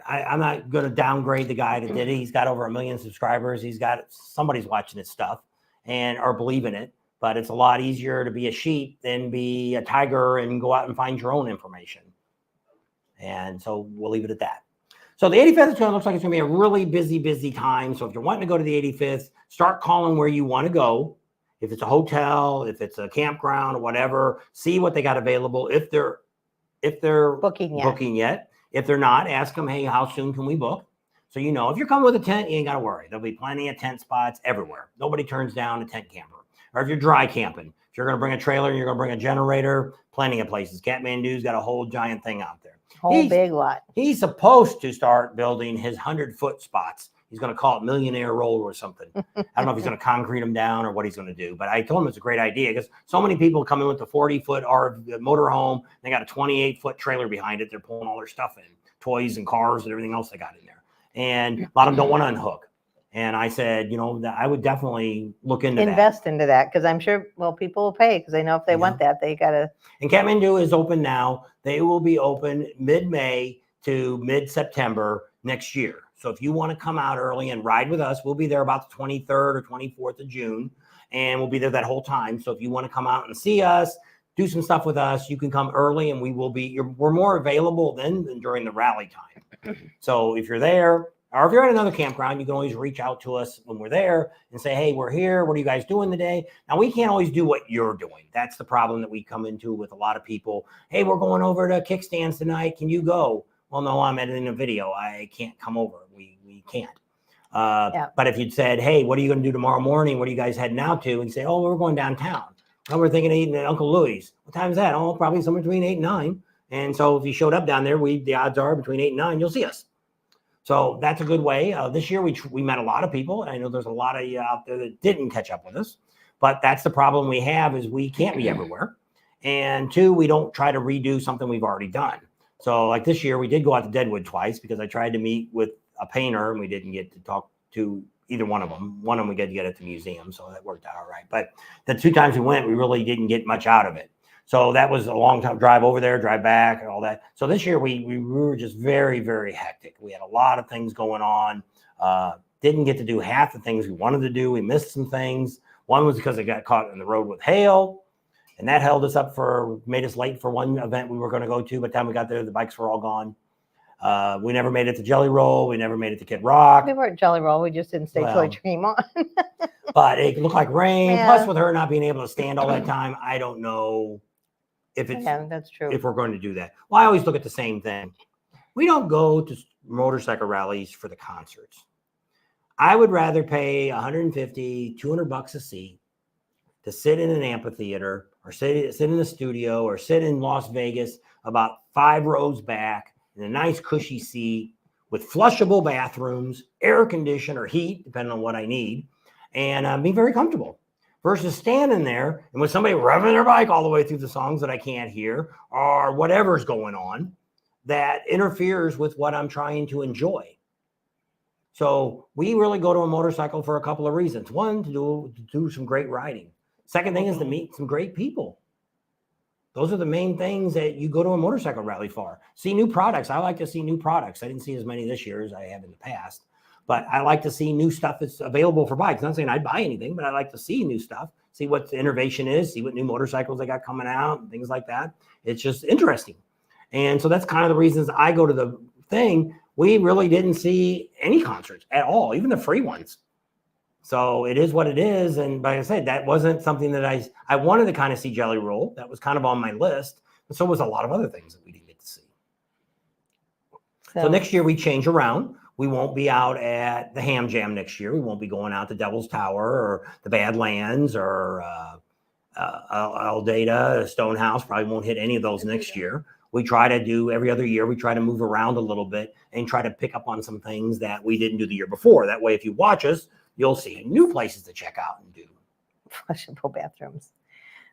going to downgrade the guy that did it. He's got over 1 million subscribers. Somebody's watching his stuff and are believing it. But it's a lot easier to be a sheep than be a tiger and go out and find your own information. And so we'll leave it at that. So the 85th looks like it's going to be a really busy time. So if you're wanting to go to the 85th, start calling where you want to go. If it's a hotel, if it's a campground or whatever, see what they got available. If they're booking yet. If they're not, ask them, hey, how soon can we book? So if you're coming with a tent, you ain't got to worry. There'll be plenty of tent spots everywhere. Nobody turns down a tent camper. Or if you're dry camping, if you're going to bring a trailer and you're going to bring a generator, plenty of places. Kathmandu's got a whole giant thing out there. Big lot. He's supposed to start building his 100-foot spots. He's going to call it Millionaire Roll or something. I don't know if he's going to concrete them down or what he's going to do. But I told him it's a great idea, because so many people come in with the 40-foot motorhome. They got a 28-foot trailer behind it. They're pulling all their stuff in, toys and cars and everything else they got in there. And a lot of them don't want to unhook. And I said, that I would definitely look into invest into that, because I'm sure, well, people will pay because they know if they want that, they got to. And Kathmandu is open now. They will be open mid-May to mid-September next year. So if you want to come out early and ride with us, we'll be there about the 23rd or 24th of June, and we'll be there that whole time. So if you want to come out and see us, do some stuff with us, you can come early, and we're more available then than during the rally time. So if you're there, or if you're at another campground, you can always reach out to us when we're there and say, hey, we're here. What are you guys doing today? Now, we can't always do what you're doing. That's the problem that we come into with a lot of people. Hey, we're going over to kickstands tonight. Can you go? Well, no, I'm editing a video. I can't come over. We can't. But if you'd said, hey, what are you going to do tomorrow morning? What are you guys heading out to? And say, oh, we're going downtown. Oh, we're thinking of eating at Uncle Louie's. What time is that? Oh, probably somewhere between 8 and 9. And so if you showed up down there, the odds are between 8 and 9, you'll see us. So that's a good way. This year, we met a lot of people. I know there's a lot of you out there that didn't catch up with us. But that's the problem we have, is we can't be everywhere. And 2, we don't try to redo something we've already done. So like this year, we did go out to Deadwood twice because I tried to meet with a painter and we didn't get to talk to either one of them. One of them we got to get at the museum. So that worked out all right. But the 2 times we went, we really didn't get much out of it. So that was a long time drive over there, drive back, and all that. So this year we were just very, very hectic. We had a lot of things going on. Didn't get to do half the things we wanted to do. We missed some things. One was because it got caught in the road with hail, and that held us up made us late for one event we were going to go to. By the time we got there, the bikes were all gone. We never made it to Jelly Roll. We never made it to Kid Rock. We were at Jelly Roll. We just didn't stay till it came on. But it looked like rain. Yeah. Plus, with her not being able to stand all that time, I don't know if it's that's true. If we're going to do that. Well, I always look at the same thing. We don't go to motorcycle rallies for the concerts. I would rather pay $150, $200 a seat to sit in an amphitheater or sit in a studio or sit in Las Vegas about 5 rows back in a nice cushy seat with flushable bathrooms, air condition or heat, depending on what I need, and be very comfortable. Versus standing there and with somebody revving their bike all the way through the songs that I can't hear or whatever's going on that interferes with what I'm trying to enjoy. So we really go to a motorcycle for a couple of reasons. One, to do some great riding. Second thing is to meet some great people. Those are the main things that you go to a motorcycle rally for. See new products. I like to see new products. I didn't see as many this year as I have in the past. But I like to see new stuff that's available for bikes. Not saying I'd buy anything, but I like to see new stuff, see what the innovation is, see what new motorcycles they got coming out and things like that. It's just interesting. And so that's kind of the reasons I go to the thing. We really didn't see any concerts at all, even the free ones. So it is what it is. And like I said, that wasn't something that I wanted to kind of see Jelly Roll. That was kind of on my list. But so was a lot of other things that we didn't get to see. So next year we change around. We won't be out at the Ham Jam next year. We won't be going out to Devil's Tower or the Badlands or Aldata, Stonehouse. Probably won't hit any of those next year. We try to do every other year. We try to move around a little bit and try to pick up on some things that we didn't do the year before. That way, if you watch us, you'll see new places to check out and do. Flushable bathrooms.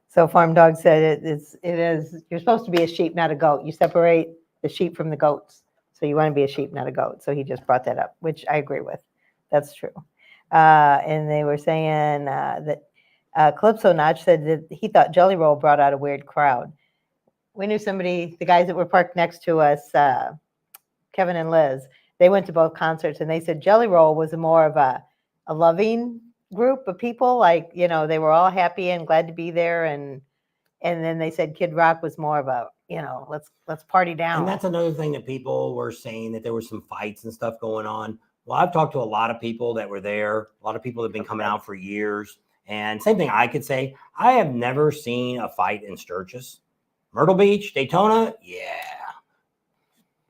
So Farm Dog said it is, you're supposed to be a sheep, not a goat. You separate the sheep from the goats. So you want to be a sheep, not a goat. So he just brought that up, which I agree with. That's true. And they were saying that Calypso Notch said that he thought Jelly Roll brought out a weird crowd. We knew somebody, the guys that were parked next to us, Kevin and Liz, they went to both concerts and they said Jelly Roll was more of a loving group of people. Like, you know, they were all happy and glad to be there. And then they said Kid Rock was more of a, you know, let's party down. And that's another thing that people were saying, that there were some fights and stuff going on. Well, I've talked to a lot of people that were there. A lot of people have been coming out for years. And same thing I could say, I have never seen a fight in Sturgis. Myrtle Beach, Daytona, yeah.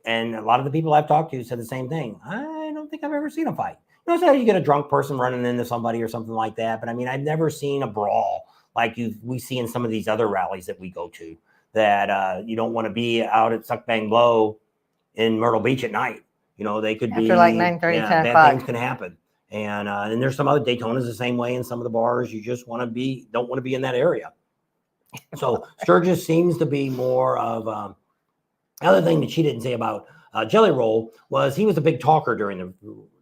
And a lot of the people I've talked to said the same thing. I don't think I've ever seen a fight. You know, so you get a drunk person running into somebody or something like that. But I mean, I've never seen a brawl like we see in some of these other rallies that we go to, that you don't want to be out at Suck Bang Blow in Myrtle Beach at night. You know, they could after be like 9:30, 10 bad o'clock. things can happen. And there's some other Daytonas the same way in some of the bars. You just don't want to be in that area. So Sturgis seems to be more of the other thing that she didn't say about Jelly Roll, he was a big talker during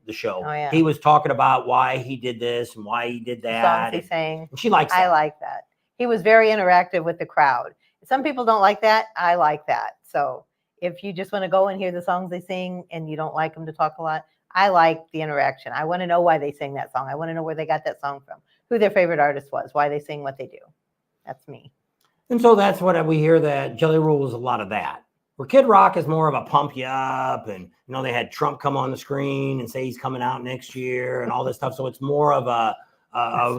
the show. Oh, yeah. He was talking about why he did this and why he did that. The songs he sang. And she likes that. I like that. He was very interactive with the crowd. Some people don't like that. I like that. So if you just want to go and hear the songs they sing and you don't like them to talk a lot, I like the interaction. I want to know why they sing that song. I want to know where they got that song from, who their favorite artist was, why they sing what they do. That's me. And so that's what we hear, that Jelly Roll was a lot of that. Where Kid Rock is more of a pump you up, and they had Trump come on the screen and say he's coming out next year and all this stuff. So it's more of a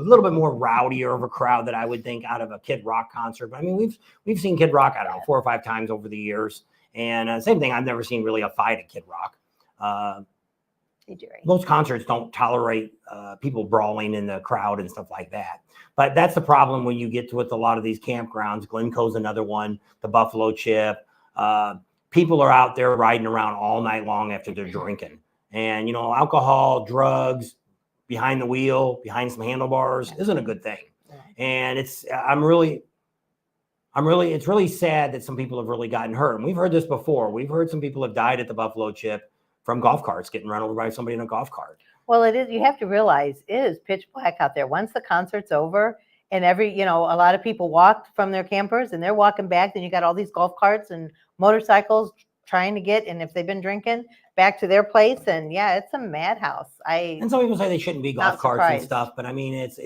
little bit more rowdier of a crowd that I would think out of a Kid Rock concert. But I mean, we've seen Kid Rock, I don't know, 4 or 5 times over the years, and same thing. I've never seen really a fight at Kid Rock. Most concerts don't tolerate people brawling in the crowd and stuff like that. But that's the problem when you get to with a lot of these campgrounds. Glencoe's another one, the Buffalo Chip. People are out there riding around all night long after they're drinking. And, alcohol, drugs, behind the wheel, behind some handlebars isn't a good thing. And it's really sad that some people have really gotten hurt. And we've heard this before. We've heard some people have died at the Buffalo Chip from golf carts, getting run over by somebody in a golf cart. Well, it is. You have to realize it is pitch black out there. Once the concert's over and a lot of people walked from their campers and they're walking back, then you got all these golf carts and motorcycles trying to get, and if they've been drinking, back to their place. And yeah, it's a madhouse. And some people say they shouldn't be golf carts and stuff, but I mean, it's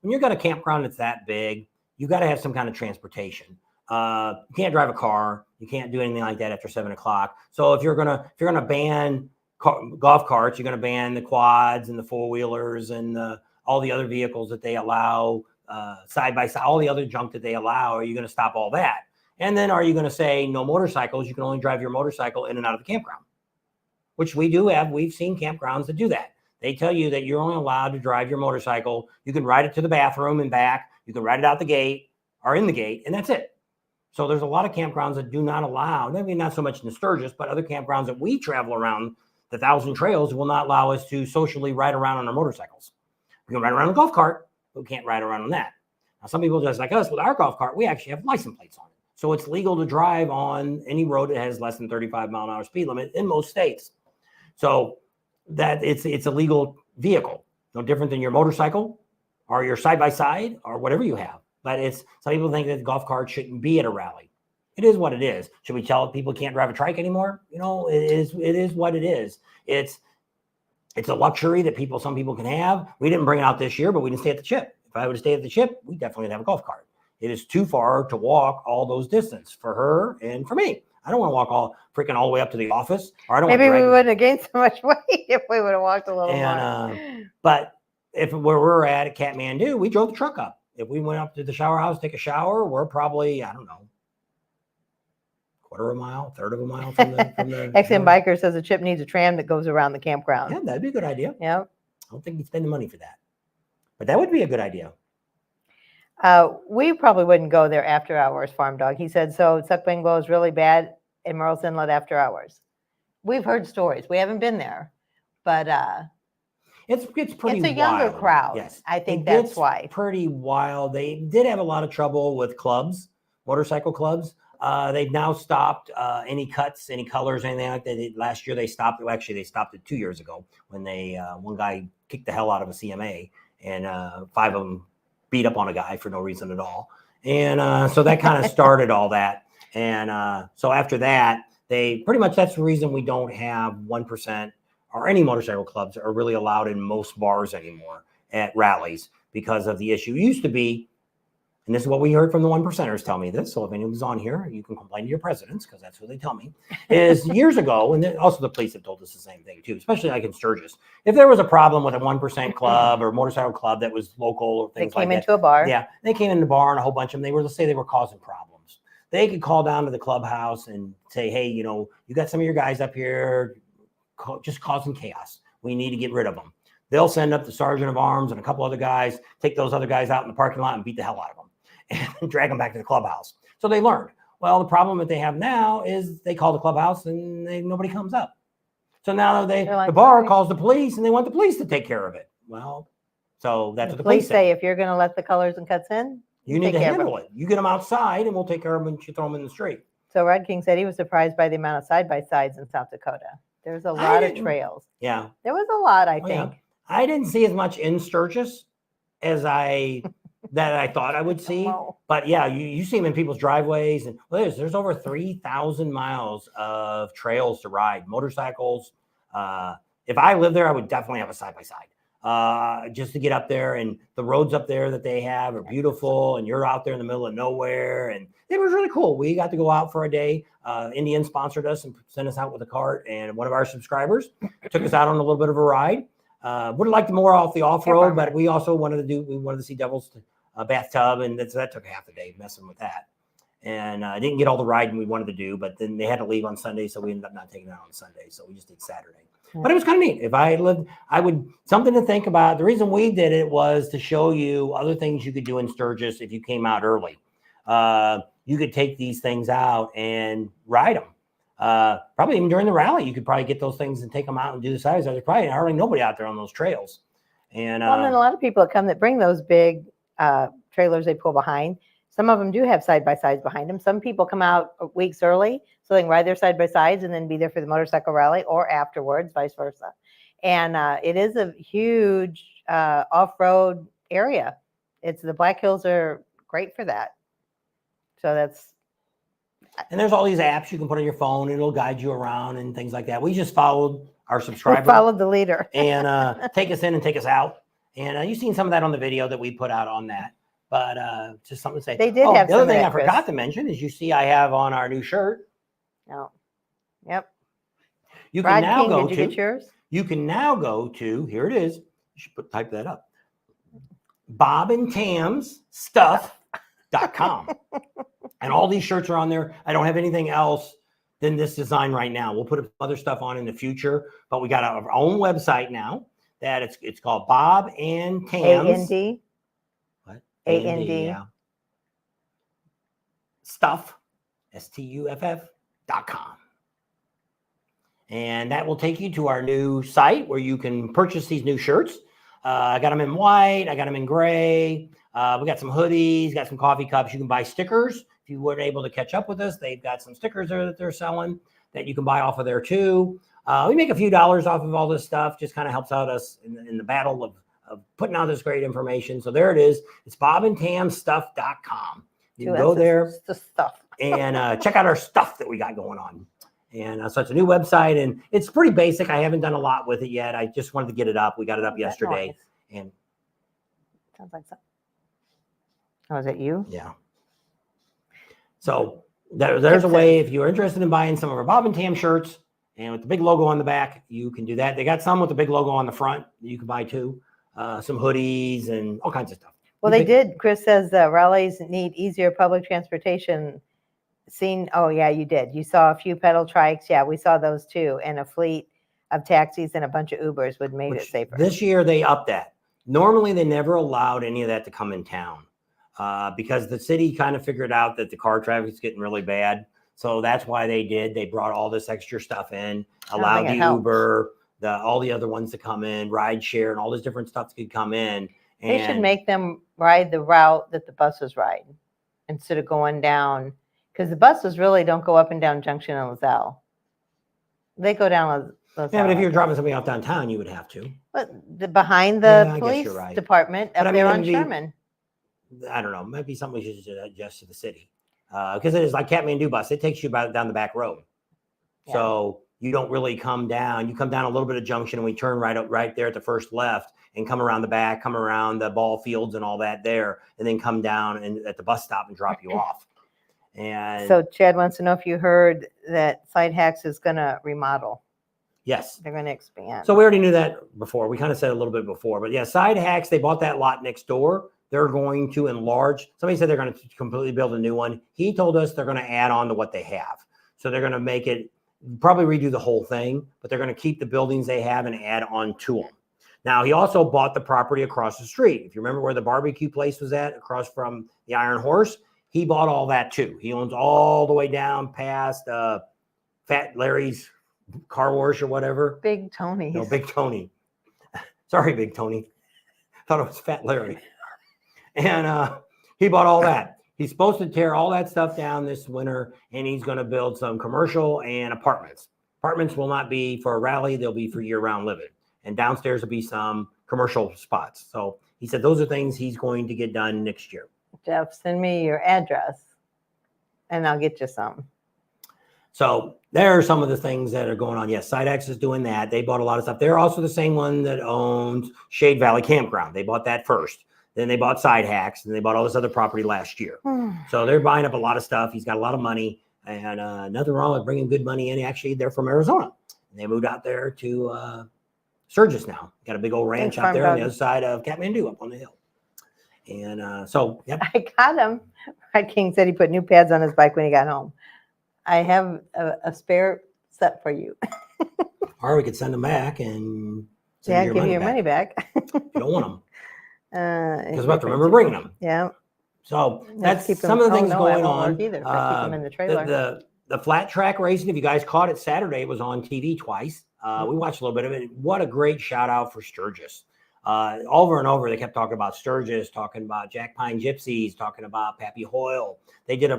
when you're going to campground that's that big, you got to have some kind of transportation. You can't drive a car. You can't do anything like that after 7 o'clock. So if you're gonna ban golf carts, you're gonna ban the quads and the 4-wheelers and all the other vehicles that they allow, side by side, all the other junk that they allow. Are you gonna stop all that? And then are you gonna say no motorcycles? You can only drive your motorcycle in and out of the campground, which we do have. We've seen campgrounds that do that. They tell you that you're only allowed to drive your motorcycle. You can ride it to the bathroom and back. You can ride it out the gate or in the gate, and that's it. So there's a lot of campgrounds that do not allow, maybe not so much in the Sturgis, but other campgrounds that we travel around the 1,000 trails will not allow us to socially ride around on our motorcycles. We can ride around a golf cart, but we can't ride around on that. Now, some people just like us with our golf cart, we actually have license plates on it. So it's legal to drive on any road that has less than 35-mile-an-hour speed limit in most states. So that it's a legal vehicle, no different than your motorcycle or your side-by-side or whatever you have. But some people think that golf carts shouldn't be at a rally. It is what it is. Should we tell people can't drive a trike anymore? It is what it is. It's a luxury that some people can have. We didn't bring it out this year, but we didn't stay at the Chip. If I would have stayed at the Chip, we definitely would have a golf cart. It is too far to walk all those distance for her and for me. I don't want to walk all the way up to the office. Or I don't. Maybe we wouldn't have gained so much weight if we would have walked a little more. But if where we're at Kathmandu, we drove the truck up. If we went up to the shower house, take a shower, we're probably, I don't know, quarter of a mile, third of a mile from the XM Biker says the Chip needs a tram that goes around the campground. Yeah, that'd be a good idea. Yeah. I don't think he'd spend the money for that. But that would be a good idea. We probably wouldn't go there after hours, Farm Dog. He said, so Suck Bang Blow is really bad in Merle's Inlet after hours. We've heard stories. We haven't been there, but it's pretty wild. It's a younger crowd. Yes. I think that's why. Pretty wild. They did have a lot of trouble with clubs, motorcycle clubs. They've now stopped any cuts, any colors, anything like that. Last year they stopped. Well, actually, they stopped it 2 years ago when one guy kicked the hell out of a CMA, and 5 of them beat up on a guy for no reason at all. And so that kind of started all that. And so after that, that's the reason we don't have 1% or any motorcycle clubs are really allowed in most bars anymore at rallies because of the issue. It used to be, and this is what we heard from the 1%ers tell me this, so if anyone's on here, you can complain to your presidents because that's what they tell me, is years ago, and also the police have told us the same thing too, especially like in Sturgis. If there was a problem with a 1% club or motorcycle club that was local or things like that. They came into a bar. Yeah, they came in the bar and a whole bunch of them, let's say they were causing problems. They could call down to the clubhouse and say, hey, you got some of your guys up here just causing chaos. We need to get rid of them. They'll send up the sergeant of arms and a couple other guys, take those other guys out in the parking lot and beat the hell out of them and drag them back to the clubhouse. So they learned. Well, the problem that they have now is they call the clubhouse and nobody comes up. So now the bar calls the police and they want the police to take care of it. Well, so that's what the police say. If you're going to let the colors and cuts in, you need to handle it. You get them outside and we'll take care of them and you throw them in the street. So Rod King said he was surprised by the amount of side-by-sides in South Dakota. There's a lot of trails. Yeah. There was a lot, I Oh, think. yeah. I didn't see as much in Sturgis as I thought I would see. Wow. But yeah, you see them in people's driveways, and there's over 3,000 miles of trails to ride, motorcycles. If I lived there, I would definitely have a side-by-side just to get up there. And the roads up there that they have are beautiful, and you're out there in the middle of nowhere. And it was really cool. We got to go out for a day. Indian sponsored us and sent us out with a cart, and one of our subscribers took us out on a little bit of a ride. Would have liked more off the off-road, but we also wanted to see Devil's bathtub, and that took half a day messing with that. And I didn't get all the riding we wanted to do, but then they had to leave on Sunday, so we ended up not taking it out on Sunday. So we just did Saturday. But it was kind of neat. If I lived, I would something to think about. The reason we did it was to show you other things you could do in Sturgis if you came out early. You could take these things out and ride them. Probably even during the rally, you could probably get those things and take them out and do the sides. There's probably hardly nobody out there on those trails. And well, and then a lot of people that come that bring those big trailers they pull behind. Some of them do have side-by-sides behind them. Some people come out weeks early so they can ride their side-by-sides and then be there for the motorcycle rally or afterwards, vice versa. And it is a huge off-road area. The Black Hills are great for that. So that's. And there's all these apps you can put on your phone. And it'll guide you around and things like that. We just followed our subscriber. We followed the leader. And take us in and take us out. And you've seen some of that on the video that we put out on that. But just something to say. They did have the other some of thing that, I forgot to mention is you see I have on our new shirt. Oh, yep. You can now go did you get yours? You can now go to, here it is. You should type that up. BobandTamsStuff.com. And all these shirts are on there. I don't have anything else than this design right now. We'll put other stuff on in the future, but we got our own website now that it's called Bob and Tams. A-N-D? What? A-N-D. Yeah. Stuff, STUFF.com. And that will take you to our new site where you can purchase these new shirts. I got them in white. I got them in gray. We got some hoodies, got some coffee cups. You can buy stickers. If you weren't able to catch up with us, they've got some stickers there that they're selling that you can buy off of there too. We make a few dollars off of all this stuff. Just kind of helps out us in the battle of putting out this great information. So there it is. It's bobandtamstuff.com. You can go there the stuff. and check out our stuff that we got going on. And so it's a new website, and it's pretty basic. I haven't done a lot with it yet. I just wanted to get it up. We got it up yesterday. Noise? And sounds like something. Oh, is it you? Yeah. So there's a way, if you're interested in buying some of our Bob and Tam shirts and with the big logo on the back, you can do that. They got some with the big logo on the front that you can buy too. Some hoodies and all kinds of stuff. Well, they did. Chris says rallies need easier public transportation. Oh, yeah, you did. You saw a few pedal trikes. Yeah, we saw those too. And a fleet of taxis and a bunch of Ubers would make it safer. This year they upped that. Normally they never allowed any of that to come in town because the city kind of figured out that the car traffic is getting really bad. So that's why they did. They brought all this extra stuff in, allowed the Uber, all the other ones to come in, ride share, and all this different stuff that could come in. And they should make them ride the route that the buses ride instead of going down. Because the buses really don't go up and down Junction and LaSalle. They go down LaSalle. Yeah, but if you're dropping somebody off downtown, you would have to. But behind the police department up there on Sherman. I don't know. Might be something we should suggest to the city. Because it is like Kathmandu bus. It takes you down the back road. Yeah. So you don't really come down. You come down a little bit of Junction and we turn right there at the first left and come around the back, come around the ball fields and all that there, and then come down and at the bus stop and drop you off. And so Chad wants to know if you heard that Side Hacks is going to remodel. Yes. They're going to expand. So we already knew that before. We kind of said a little bit before. But yeah, Side Hacks, they bought that lot next door. They're going to enlarge. Somebody said they're going to completely build a new one. He told us they're going to add on to what they have. So they're going to make it, probably redo the whole thing, but they're going to keep the buildings they have and add on to them. Now, he also bought the property across the street. If you remember where the barbecue place was at, across from the Iron Horse, he bought all that too. He owns all the way down past Fat Larry's Car Wash or whatever. Big Tony. No, Big Tony. Sorry, Big Tony. Thought it was Fat Larry. And he bought all that. He's supposed to tear all that stuff down this winter, and he's going to build some commercial and apartments. Apartments will not be for a rally. They'll be for year-round living. And downstairs will be some commercial spots. So he said those are things he's going to get done next year. Jeff, send me your address, and I'll get you some. So there are some of the things that are going on. Yes, SideX is doing that. They bought a lot of stuff. They're also the same one that owns Shade Valley Campground. They bought that first. Then they bought Side Hacks, and they bought all this other property last year. So they're buying up a lot of stuff. He's got a lot of money, and nothing wrong with bringing good money in. Actually, they're from Arizona. And they moved out there to Sturgis now. Got a big old ranch out there on the other side of Kathmandu up on the hill. And so, yep. I got him. Red King said he put new pads on his bike when he got home. I have a spare set for you. Or we could send them back and give you your money back. You don't want them. Because we have to remember bring bringing them. Yeah. So that's some of the things going on. Either, if I keep them in the trailer. The flat track racing, if you guys caught it Saturday, it was on TV twice. We watched a little bit of it. What a great shout out for Sturgis. Over and over, they kept talking about Sturgis, talking about Jack Pine Gypsies, talking about Pappy Hoyle. They did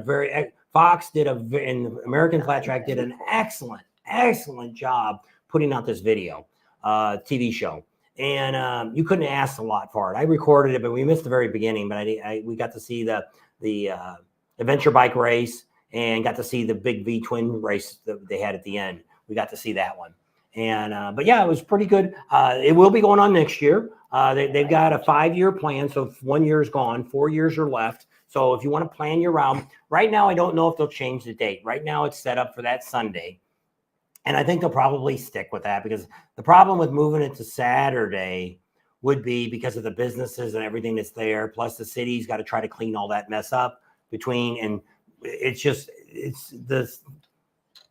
Fox did and American Flat Track did an excellent job putting out this video, TV show. And you couldn't ask a lot for it. I recorded it, but we missed the very beginning. But we got to see the adventure bike race and got to see the big V twin race that they had at the end. We got to see that one. And but yeah, it was pretty good. It will be going on next year. They've got a 5-year plan. So if 1 year is gone, 4 years are left. So if you want to plan your route, right now, I don't know if they'll change the date. Right now it's set up for that Sunday. And I think they'll probably stick with that, because the problem with moving it to Saturday would be because of the businesses and everything that's there. Plus the city's got to try to clean all that mess up and it's the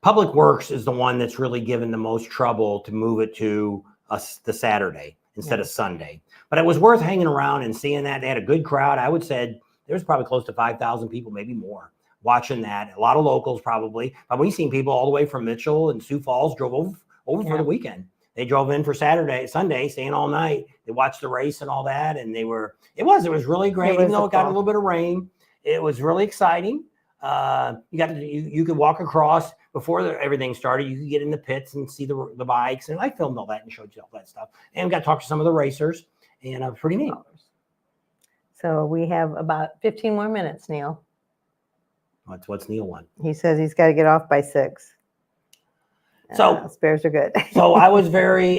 Public Works is the one that's really given the most trouble to move it to the Saturday instead of Sunday. But it was worth hanging around and seeing that. They had a good crowd. I would say there was probably close to 5,000 people, maybe more, watching that. A lot of locals probably. But we've seen people all the way from Mitchell and Sioux Falls drove over for the weekend. They drove in for Sunday, staying all night. They watched the race and all that. And it was really great. Even though it got a little bit of rain, it was really exciting. You could walk across before everything started. You could get in the pits and see the bikes, and I filmed all that and showed you all that stuff. And we got to talk to some of the racers, and it was pretty neat. So we have about 15 more minutes, Neil. What's Neil want? He says he's got to get off by 6. So spares are good. So I was very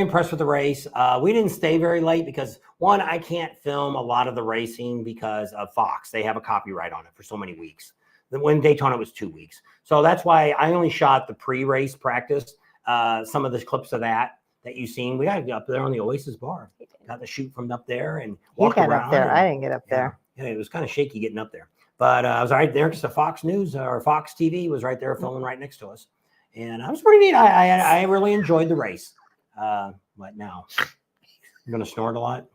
impressed with the race. We didn't stay very late because, one, I can't film a lot of the racing because of Fox. They have a copyright on it for so many weeks. When Daytona it was 2 weeks. So that's why I only shot the pre-race practice, some of the clips of that you've seen. We got to get up there on the Oasis bar. Got to shoot from up there and walk around. Up there. I didn't get up there. Yeah, it was kind of shaky getting up there. But I was right there because the Fox News or Fox TV was right there filming right next to us. And it was pretty neat. I really enjoyed the race. But now, you're going to snort a lot?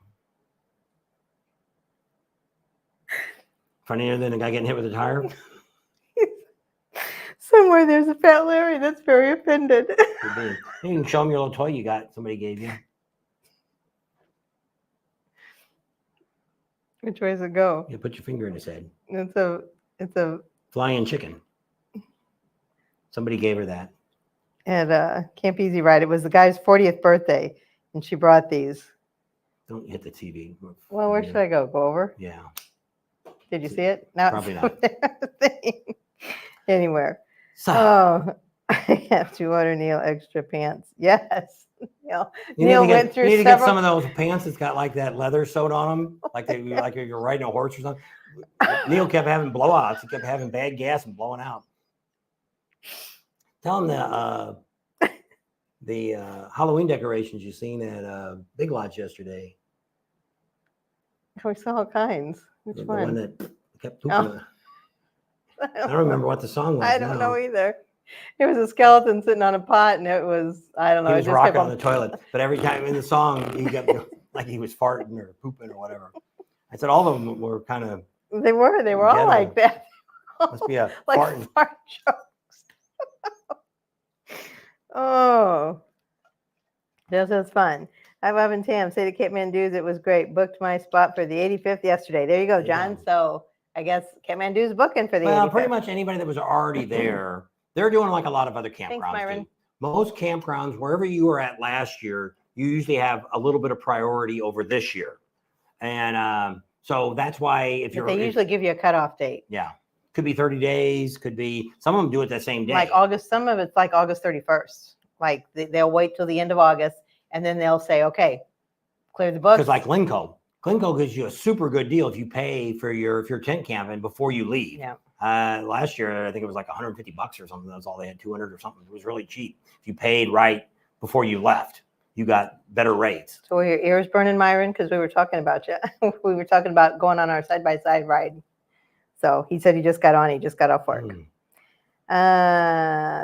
Funnier than a guy getting hit with a tire? Somewhere there's a fat Larry that's very offended. You can show him your little toy somebody gave you. Which way does it go? You put your finger in his head. It's a flying chicken. Somebody gave her that. At Camp Easy Ride. It was the guy's 40th birthday, and she brought these. Don't hit the TV. Well, where should I go? Go over? Yeah. Did you see it? No, probably not. Anywhere. So, I have to order Neil extra pants. Yes. Neil went through. You need to get some of those pants that's got like that leather sewed on them, like you're riding a horse or something. Neil kept having blowouts. He kept having bad gas and blowing out. Tell him the Halloween decorations you seen at Big Lots yesterday. We saw all kinds. Which the one? The one that kept pooping. I don't remember what the song was. I don't know either. It was a skeleton sitting on a pot, and it was, I don't know. He was rocking on the toilet, but every time in the song, he kept like he was farting or pooping or whatever. I said all of them were kind of. They were all like that. Must be a like farting. Fart jokes. Oh, this was fun. Hi, Bob and Tam. Say to Kathmandu's, it was great. Booked my spot for the 85th yesterday. There you go, John. Yeah. So I guess Kathmandu's booking for the Well, 85th. pretty much anybody that was already there, they're doing like a lot of other Thanks, campgrounds Myron. do. Most campgrounds, wherever you were at last year, you usually have a little bit of priority over this year. And so that's why if you're, They usually give you a cutoff date. yeah, could be 30 days, could be, some of them do it that same day. Like August, some of it's like August 31st. Like they'll wait till the end of August and then they'll say, okay, clear the books. Because like Glencoe gives you a super good deal if you pay for if you're tent camping before you leave. Yeah. Last year, I think it was like $150 or something. That was all they had, 200 or something. It was really cheap. If you paid right before you left, you got better rates. So were your ears burning, Myron? Because we were talking about you. We were talking about going on our side-by-side ride. So he said he just got on. He just got off work.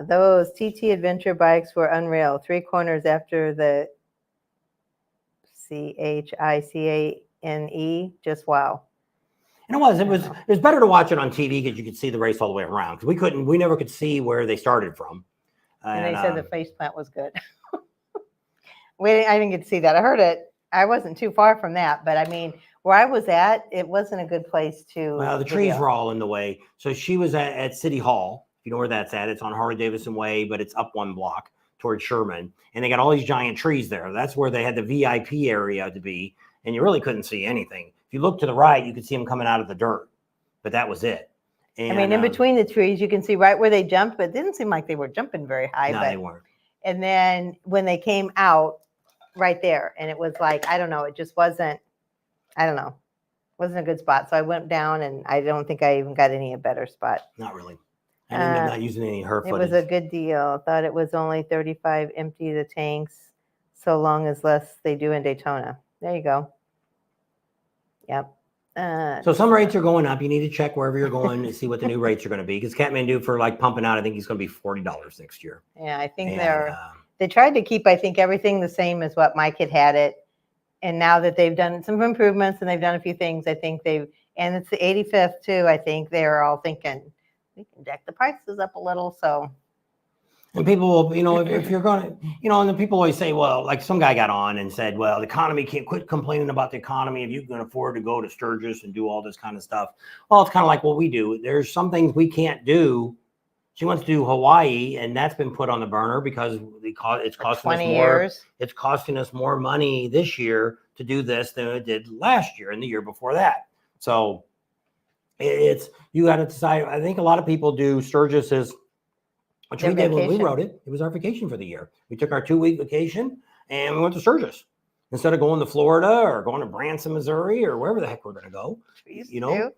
Those TT Adventure bikes were unreal. 3 corners after the CHICANE. Just wow. And it was better to watch it on TV because you could see the race all the way around. Because we never could see where they started from. And they said the face plant was good. I didn't get to see that. I heard it. I wasn't too far from that, but I mean, where I was at, it wasn't a good place to. Well, the trees were all in the way. So she was at City Hall. If you know where that's at, it's on Harley-Davidson Way, but it's up 1 block towards Sherman. And they got all these giant trees there. That's where they had the VIP area to be. And you really couldn't see anything. If you look to the right, you could see them coming out of the dirt. But that was it. And, I mean, in between the trees, you can see right where they jumped, but it didn't seem like they were jumping very high. No, they weren't. And then when they came out, right there, and it was like, I don't know, it just wasn't, I don't know, wasn't a good spot. So I went down, and I don't think I even got a better spot. Not really. I ended up not using any of her footage. It was a good deal. Thought it was only 35 empty the tanks, so long as less they do in Daytona. There you go. Yep. So some rates are going up. You need to check wherever you're going to see what the new rates are going to be. Because Kathmandu for like pumping out, I think he's going to be $40 next year. Yeah, I think they tried to keep, I think, everything the same as what Mike had it. And now that they've done some improvements and they've done a few things, I think and it's the 85th too. I think they're all thinking we can jack the prices up a little. So. And people will, if you're going to, and the people always say, well, like some guy got on and said, well, the economy, can't quit complaining about the economy if you can afford to go to Sturgis and do all this kind of stuff. Well, it's kind of like what we do. There's some things we can't do. She wants to do Hawaii, and that's been put on the burner because it's costing us more. Years. It's costing us more money this year to do this than it did last year and the year before that. So you got to decide. I think a lot of people do Sturgis as which we did when we wrote it. It was our vacation for the year. We took our 2-week vacation and we went to Sturgis instead of going to Florida or going to Branson, Missouri, or wherever the heck we're going to go.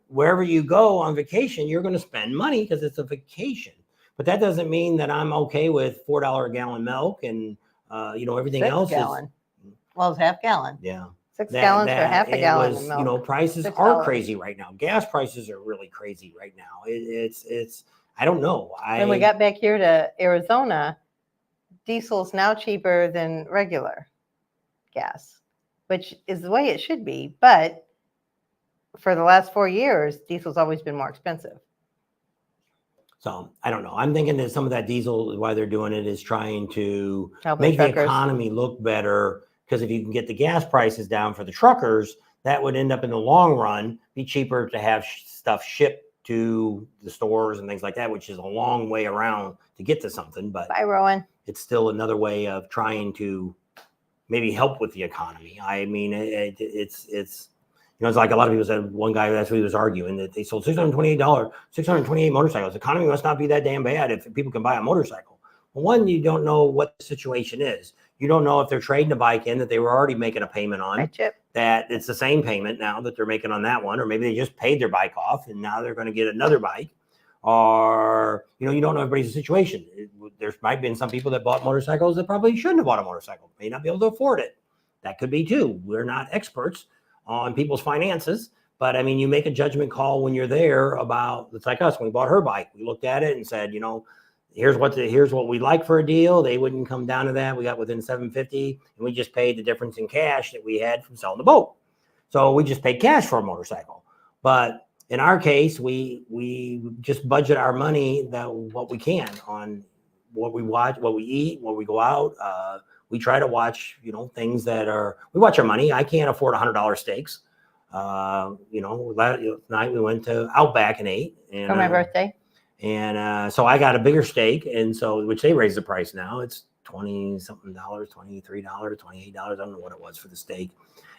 Wherever you go on vacation, you're going to spend money because it's a vacation. But that doesn't mean that I'm okay with $4 a gallon milk and everything else. Well, it's half gallon. Yeah. 6 gallons for half a gallon of milk. Prices are crazy right now. Gas prices are really crazy right now. It's I don't know. When we got back here to Arizona, diesel's now cheaper than regular gas, which is the way it should be. But for the last 4 years, diesel's always been more expensive. So I don't know. I'm thinking that some of that diesel, why they're doing it, is trying to make the economy look better. Because if you can get the gas prices down for the truckers, that would end up in the long run be cheaper to have stuff shipped to the stores and things like that, which is a long way around to get to something. But bye, Rowan. It's still another way of trying to maybe help with the economy. I mean, it's like a lot of people said. One guy, that's what he was arguing, that they sold $628 motorcycles. The economy must not be that damn bad if people can buy a motorcycle. Well, one, you don't know what the situation is. You don't know if they're trading a bike in that they were already making a payment on. That it's the same payment now that they're making on that one, or maybe they just paid their bike off and now they're going to get another bike. Or, you don't know everybody's situation. There might have been some people that bought motorcycles that probably shouldn't have bought a motorcycle, may not be able to afford it. That could be too. We're not experts on people's finances, but I mean, you make a judgment call when you're there about, it's like us, when we bought her bike, we looked at it and said, here's what we like for a deal. They wouldn't come down to that. We got within $750 and we just paid the difference in cash that we had from selling the boat. So we just paid cash for a motorcycle. But in our case, we just budget our money what we can on what we watch, what we eat, when we go out. We try to watch, things that we watch our money. I can't afford $100 steaks. Night we went to Outback and ate. And, For my birthday. And so I got a bigger steak, and so which they raised the price now. It's $20-something, $23, $28. I don't know what it was for the steak.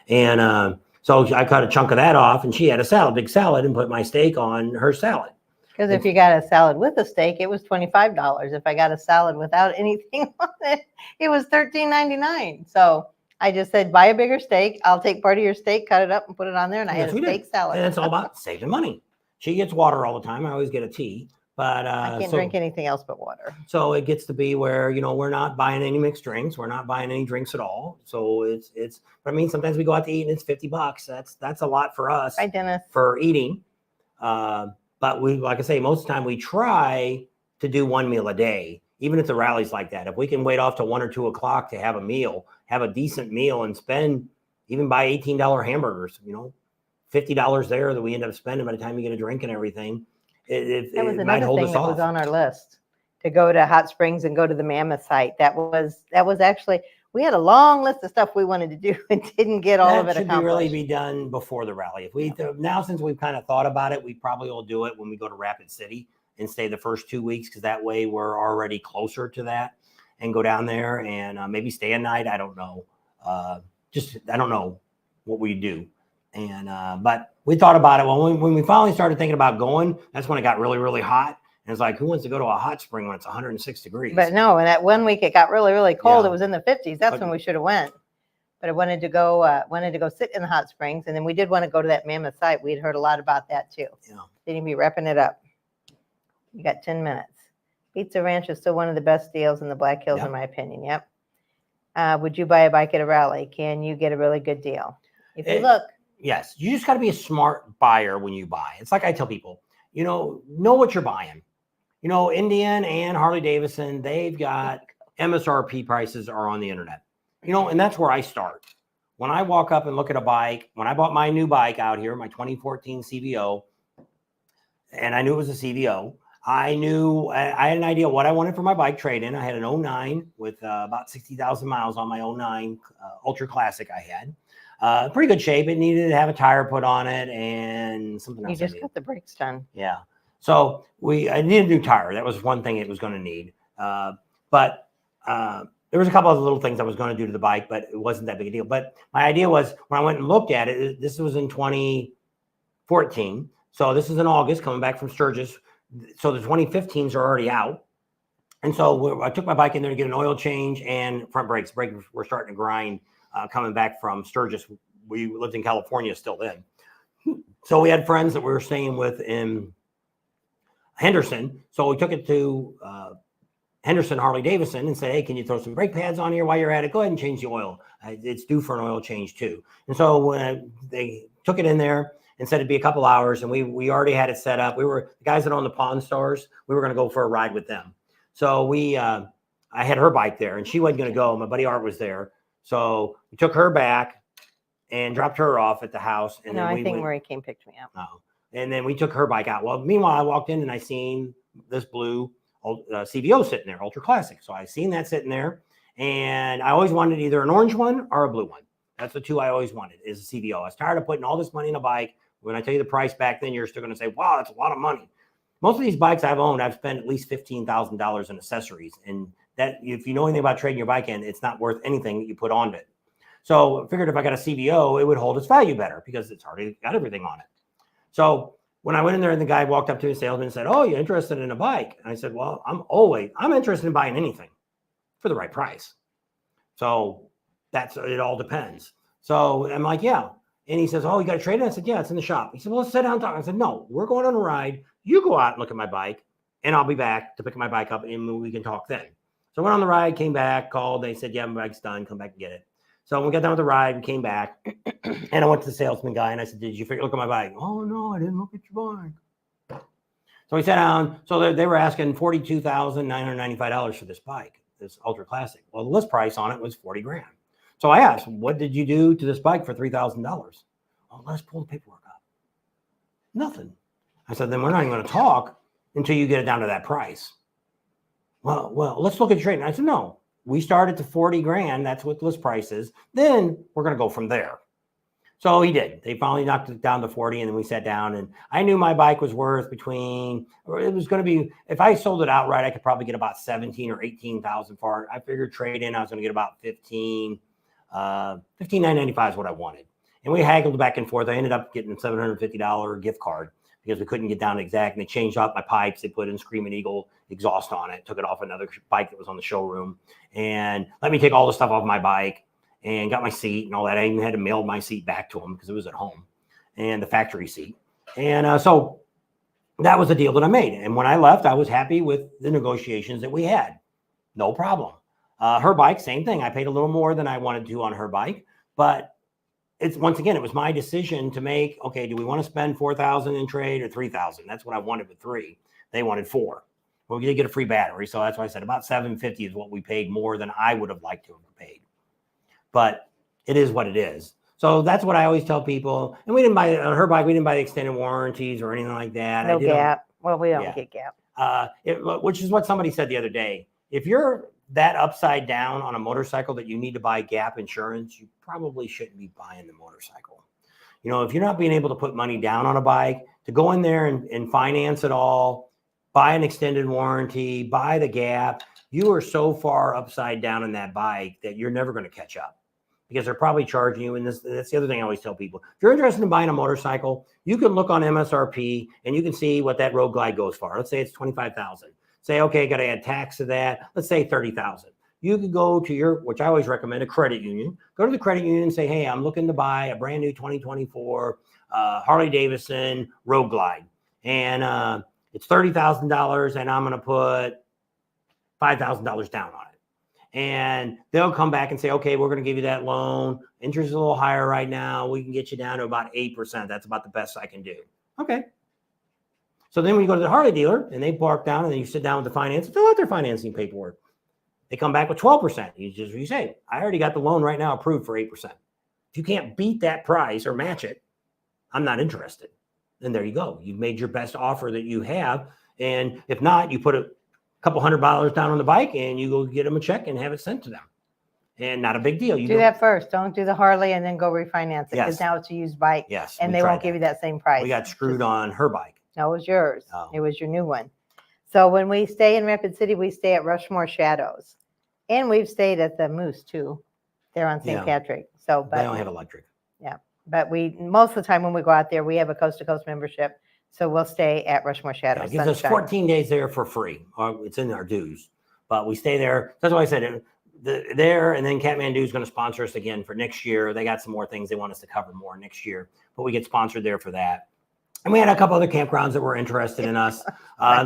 And so I cut a chunk of that off, and she had a salad, big salad, and put my steak on her salad. Because if you got a salad with a steak, it was $25. If I got a salad without anything on it, it was $13.99. So I just said, buy a bigger steak. I'll take part of your steak, cut it up, and put it on there. And I had a steak salad. And it's all about saving money. She gets water all the time. I always get a tea. But I can't drink anything else but water. So it gets to be where, we're not buying any mixed drinks. We're not buying any drinks at all. So but I mean, sometimes we go out to eat and it's $50. That's a lot for us. Hi, Dennis. For eating. But we, like I say, most of the time we try to do one meal a day, even if the rally's like that. If we can wait off to 1 or 2 o'clock to have a meal, have a decent meal, and even buy $18 hamburgers, $50 there that we end up spending by the time you get a drink and everything. That was another thing that was on our list, to go to Hot Springs and go to the Mammoth site. That was actually, we had a long list of stuff we wanted to do and didn't get all of it accomplished. That should really be done before the rally. Now, since we've kind of thought about it, we probably will do it when we go to Rapid City and stay the first 2 weeks, because that way we're already closer to that, and go down there and maybe stay a night. I don't know. I don't know what we do. And but we thought about it when we finally started thinking about going. That's when it got really, really hot. And it's like, who wants to go to a hot spring when it's 106 degrees? But no, and that 1 week it got really, really cold. It was in the 50s. That's when we should have went. But I wanted to go sit in the hot springs, and then we did want to go to that Mammoth site. We'd heard a lot about that too. Yeah. They need to be repping it up. You got 10 minutes. Pizza Ranch is still one of the best deals in the Black Hills, in my opinion. Yep. Would you buy a bike at a rally? Can you get a really good deal? If you look. Yes, you just got to be a smart buyer when you buy. It's like I tell people, know what you're buying. Indian and Harley-Davidson, they've got MSRP prices are on the internet. And that's where I start. When I walk up and look at a bike, when I bought my new bike out here, my 2014 CVO, and I knew it was a CVO, I had an idea what I wanted for my bike trade-in. I had an 09 with about 60,000 miles on my 09 Ultra Classic I had. Pretty good shape. It needed to have a tire put on it and something else. You just got the brakes done. Yeah. So I needed a new tire. That was one thing it was going to need. But there was a couple of little things I was going to do to the bike, but it wasn't that big a deal. But my idea was, when I went and looked at it, this was in 2014. So this is in August, coming back from Sturgis. So the 2015s are already out. And so I took my bike in there to get an oil change and front brakes. Brakes were starting to grind. Coming back from Sturgis. We lived in California still then. So we had friends that we were staying with in Henderson. So we took it to Henderson Harley-Davidson and said, hey, can you throw some brake pads on here while you're at it? Go ahead and change the oil. It's due for an oil change too. And so when they took it in there and said it'd be a couple hours, and we already had it set up. The guys that own the Pawn Stores, we were going to go for a ride with them. So I had her bike there, and she wasn't going to go. My buddy Art was there. So we took her back and dropped her off at the house. And then I think Murray came picked me up. Oh, and then we took her bike out. Well, meanwhile, I walked in and I seen this blue CVO sitting there, Ultra Classic. So I seen that sitting there, and I always wanted either an orange one or a blue one. That's the two I always wanted, is a CVO. I was tired of putting all this money in a bike. When I tell you the price back then, you're still going to say, wow, that's a lot of money. Most of these bikes I've owned, I've spent at least $15,000 in accessories. And that, if you know anything about trading your bike in, it's not worth anything that you put on it. So I figured if I got a CVO, it would hold its value better because it's already got everything on it. So when I went in there and the guy walked up to the salesman and said, oh, you're interested in a bike? And I said, well, I'm interested in buying anything for the right price. So it all depends. So I'm like, yeah. And he says, oh, you got to trade it? I said, yeah, it's in the shop. He said, well, let's sit down and talk. I said, no, we're going on a ride. You go out and look at my bike, and I'll be back to pick my bike up, and we can talk then. So I went on the ride, came back, called. They said, yeah, my bike's done. Come back and get it. So when we got done with the ride, we came back, and I went to the salesman guy, and I said, did you look at my bike? Oh, no, I didn't look at your bike. So we sat down. So they were asking $42,995 for this bike, this Ultra Classic. Well, the list price on it was $40,000. So I asked, what did you do to this bike for $3,000? Oh, let's pull the paperwork up. Nothing. I said, then we're not even going to talk until you get it down to that price. Well, let's look at your trade. And I said, no, we start at the $40,000. That's what the list price is. Then we're going to go from there. So he did. They finally knocked it down to 40, and then we sat down, and I knew my bike was worth it was going to be, if I sold it outright, I could probably get about 17 or 18,000 for it. I figured trade in, I was going to get about 15,995 is what I wanted. And we haggled back and forth. I ended up getting a $750 gift card because we couldn't get down to exact. And they changed out my pipes. They put in Screaming Eagle exhaust on it, took it off another bike that was on the showroom, and let me take all the stuff off my bike. And got my seat and all that. I even had to mail my seat back to him because it was at home, and the factory seat. And so that was the deal that I made. And when I left, I was happy with the negotiations that we had. No problem. Her bike, same thing. I paid a little more than I wanted to on her bike, but it's, once again, it was my decision to make. Okay, do we want to spend $4,000 in trade or $3,000? That's what I wanted with 3. They wanted 4. Well, we did get a free battery, so that's why I said about $750 is what we paid more than I would have liked to have paid. But it is what it is. So that's what I always tell people. And we didn't buy on her bike. We didn't buy the extended warranties or anything like that. No gap. Well, we don't get gap. Which is what somebody said the other day. If you're that upside down on a motorcycle that you need to buy gap insurance, you probably shouldn't be buying the motorcycle. You know, if you're not being able to put money down on a bike, to go in there and finance it all, buy an extended warranty, buy the gap, you are so far upside down in that bike that you're never going to catch up. Because they're probably charging you. And that's the other thing I always tell people. If you're interested in buying a motorcycle, you can look on MSRP and you can see what that Road Glide goes for. Let's say it's $25,000. Say, okay, got to add tax to that. Let's say $30,000. You could go to which I always recommend, a credit union. Go to the credit union and say, hey, I'm looking to buy a brand new 2024 Harley-Davidson Road Glide. And it's $30,000 and I'm going to put $5,000 down on it. And they'll come back and say, okay, we're going to give you that loan. Interest is a little higher right now. We can get you down to about 8%. That's about the best I can do. Okay. So then when you go to the Harley dealer and they bark down and then you sit down with the finance, fill out their financing paperwork. They come back with 12%. You say, I already got the loan right now approved for 8%. If you can't beat that price or match it, I'm not interested. And there you go. You've made your best offer that you have. And if not, you put a couple $100 down on the bike and you go get them a check and have it sent to them. And not a big deal. You do that first. Don't do the Harley and then go refinance it because now it's a used bike. Yes. And they won't give you that same price. We got screwed on her bike. No, it was yours. Oh. It was your new one. So when we stay in Rapid City, we stay at Rushmore Shadows. And we've stayed at the Moose too. They're on St. Patrick. So but they don't have electric. Yeah. But we most of the time when we go out there, we have a coast to coast membership. So we'll stay at Rushmore Shadows. It gives us 14 days there for free. It's in our dues. But we stay there. That's why I said there, and then Kathmandu is going to sponsor us again for next year. They got some more things they want us to cover more next year. But we get sponsored there for that. And we had a couple other campgrounds that were interested in us.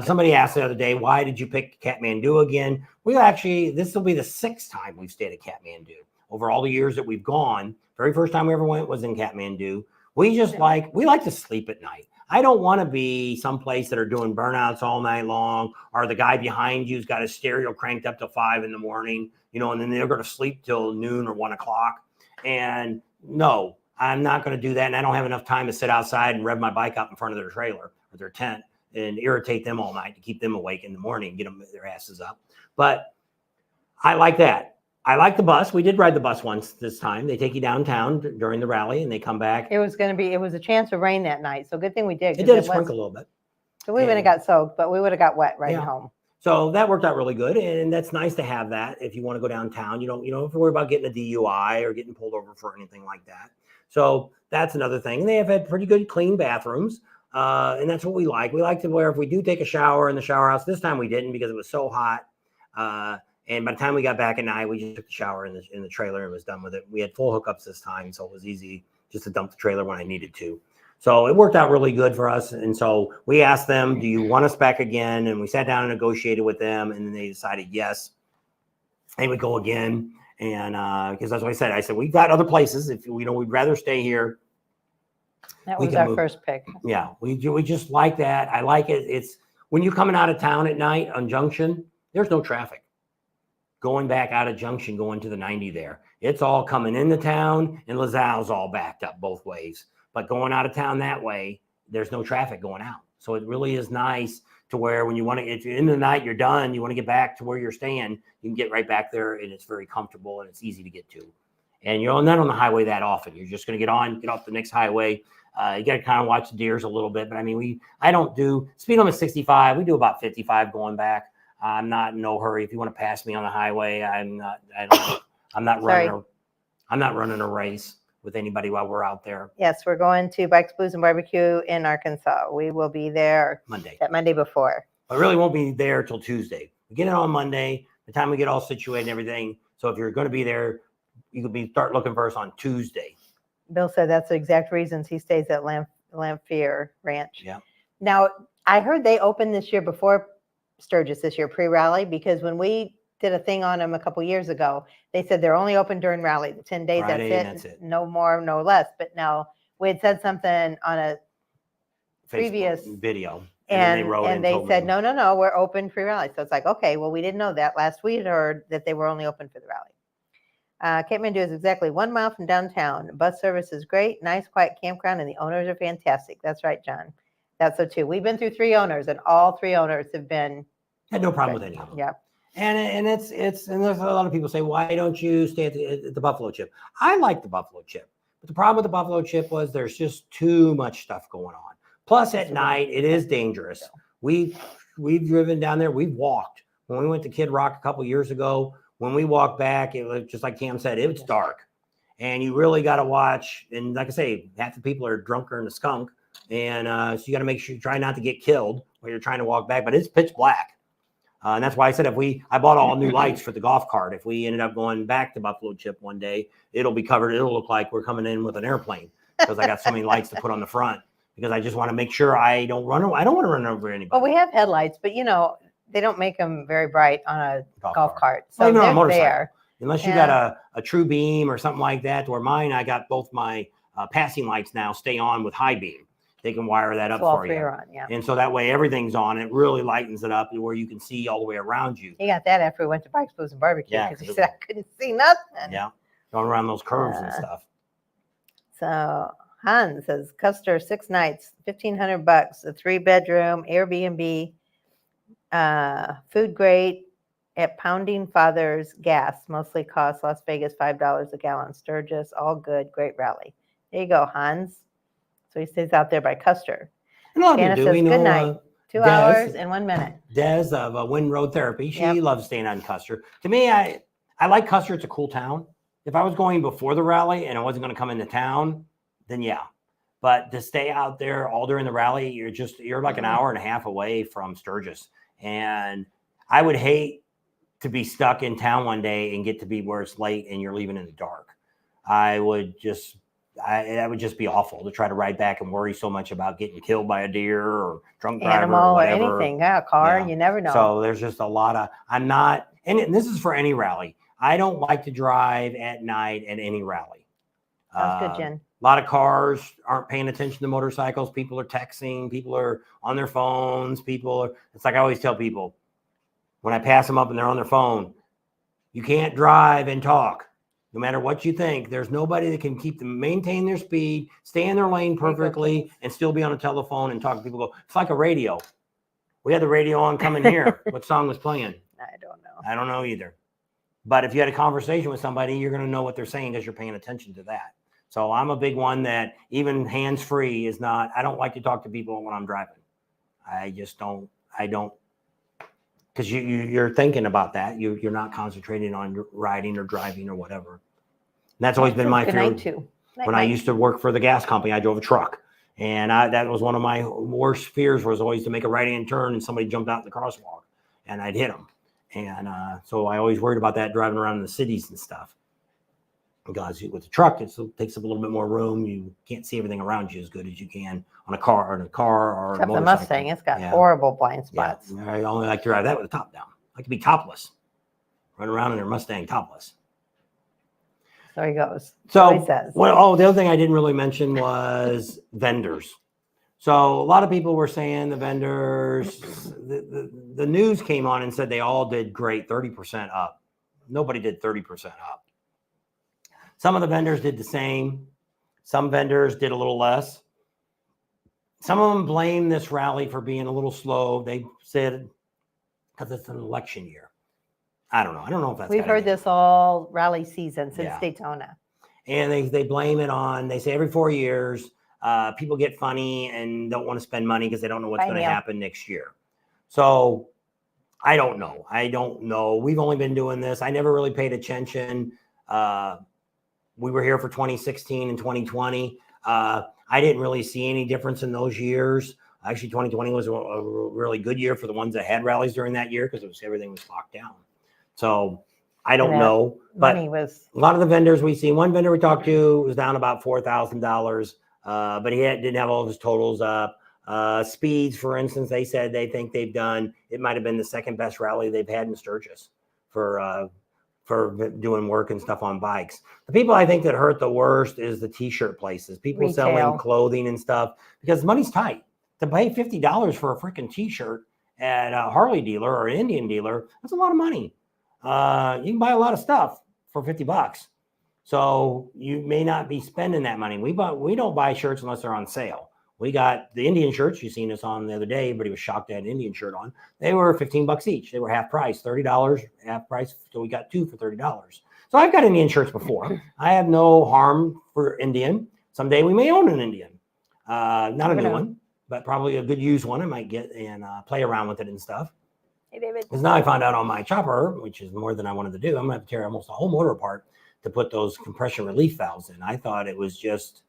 Somebody asked the other day, why did you pick Kathmandu again? This will be the 6th time we've stayed at Kathmandu. Over all the years that we've gone, very first time we ever went was in Kathmandu. We like to sleep at night. I don't want to be someplace that are doing burnouts all night long, or the guy behind you's got his stereo cranked up till 5 in the morning, and then they're going to sleep till noon or 1 o'clock. And no, I'm not going to do that. And I don't have enough time to sit outside and rev my bike up in front of their trailer or their tent and irritate them all night to keep them awake in the morning and get them their asses up. But I like that. I like the bus. We did ride the bus once this time. They take you downtown during the rally and they come back. It was a chance of rain that night. So good thing we did. It did sprinkle a little bit. So we would have got soaked, but we would have got wet riding home. So that worked out really good. And that's nice to have that. If you want to go downtown, you don't have to worry about getting a DUI or getting pulled over for anything like that. So that's another thing. And they have had pretty good clean bathrooms. And that's what we like. We like to where if we do take a shower in the shower house, this time we didn't because it was so hot. And by the time we got back at night, we just took the shower in the trailer and was done with it. We had full hookups this time, so it was easy just to dump the trailer when I needed to. So it worked out really good for us. And so we asked them, do you want us back again? And we sat down and negotiated with them, and then they decided yes. They would go again. And because that's what I said, we've got other places. If we'd rather stay here. That was our first pick. Yeah, we just like that. I like it. It's when you're coming out of town at night on Junction, there's no traffic. Going back out of Junction, going to the 90 there. It's all coming into town, and LaSalle's all backed up both ways. But going out of town that way, there's no traffic going out. So it really is nice to where when you want to, if you're in the night, you're done, you want to get back to where you're staying, you can get right back there, and it's very comfortable, and it's easy to get to. And you're not on the highway that often. You're just going to get off the next highway. You got to kind of watch the deers a little bit. But I mean, I don't do speed limit 65. We do about 55 going back. I'm not in no hurry. If you want to pass me on the highway, I'm not running a race with anybody while we're out there. Yes, we're going to Bikes, Blues, and Barbecue in Arkansas. We will be there that Monday before. I really won't be there till Tuesday. We get it on Monday, the time we get all situated and everything. So if you're going to be there, you could start looking for us on Tuesday. Bill said that's the exact reasons he stays at Lamphere Ranch. Yeah. Now, I heard they opened this year before Sturgis this year, pre-rally, because when we did a thing on them a couple years ago, they said they're only open during rally, the 10 days, Friday, that's it, no more, no less. But now we had said something on a previous video. And they said, no, we're open pre-rally. So it's like, okay, well, we didn't know that. Last week heard that they were only open for the rally. Kathmandu is exactly 1 mile from downtown. Bus service is great, nice, quiet campground, and the owners are fantastic. That's right, John. That's so too. We've been through 3 owners, and all 3 owners have been. Had no problem with any of them. Yeah. And it's and there's a lot of people say, why don't you stay at the Buffalo Chip? I like the Buffalo Chip, but the problem with the Buffalo Chip was there's just too much stuff going on. Plus, at night, it is dangerous. We've driven down there. We've walked. When we went to Kid Rock a couple years ago, when we walked back, it was just like Cam said, it was dark. And you really got to watch. And like I say, half the people are drunker than a skunk. And so you got to make sure you try not to get killed when you're trying to walk back. But it's pitch black. And that's why I said I bought all new lights for the golf cart. If we ended up going back to Buffalo Chip one day, it'll be covered. It'll look like we're coming in with an airplane because I got so many lights to put on the front. Because I just want to make sure I don't want to run over anybody. Well, we have headlights, but they don't make them very bright on a golf cart. So even on a they're motorcycle. there. Unless you got a true beam or something like that, where mine, I got both my passing lights now stay on with high beam. They can wire that up for you. On, yeah. And so that way everything's on. It really lightens it up where you can see all the way around you. He got that after we went to Bikes, Blues, and Barbecue because he said I couldn't see nothing. Yeah, going around those curves and stuff. So Hans says Custer 6 nights, $1,500, a 3-bedroom Airbnb, food grade at Pounding Father's Gas, mostly costs Las Vegas $5 a gallon. Sturgis, all good, great rally. There you go, Hans. So he stays out there by Custer. Anna says, good night. 2 hours and 1 minute. Des of Wind Road Therapy. She loves staying on Custer. To me, I like Custer. It's a cool town. If I was going before the rally and I wasn't going to come into town, then yeah. But to stay out there all during the rally, you're like an hour and a half away from Sturgis. And I would hate to be stuck in town one day and get to be where it's late and you're leaving in the dark. That would just be awful to try to ride back and worry so much about getting killed by a deer or drunk driver animal or whatever. Anything. Yeah, a car, you never know. So there's just a lot of, and this is for any rally. I don't like to drive at night at any rally. Sounds good, Jen. A lot of cars aren't paying attention to motorcycles. People are texting. People are on their phones. It's like I always tell people when I pass them up and they're on their phone, you can't drive and talk. No matter what you think, there's nobody that can maintain their speed, stay in their lane perfectly, and still be on a telephone and talk to people. It's like a radio. We had the radio on coming here. What song was playing? I don't know. I don't know either. But if you had a conversation with somebody, you're going to know what they're saying because you're paying attention to that. So I'm a big one that even hands-free is not, I don't like to talk to people when I'm driving. I don't, because you're thinking about that. You're not concentrating on riding or driving or whatever. And that's always been my fear. When I used to work for the gas company, I drove a truck. And that was one of my worst fears was always to make a right-hand turn and somebody jumped out in the crosswalk and I'd hit them. And so I always worried about that driving around in the cities and stuff. Because with the truck, it takes up a little bit more room. You can't see everything around you as good as you can on a car or a motorcycle. The Mustang, it's got horrible blind spots. Yeah. I only like to drive that with the top down. I like to be topless. Run around in their Mustang topless. So he goes. So he says. the other thing I didn't really mention was vendors. So a lot of people were saying the vendors, the news came on and said they all did great, 30% up. Nobody did 30% up. Some of the vendors did the same. Some vendors did a little less. Some of them blame this rally for being a little slow. They said because it's an election year. I don't know. I don't know if that's. We've heard this all rally season since Daytona. And they blame it on, they say every 4 years, people get funny and don't want to spend money because they don't know what's going to happen next year. So I don't know. We've only been doing this. I never really paid attention. We were here for 2016 and 2020. I didn't really see any difference in those years. Actually, 2020 was a really good year for the ones that had rallies during that year because everything was locked down. So I don't know. But a lot of the vendors we see, one vendor we talked to was down about $4,000, but he didn't have all of his totals up. Speeds, for instance, they said they think they've done, it might have been the second best rally they've had in Sturgis for doing work and stuff on bikes. The people I think that hurt the worst is the t-shirt places, people selling clothing and stuff, because money's tight. To pay $50 for a freaking t-shirt at a Harley dealer or an Indian dealer, that's a lot of money. You can buy a lot of stuff for $50. So you may not be spending that money. We don't buy shirts unless they're on sale. We got the Indian shirts. You seen us on the other day. Everybody was shocked to have an Indian shirt on. They were $15 each. They were half price, $30, half price. So we got 2 for $30. So I've got Indian shirts before. I have no harm for Indian. Someday we may own an Indian. Not a new one, but probably a good used one. I might get and play around with it and stuff. Hey, David. Because now I found out on my chopper, which is more than I wanted to do, I'm going to have to tear almost the whole motor apart to put those compression relief valves in. I thought it was just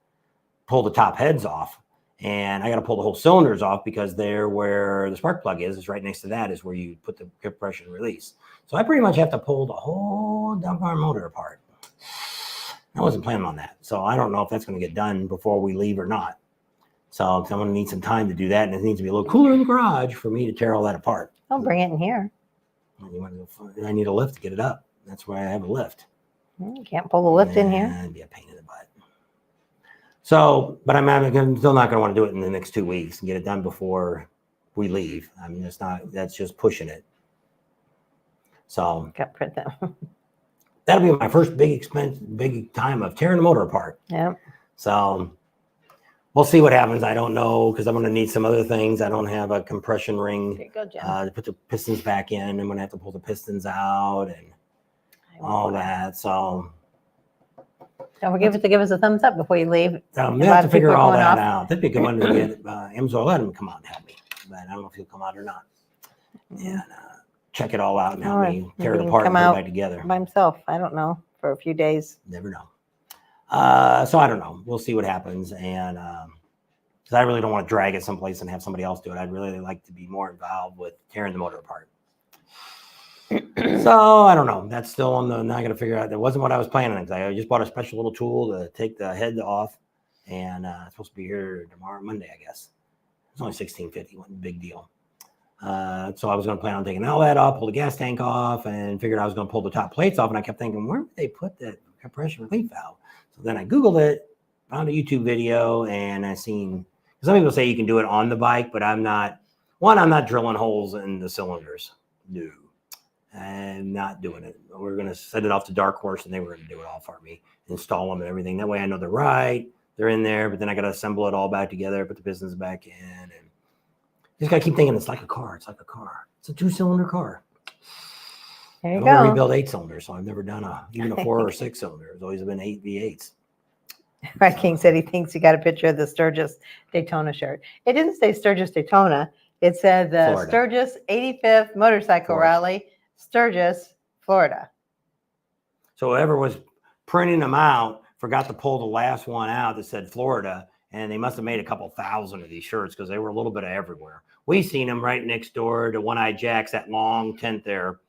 pull the top heads off. And I got to pull the whole cylinders off because there where the spark plug is right next to that is where you put the compression release. So I pretty much have to pull the whole doggone motor apart. I wasn't planning on that. So I don't know if that's going to get done before we leave or not. So I'm going to need some time to do that. And it needs to be a little cooler in the garage for me to tear all that apart. I'll bring it in here. I need a lift to get it up. That's why I have a lift. You can't pull the lift in here. It'd be a pain in the butt. So, but I'm still not going to want to do it in the next 2 weeks and get it done before we leave. I mean, that's just pushing it. So got to print that. That'll be my first big time of tearing the motor apart. Yeah. So we'll see what happens. I don't know because I'm going to need some other things. I don't have a compression ring to put the pistons back in. I'm going to have to pull the pistons out and all that. So don't forget to give us a thumbs up before you leave. We have to figure all that out. That'd be a good one to get Amazon. Let him come out and help me, but I don't know if he'll come out or not. And check it all out and help me tear it apart and put it back together by himself. I don't know, for a few days. Never know. So I don't know. We'll see what happens. And because I really don't want to drag it someplace and have somebody else do it. I'd really like to be more involved with tearing the motor apart. So I don't know. That's still on the. Now I got to figure out. That wasn't what I was planning. I just bought a special little tool to take the head off, and it's supposed to be here tomorrow, Monday, I guess. It's only $16.50. Wasn't a big deal. So I was going to plan on taking all that off, pull the gas tank off, and figured I was going to pull the top plates off. And I kept thinking, where would they put that compression relief valve? So then I Googled it, found a YouTube video, and I seen. Some people say you can do it on the bike, but I'm not. One, I'm not drilling holes in the cylinders. No. I'm not doing it. We're going to send it off to Dark Horse, and they were going to do it all for me, install them and everything. That way I know they're right. They're in there, but then I got to assemble it all back together, put the pistons back in. And just got to keep thinking it's like a car. It's like a car. It's a 2-cylinder car. There you I go. want to rebuild 8-cylinders, so I've never done even a 4 or 6-cylinder. It's always been 8 V8s. Red King said he thinks he got a picture of the Sturgis Daytona shirt. It didn't say Sturgis Daytona. It said the Florida. Sturgis 85th Motorcycle Florida. Rally, Sturgis, Florida. So whoever was printing them out forgot to pull the last one out that said Florida, and they must have made a couple thousand of these shirts because they were a little bit of everywhere. We seen them right next door to One-Eyed Jack's, that long tent there,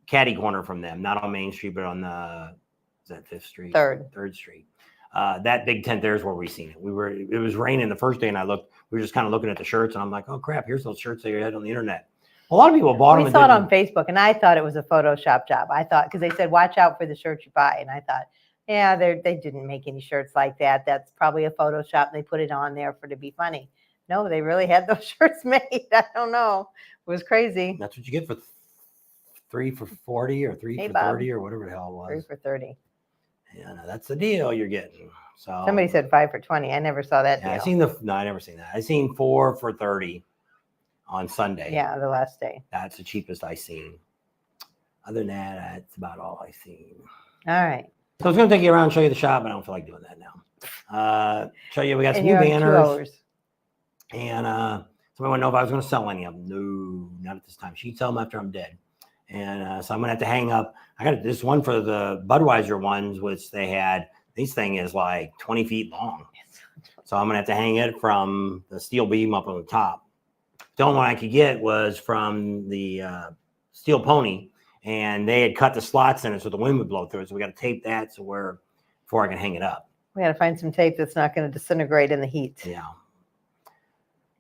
catty corner from them, not on Main Street, but on the, is that 5th Street? 3rd Street. That big tent there is where we seen it. It was raining the first day, and we were just kind of looking at the shirts, and I'm like, oh crap, here's those shirts that you had on the internet. A lot of people bought them. We saw it on Facebook, and I thought it was a Photoshop job. I thought, because they said, watch out for the shirts you buy. And I thought, yeah, they didn't make any shirts like that. That's probably a Photoshop. And they put it on there to be funny. No, they really had those shirts made. I don't know. It was crazy. That's what you get for 3 for 40 or 3 for 30 or whatever the hell it was. 3 for 30. Yeah, no, that's the deal you're getting. So somebody said 5 for 20. I never saw that deal. I never seen that. I seen 4 for 30 on Sunday. Yeah, the last day. That's the cheapest I seen. Other than that, that's about all I seen. All right. So I was going to take you around and show you the shop, but I don't feel like doing that now. Show you, we got some new you're on 2 banners. hours. And somebody wanted to know if I was going to sell any of them. No, not at this time. She'd sell them after I'm dead. And so I'm going to have to hang up. I got this one for the Budweiser ones, which they had. This thing is like 20 feet long. So I'm going to have to hang it from the steel beam up on the top. The only one I could get was from the Steel Pony. And they had cut the slots in it so the wind would blow through it. So we got to tape that before I can hang it up. We got to find some tape that's not going to disintegrate in the heat. Yeah.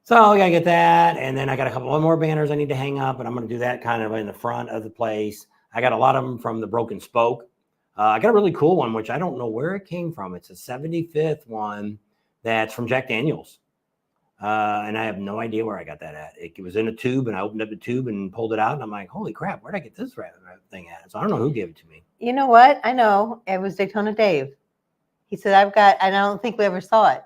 So I got to get that. And then I got a couple more banners I need to hang up. And I'm going to do that kind of in the front of the place. I got a lot of them from the Broken Spoke. I got a really cool one, which I don't know where it came from. It's a 75th one that's from Jack Daniels. And I have no idea where I got that at. It was in a tube, and I opened up the tube and pulled it out. And I'm like, holy crap, where'd I get this thing at? So I don't know who gave it to me. You know what? I know. It was Daytona Dave. He said, and I don't think we ever saw it.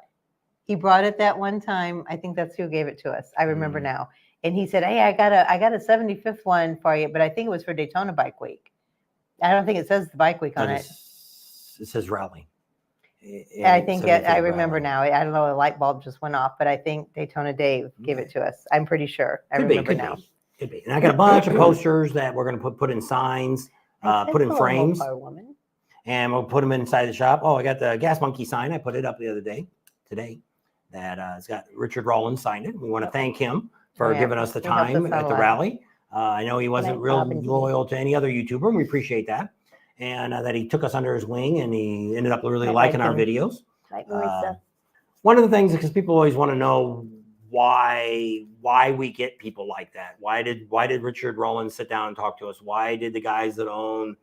He brought it that one time. I think that's who gave it to us. I remember now. And he said, hey, I got a 75th one for you, but I think it was for Daytona Bike Week. I don't think it says the Bike Week on it. It says Rally. I think I remember now. I don't know, a light bulb just went off, but I think Daytona Dave gave it to us. I'm pretty sure. I remember now. Could be. And I got a bunch of posters that we're going to put in signs, put in frames, and we'll put them inside the shop. Oh, I got the Gas Monkey sign. I put it up the other day, today, that it's got Richard Rollins signed it. We want to thank him for giving us the time at the rally. I know he wasn't real loyal to any other YouTuber, and we appreciate that. And that he took us under his wing, and he ended up really liking our videos. One of the things, because people always want to know why we get people like that. Why did Richard Rollins sit down and talk to us? Why did the guys that own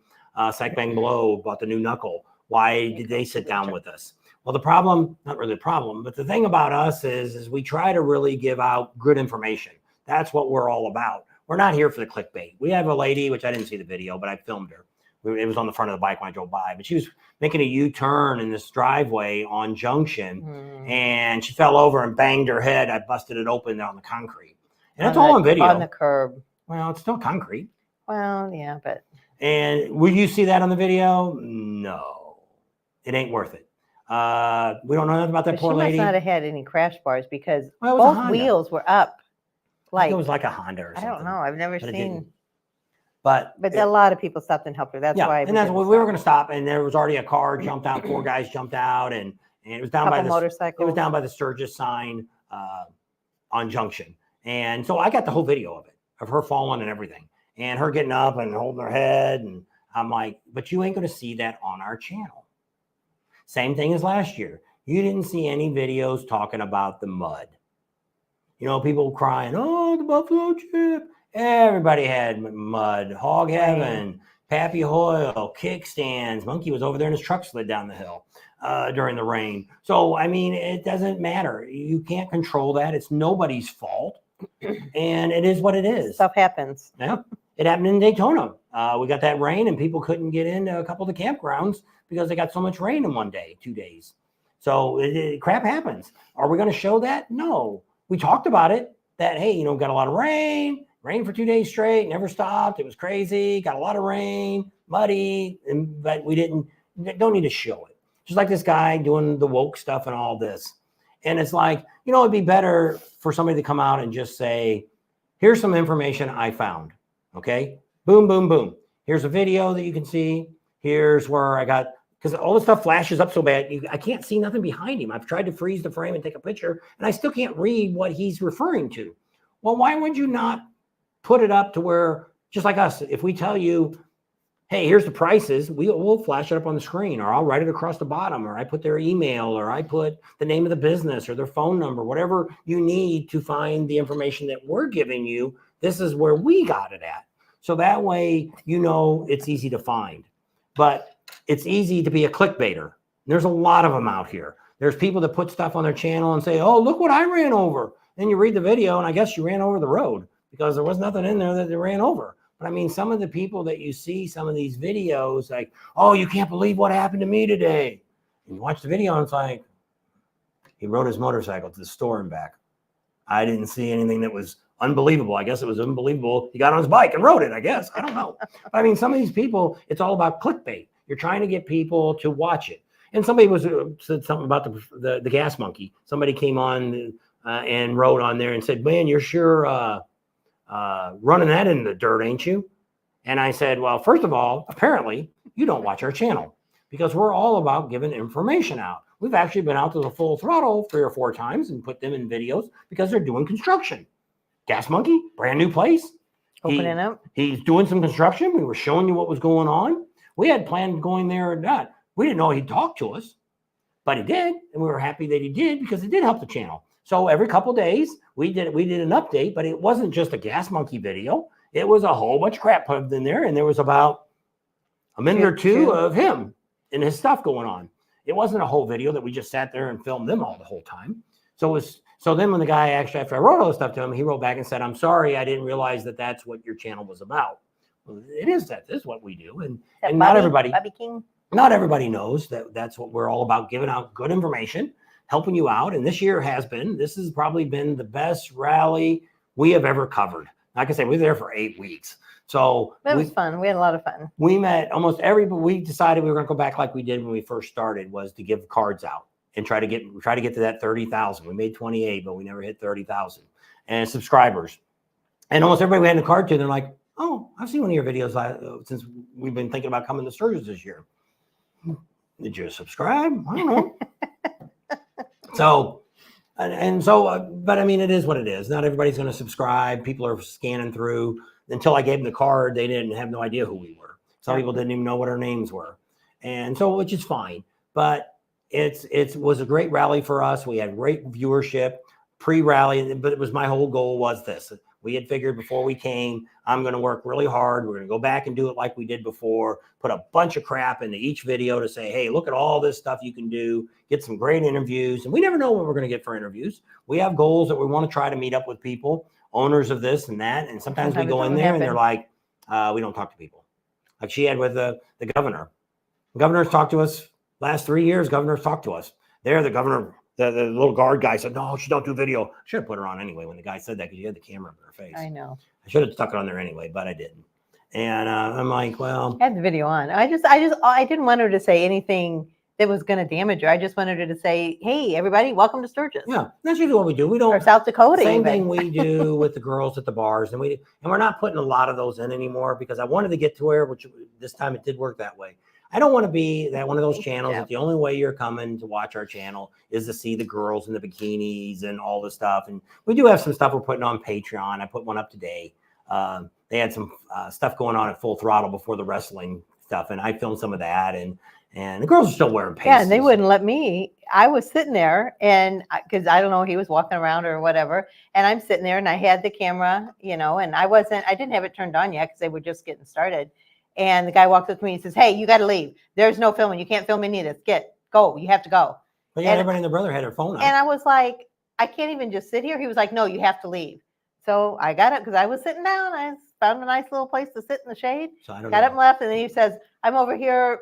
Sack Bang Below bought the new knuckle? Why did they sit down with us? Well, the problem, not really the problem, but the thing about us is we try to really give out good information. That's what we're all about. We're not here for the clickbait. We have a lady, which I didn't see the video, but I filmed her. It was on the front of the bike when I drove by, but she was making a U-turn in this driveway on Junction, and she fell over and banged her head. I busted it open there on the concrete, and it's all on video. On the curb. Well, it's still concrete. Well, yeah, but. And will you see that on the video? No, it ain't worth it. We don't know nothing about that poor lady. She must not have had any crash bars because both wheels were up. Like it was like a Honda or something. I don't know. I've never seen. But a lot of people stopped and helped her. That's why. And that's what we were going to stop. And there was already a car jumped out. 4 guys jumped out, and it was down by the motorcycle. It was down by the Sturgis sign on Junction. And so I got the whole video of it, of her falling and everything, and her getting up and holding her head. And I'm like, but you ain't going to see that on our channel. Same thing as last year. You didn't see any videos talking about the mud. You know, people crying, oh, the Buffalo Chip. Everybody had mud, Hog Heaven, Pappy Hoyle, kickstands. Monkey was over there and his truck slid down the hill during the rain. So, I mean, it doesn't matter. You can't control that. It's nobody's fault. And it is what it is. Stuff happens. Yeah. It happened in Daytona. We got that rain and people couldn't get into a couple of the campgrounds because they got so much rain in 1 day, 2 days. So crap happens. Are we going to show that? No. We talked about it that, hey, you know, got a lot of rain for 2 days straight, never stopped. It was crazy. Got a lot of rain, muddy, but we don't need to show it. Just like this guy doing the woke stuff and all this. And it's like, you know, it'd be better for somebody to come out and just say, here's some information I found. Okay. Boom, boom, boom. Here's a video that you can see. Here's where I got, because all the stuff flashes up so bad, I can't see nothing behind him. I've tried to freeze the frame and take a picture, and I still can't read what he's referring to. Well, why would you not put it up to where, just like us, if we tell you, hey, here's the prices, we'll flash it up on the screen, or I'll write it across the bottom, or I put their email, or I put the name of the business or their phone number, whatever you need to find the information that we're giving you. This is where we got it at. So that way, you know, it's easy to find. But it's easy to be a clickbaiter. There's a lot of them out here. There's people that put stuff on their channel and say, oh, look what I ran over. Then you read the video, and I guess you ran over the road because there was nothing in there that they ran over. But I mean, some of the people that you see, some of these videos, like, oh, you can't believe what happened to me today. And you watch the video, and it's like, he rode his motorcycle to the store and back. I didn't see anything that was unbelievable. I guess it was unbelievable. He got on his bike and rode it, I guess. I don't know. But I mean, some of these people, it's all about clickbait. You're trying to get people to watch it. And somebody said something about the gas monkey. Somebody came on and wrote on there and said, man, you're sure running that in the dirt, ain't you? And I said, well, first of all, apparently you don't watch our channel because we're all about giving information out. We've actually been out to the Full Throttle 3 or 4 times and put them in videos because they're doing construction. Gas Monkey, brand new place. Opening up. He's doing some construction. We were showing you what was going on. We had planned going there or not. We didn't know he'd talk to us, but he did. And we were happy that he did because it did help the channel. So every couple of days we did an update, but it wasn't just a Gas Monkey video. It was a whole bunch of crap put in there. And there was about a minute or two of him and his stuff going on. It wasn't a whole video that we just sat there and filmed them all the whole time. So then when the guy actually, after I wrote all this stuff to him, he wrote back and said, I'm sorry, I didn't realize that that's what your channel was about. Well, it is that. This is what we do. And not everybody knows that that's what we're all about, giving out good information, helping you out. And this year this has probably been the best rally we have ever covered. Like I said, we were there for 8 weeks. So it was fun. We had a lot of fun. We met almost everybody. We decided we were going to go back like we did when we first started, was to give cards out and try to get to that 30,000. We made 28, but we never hit 30,000 and subscribers. And almost everybody we had in the card to, they're like, oh, I've seen one of your videos since we've been thinking about coming to Sturgis this year. Did you subscribe? I don't know. But I mean, it is what it is. Not everybody's going to subscribe. People are scanning through. Until I gave them the card, they didn't have no idea who we were. Some people didn't even know what our names were. And so, which is fine. But it was a great rally for us. We had great viewership pre-rally, but it was my whole goal was this. We had figured before we came, I'm going to work really hard. We're going to go back and do it like we did before, put a bunch of crap into each video to say, hey, look at all this stuff you can do, get some great interviews. And we never know what we're going to get for interviews. We have goals that we want to try to meet up with people, owners of this and that. And sometimes we go in there and they're like, we don't talk to people. Like she had with the governor. The governor's talked to us last 3 years. Governors talked to us. There, the governor, the little guard guy said, no, she don't do video. I should have put her on anyway when the guy said that because you had the camera in her face. I know. I should have stuck it on there anyway, but I didn't. And I'm like, well. I had the video on. I didn't want her to say anything that was going to damage her. I just wanted her to say, hey, everybody, welcome to Sturgis. Yeah, that's usually what we do. We don't. Or South Dakota. Same thing we do with the girls at the bars. And we're not putting a lot of those in anymore because I wanted to get to where, which this time it did work that way. I don't want to be that one of those channels that the only way you're coming to watch our channel is to see the girls in the bikinis and all the stuff. And we do have some stuff we're putting on Patreon. I put one up today. They had some stuff going on at Full Throttle before the wrestling stuff, and I filmed some of that. And the girls are still wearing pasties. Yeah, and they wouldn't let me. I was sitting there, and because I don't know, he was walking around or whatever, and I'm sitting there, and I had the camera, and I didn't have it turned on yet because they were just getting started. And the guy walks up to me and says, hey, you got to leave. There's no filming. You can't film any of this. Go. You have to go. But yeah, everybody and their brother had their phone on. And I was like, I can't even just sit here. He was like, no, you have to leave. So I got up because I was sitting down. I found a nice little place to sit in the shade. So I got up and left. And then he says, I'm over here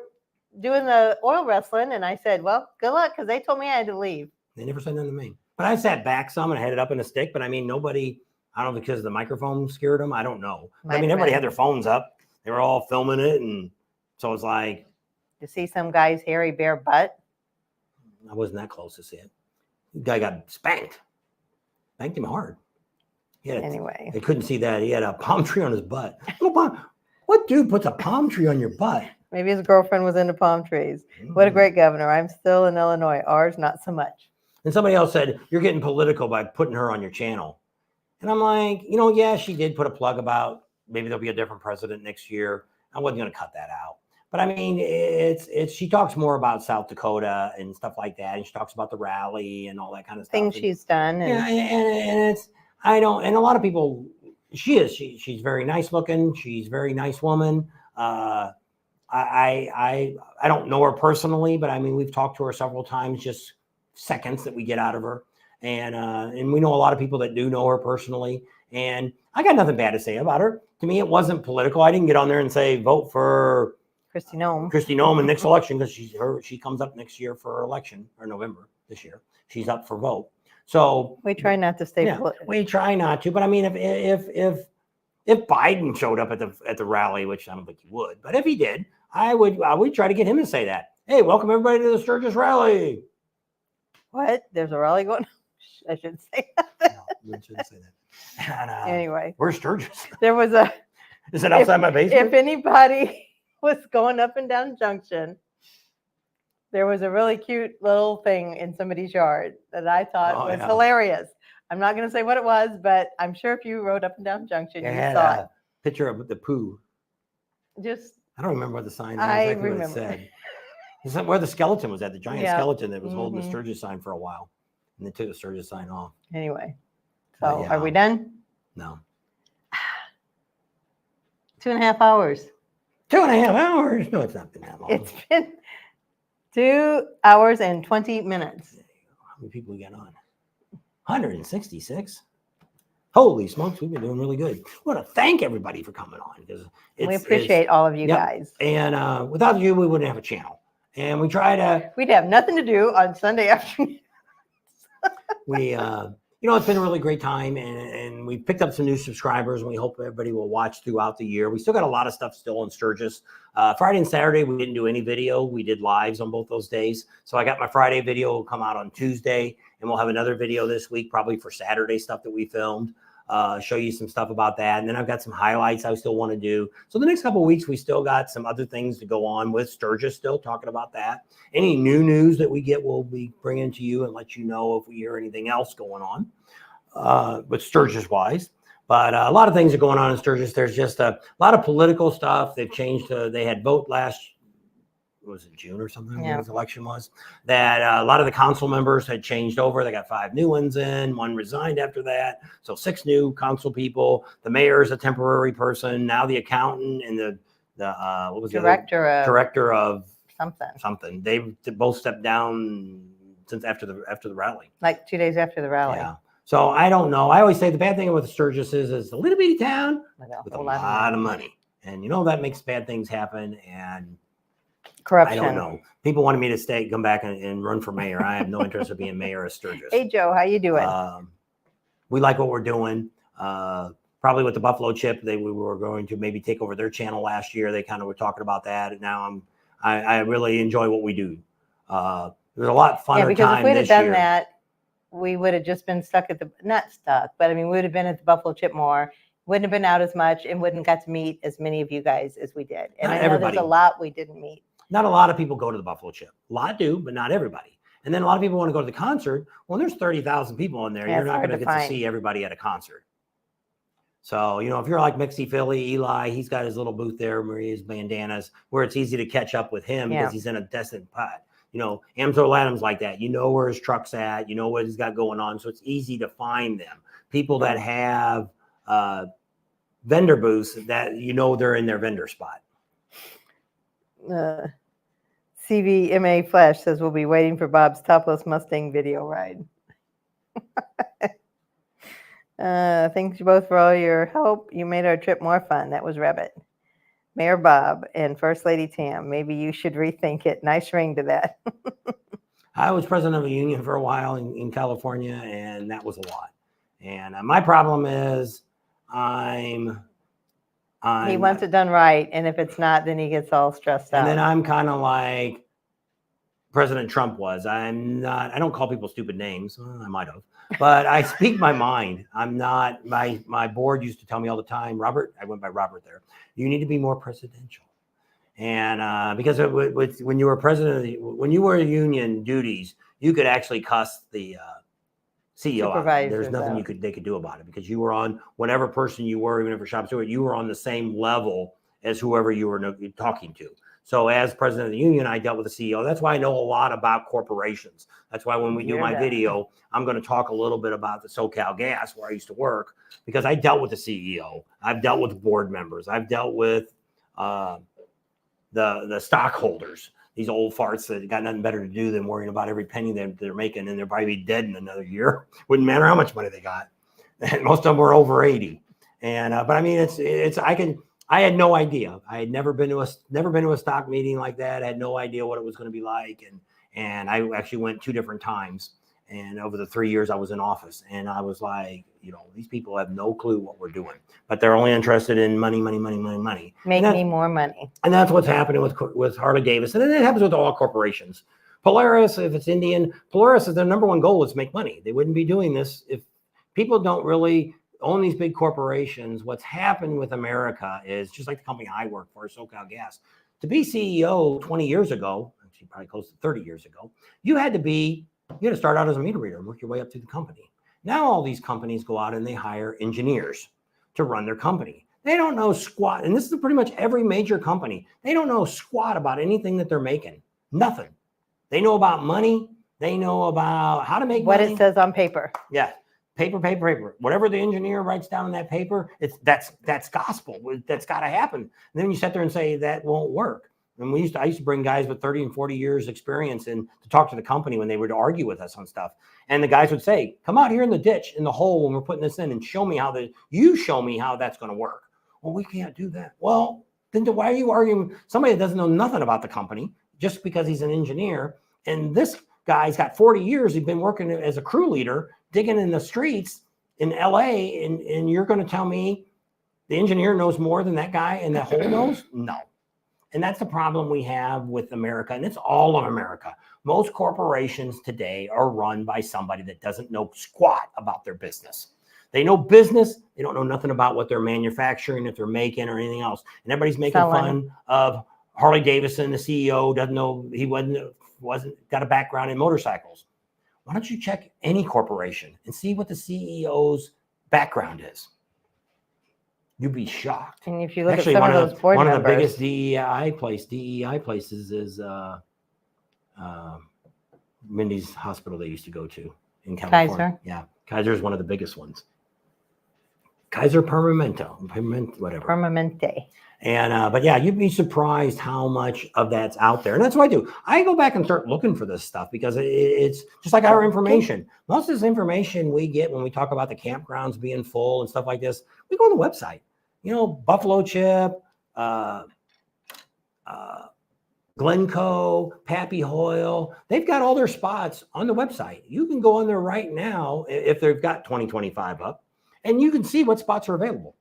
doing the oil wrestling. And I said, well, good luck, because they told me I had to leave. They never said nothing to me. But I sat back some and I had it up in a stick. But I mean, nobody, I don't know, because the microphone scared them. I don't know. Everybody had their phones up. They were all filming it. And so it's like. To see some guy's hairy bare butt. I wasn't that close to see it. The guy got spanked. Spanked him hard. Anyway. They couldn't see that. He had a palm tree on his butt. What dude puts a palm tree on your butt? Maybe his girlfriend was into palm trees. What a great governor. I'm still in Illinois. Ours, not so much. And somebody else said, you're getting political by putting her on your channel. And I'm like, yeah, she did put a plug about maybe there'll be a different president next year. I wasn't going to cut that out. But I mean, she talks more about South Dakota and stuff like that. And she talks about the rally and all that kind of stuff. Things she's done. And and a lot of people, she's very nice looking. She's a very nice woman. I don't know her personally, but I mean, we've talked to her several times, just seconds that we get out of her. And we know a lot of people that do know her personally. And I got nothing bad to say about her. To me, it wasn't political. I didn't get on there and say, vote for Kristi Noem in next election, because she comes up next year for her election, or November this year. She's up for vote. So we try not to stay. We try not to, but I mean, if Biden showed up at the rally, which I don't think he would, but if he did, I would try to get him to say that. Hey, welcome everybody to the Sturgis Rally. What? There's a rally going on? I shouldn't say that. No, you shouldn't say that. And, Anyway, where's Sturgis? there was a. Is it outside my basement? If anybody was going up and down Junction, there was a really cute little thing in somebody's yard that I thought was hilarious. I'm not going to say what it was, but I'm sure if you rode up and down Junction, you saw it. Picture of the poo. I don't remember what the sign is. I remember what it said. It's where the skeleton was at, the giant skeleton that was holding the Sturgis sign for a while. And they took the Sturgis sign off. Anyway, so are we done? No. 2.5 hours. 2.5 hours? No, it's not been that long. It's been 2 hours and 20 minutes. How many people we got on? 166. Holy smokes, we've been doing really good. I want to thank everybody for coming on because we appreciate all of you guys. And without you, we wouldn't have a channel. And we'd have nothing to do on Sunday afternoon. It's been a really great time, and we picked up some new subscribers, and we hope everybody will watch throughout the year. We still got a lot of stuff still in Sturgis. Friday and Saturday, we didn't do any video. We did lives on both those days. So I got my Friday video will come out on Tuesday, and we'll have another video this week, probably for Saturday stuff that we filmed. Show you some stuff about that. And then I've got some highlights I still want to do. So the next couple of weeks, we still got some other things to go on with Sturgis, still talking about that. Any new news that we get, we'll be bringing to you and let you know if we hear anything else going on with Sturgis wise. But a lot of things are going on in Sturgis. There's just a lot of political stuff. They've changed. They had vote last was it June or something when his election was, that a lot of the council members had changed over. They got 5 new ones in, 1 resigned after that. So 6 new council people. The mayor is a temporary person. Now the accountant and the what was director of something. They both stepped down since after the rally. Like 2 days after the rally. Yeah. So I don't know. I always say the bad thing with Sturgis is it's a little bitty town with a lot of money. And that makes bad things happen. And corruption. I don't know. People wanted me to come back and run for mayor. I have no interest in being mayor of Sturgis. Hey, Joe, how you doing? We like what we're doing. Probably with the Buffalo Chip, we were going to maybe take over their channel last year. They kind of were talking about that. And now I really enjoy what we do. There's a lot funner because time if we'd have this done year. that, we would have just been stuck at not stuck, but I mean, we would have been at the Buffalo Chip more. Wouldn't have been out as much and wouldn't got to meet as many of you guys as we did. And I know there's a lot we didn't meet. Not a lot of people go to the Buffalo Chip. A lot do, but not everybody. And then a lot of people want to go to the concert. Well, there's 30,000 people in there. You're not going to get to see everybody at a concert. So, if you're like Mixie Philly, Eli, he's got his little booth there, Maria's bandanas, where it's easy to catch up with him because he's in a destined pot. Amsel Adams like that. Where his truck's at. What he's got going on. So it's easy to find them. People that have vendor booths that they're in their vendor spot. CVMA Flash says we'll be waiting for Bob's topless Mustang video ride. Thanks you both for all your help. You made our trip more fun. That was Rabbit. Mayor Bob and First Lady Tam. Maybe you should rethink it. Nice ring to that. I was president of a union for a while in California, and that was a lot. And my problem is he wants it done right, and if it's not, then he gets all stressed out. And then I'm kind of like President Trump was. I don't call people stupid names. Well, I might have, but I speak my mind. I'm not. My board used to tell me all the time, Robert. I went by Robert there. You need to be more presidential, and because when you were president, when you were union duties, you could actually cuss the CEO out. There's nothing they could do about it because you were on whatever person you were, even if you're shop steward, you were on the same level as whoever you were talking to. So as president of the union, I dealt with the CEO. That's why I know a lot about corporations. That's why when we do my video, I'm going to talk a little bit about the SoCal Gas, where I used to work, because I dealt with the CEO. I've dealt with board members. I've dealt with the stockholders. These old farts that got nothing better to do than worrying about every penny they're making, and they'll probably be dead in another year. Wouldn't matter how much money they got. And most of them were over 80. And but I mean, I had no idea. I had never been to a stock meeting like that. I had no idea what it was going to be like, and I actually went 2 different times. And over the 3 years I was in office, and I was like, these people have no clue what we're doing, but they're only interested in money. Make me more money. And that's what's happening with Harley-Davidson. And it happens with all corporations. Polaris, if it's Indian, Polaris is their number one goal is make money. They wouldn't be doing this if people don't really own these big corporations. What's happened with America is just like the company I work for, SoCal Gas. To be CEO 20 years ago, actually probably close to 30 years ago, you had to start out as a meter reader and work your way up through the company. Now all these companies go out and they hire engineers to run their company. They don't know squat. And this is pretty much every major company. They don't know squat about anything that they're making. Nothing. They know about money. They know about how to make what money. It says on paper. Yeah. Paper. Whatever the engineer writes down in that paper, that's gospel. That's got to happen. And then you sit there and say that won't work. And I used to bring guys with 30 and 40 years experience in to talk to the company when they were to argue with us on stuff. And the guys would say, come out here in the ditch, in the hole when we're putting this in, and show me how that's going to work. Well, we can't do that. Well, then why are you arguing with somebody that doesn't know nothing about the company just because he's an engineer? And this guy's got 40 years. He's been working as a crew leader, digging in the streets in LA. And you're going to tell me the engineer knows more than that guy and that hole knows? No. And that's the problem we have with America. And it's all of America. Most corporations today are run by somebody that doesn't know squat about their business. They know business. They don't know nothing about what they're manufacturing, if they're making or anything else. And everybody's making fun of Harley-Davidson. The CEO doesn't know, he wasn't got a background in motorcycles. Why don't you check any corporation and see what the CEO's background is? You'd be shocked. And if you look at some of those board members, one of the biggest DEI places is Mindy's hospital they used to go to in California. Kaiser. Yeah, Kaiser is one of the biggest ones. Kaiser Permanente. And but yeah, you'd be surprised how much of that's out there, and that's what I do. I go back and start looking for this stuff because it's just like our information. Most of this information we get when we talk about the campgrounds being full and stuff like this, we go on the website. Buffalo Chip, Glencoe, Pappy Hoyle, they've got all their spots on the website. You can go on there right now if they've got 2025 up, and you can see what spots are available.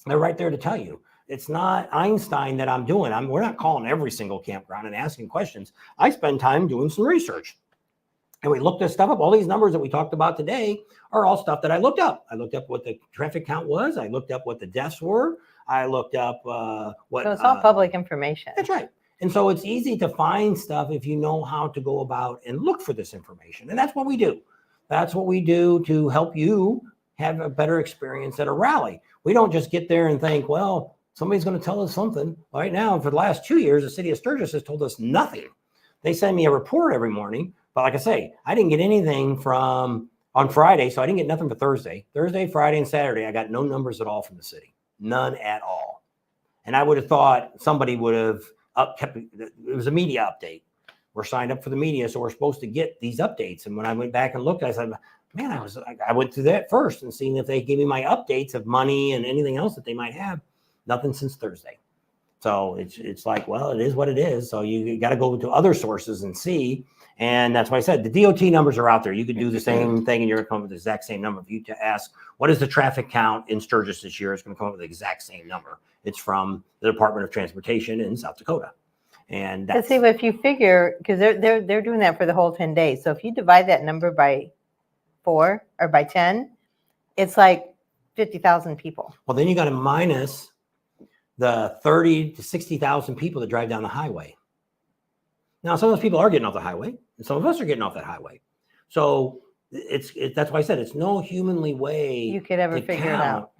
They're right there to tell you. It's not Einstein that I'm doing. We're not calling every single campground and asking questions. I spend time doing some research. And we looked this stuff up. All these numbers that we talked about today are all stuff that I looked up. I looked up what the traffic count was. I looked up what the deaths were. I looked up what. So it's all public information. That's right. And so it's easy to find stuff if you know how to go about and look for this information. And that's what we do. That's what we do to help you have a better experience at a rally. We don't just get there and think, well, somebody's going to tell us something. Right now, for the last 2 years, the city of Sturgis has told us nothing. They send me a report every morning. But like I say, I didn't get anything on Friday, so I didn't get nothing for Thursday. Thursday, Friday, and Saturday, I got no numbers at all from the city. None at all. And I would have thought somebody would have it was a media update. We're signed up for the media, so we're supposed to get these updates. And when I went back and looked, I said, man, I went through that first and seeing if they gave me my updates of money and anything else that they might have. Nothing since Thursday. So it's like, well, it is what it is. So you got to go to other sources and see. And that's why I said the DOT numbers are out there. You could do the same thing and you're going to come up with the exact same number. If you ask, what is the traffic count in Sturgis this year? It's going to come up with the exact same number. It's from the Department of Transportation in South Dakota. And that's, see, if you figure, because they're doing that for the whole 10 days. So if you divide that number by 4 or by 10, it's like 50,000 people. Well, then you got to minus the 30 to 60,000 people that drive down the highway. Now, some of those people are getting off the highway, and some of us are getting off that highway. So that's why I said it's no humanly way you could ever figure it out.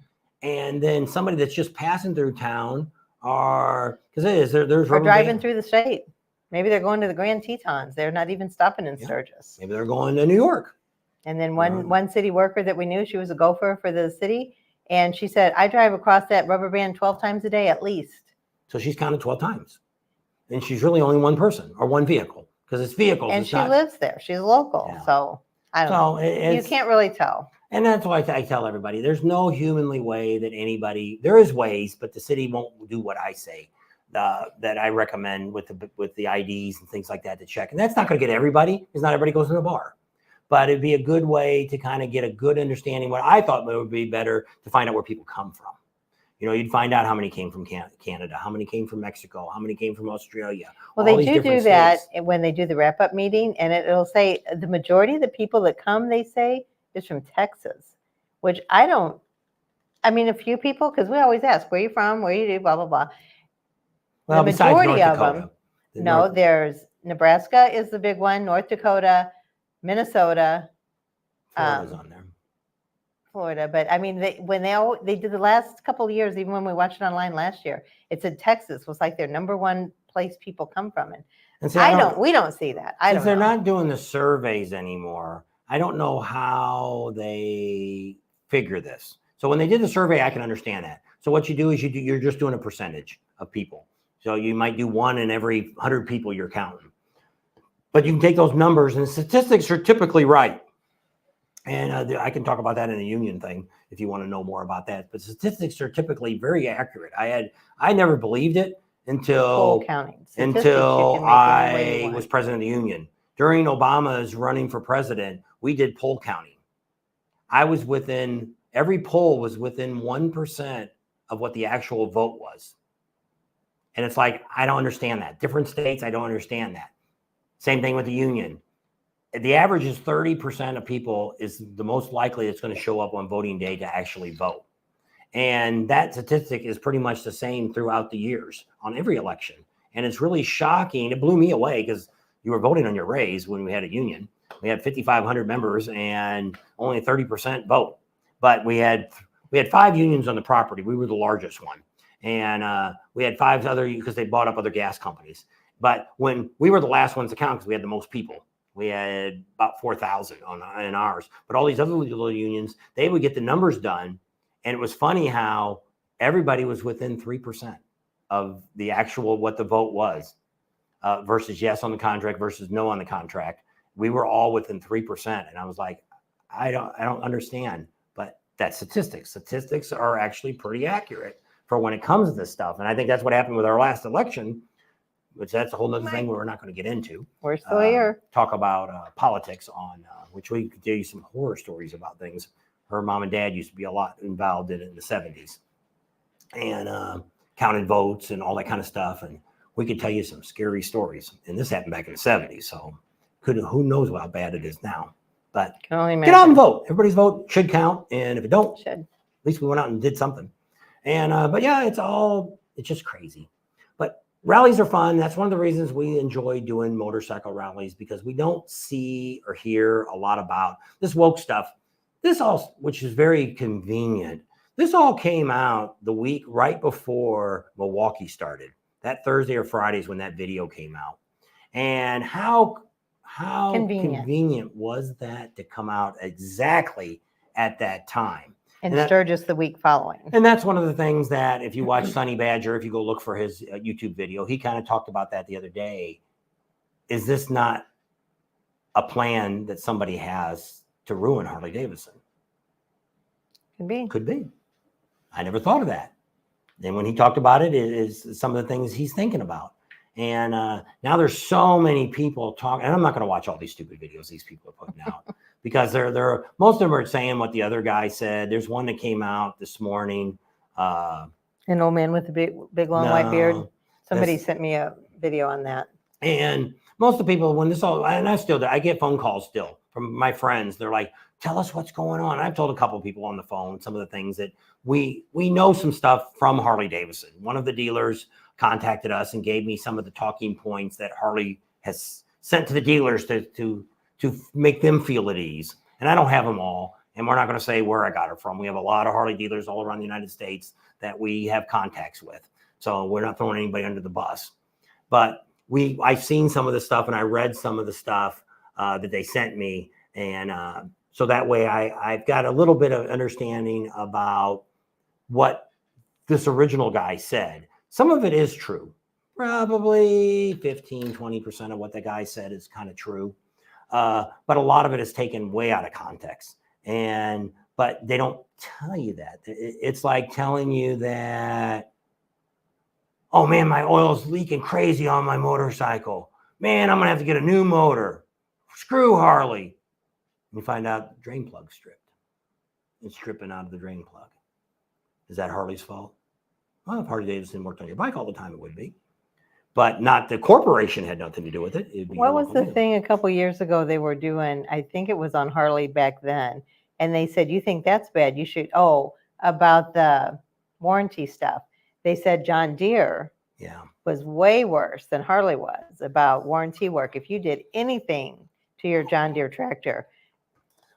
And then somebody that's just passing through town because there's or driving through the state. Maybe they're going to the Grand Tetons. They're not even stopping in Sturgis. Maybe they're going to New York. And then one city worker that we knew, she was a gopher for the city. And she said, I drive across that rubber band 12 times a day at least. So she's counted 12 times. And she's really only one person or one vehicle because it's vehicles. And she lives there. She's local. Yeah. So I don't know. You can't really tell. And that's why I tell everybody, there's no humanly way that there is ways, but the city won't do what I say that I recommend with the IDs and things like that to check. And that's not going to get everybody because not everybody goes to the bar. but it'd be a good way to kind of get a good understanding. What I thought would be better to find out where people come from. You know, you'd find out how many came from Canada, how many came from Mexico, how many came from Australia. Well, they do that when they do the wrap-up meeting, and it'll say the majority of the people that come, they say, is from Texas, which I mean, a few people, because we always ask, where are you from, where you do, blah, blah, blah. Well, the besides majority North of Dakota, them, there's Nebraska is the big one, North Dakota, Minnesota. Florida's on there. Florida, but I mean, when they did the last couple of years, even when we watched it online last year, it said Texas was like their number one place people come from, and see, we don't see that. Since they're not doing the surveys anymore, I don't know how they figure this. So when they did the survey, I can understand that. So what you do is you're just doing a percentage of people. So you might do 1 in every 100 people you're counting, but you can take those numbers, and the statistics are typically right. And I can talk about that in a union thing if you want to know more about that. But statistics are typically very accurate. I never believed it until I was president of the union. During Obama's running for president, we did poll counting. Every poll was within 1% of what the actual vote was. And it's like, I don't understand that. Different states, I don't understand that. Same thing with the union. The average is 30% of people is the most likely it's going to show up on voting day to actually vote. And that statistic is pretty much the same throughout the years on every election. And it's really shocking. It blew me away because you were voting on your raise when we had a union. We had 5,500 members and only 30% vote. But we had 5 unions on the property. We were the largest one. And we had 5 other, because they bought up other gas companies. But when we were the last ones to count because we had the most people. We had about 4,000 in ours, but all these other little unions, they would get the numbers done. And it was funny how everybody was within 3% of the actual, what the vote was versus yes on the contract versus no on the contract. We were all within 3%. And I was like, I don't understand, but that's statistics. Statistics are actually pretty accurate for when it comes to this stuff. And I think that's what happened with our last election, which that's a whole other thing we're not going to get into. We're still here. Talk about politics on, which we could tell you some horror stories about things. Her mom and dad used to be a lot involved in it in the 70s and counted votes and all that kind of stuff. And we could tell you some scary stories. And this happened back in the 70s. So who knows how bad it is now. But get out and vote. Everybody's vote should count. And if it don't, at least we went out and did something. And but yeah, it's just crazy. But rallies are fun. That's one of the reasons we enjoy doing motorcycle rallies, because we don't see or hear a lot about this woke stuff. Which is very convenient. This all came out the week right before Milwaukee started. That Thursday or Friday is when that video came out. And how convenient was that to come out exactly at that time? And Sturgis the week following. And that's one of the things that if you watch Sonny Badger, if you go look for his YouTube video, he kind of talked about that the other day. Is this not a plan that somebody has to ruin Harley-Davidson? Could be. I never thought of that. And when he talked about it, it is some of the things he's thinking about. And now there's so many people talking, and I'm not going to watch all these stupid videos these people are putting out because most of them are saying what the other guy said. There's one that came out this morning. An old man with a big long white beard. Somebody sent me a video on that. And most of the people, when this all, and I get phone calls still from my friends. They're like, tell us what's going on. I've told a couple of people on the phone some of the things that we know some stuff from Harley-Davidson. One of the dealers contacted us and gave me some of the talking points that Harley has sent to the dealers to make them feel at ease. And I don't have them all. And we're not going to say where I got it from. We have a lot of Harley dealers all around the United States that we have contacts with. So we're not throwing anybody under the bus. But I've seen some of the stuff and I read some of the stuff that they sent me. And so that way I've got a little bit of understanding about what this original guy said. Some of it is true. Probably 15, 20% of what the guy said is kind of true. But a lot of it is taken way out of context. But they don't tell you that. It's like telling you that, oh man, my oil's leaking crazy on my motorcycle. Man, I'm going to have to get a new motor. Screw Harley. You find out the drain plug stripped. It's stripping out of the drain plug. Is that Harley's fault? Well, if Harley-Davidson worked on your bike all the time, it would be. But not the corporation had nothing to do with it. It'd be What was the thing a couple years ago they were doing? I think it was on Harley back then. And they said, you think that's bad? You should, about the warranty stuff. They said John Deere was way worse than Harley was about warranty work. If you did anything to your John Deere tractor.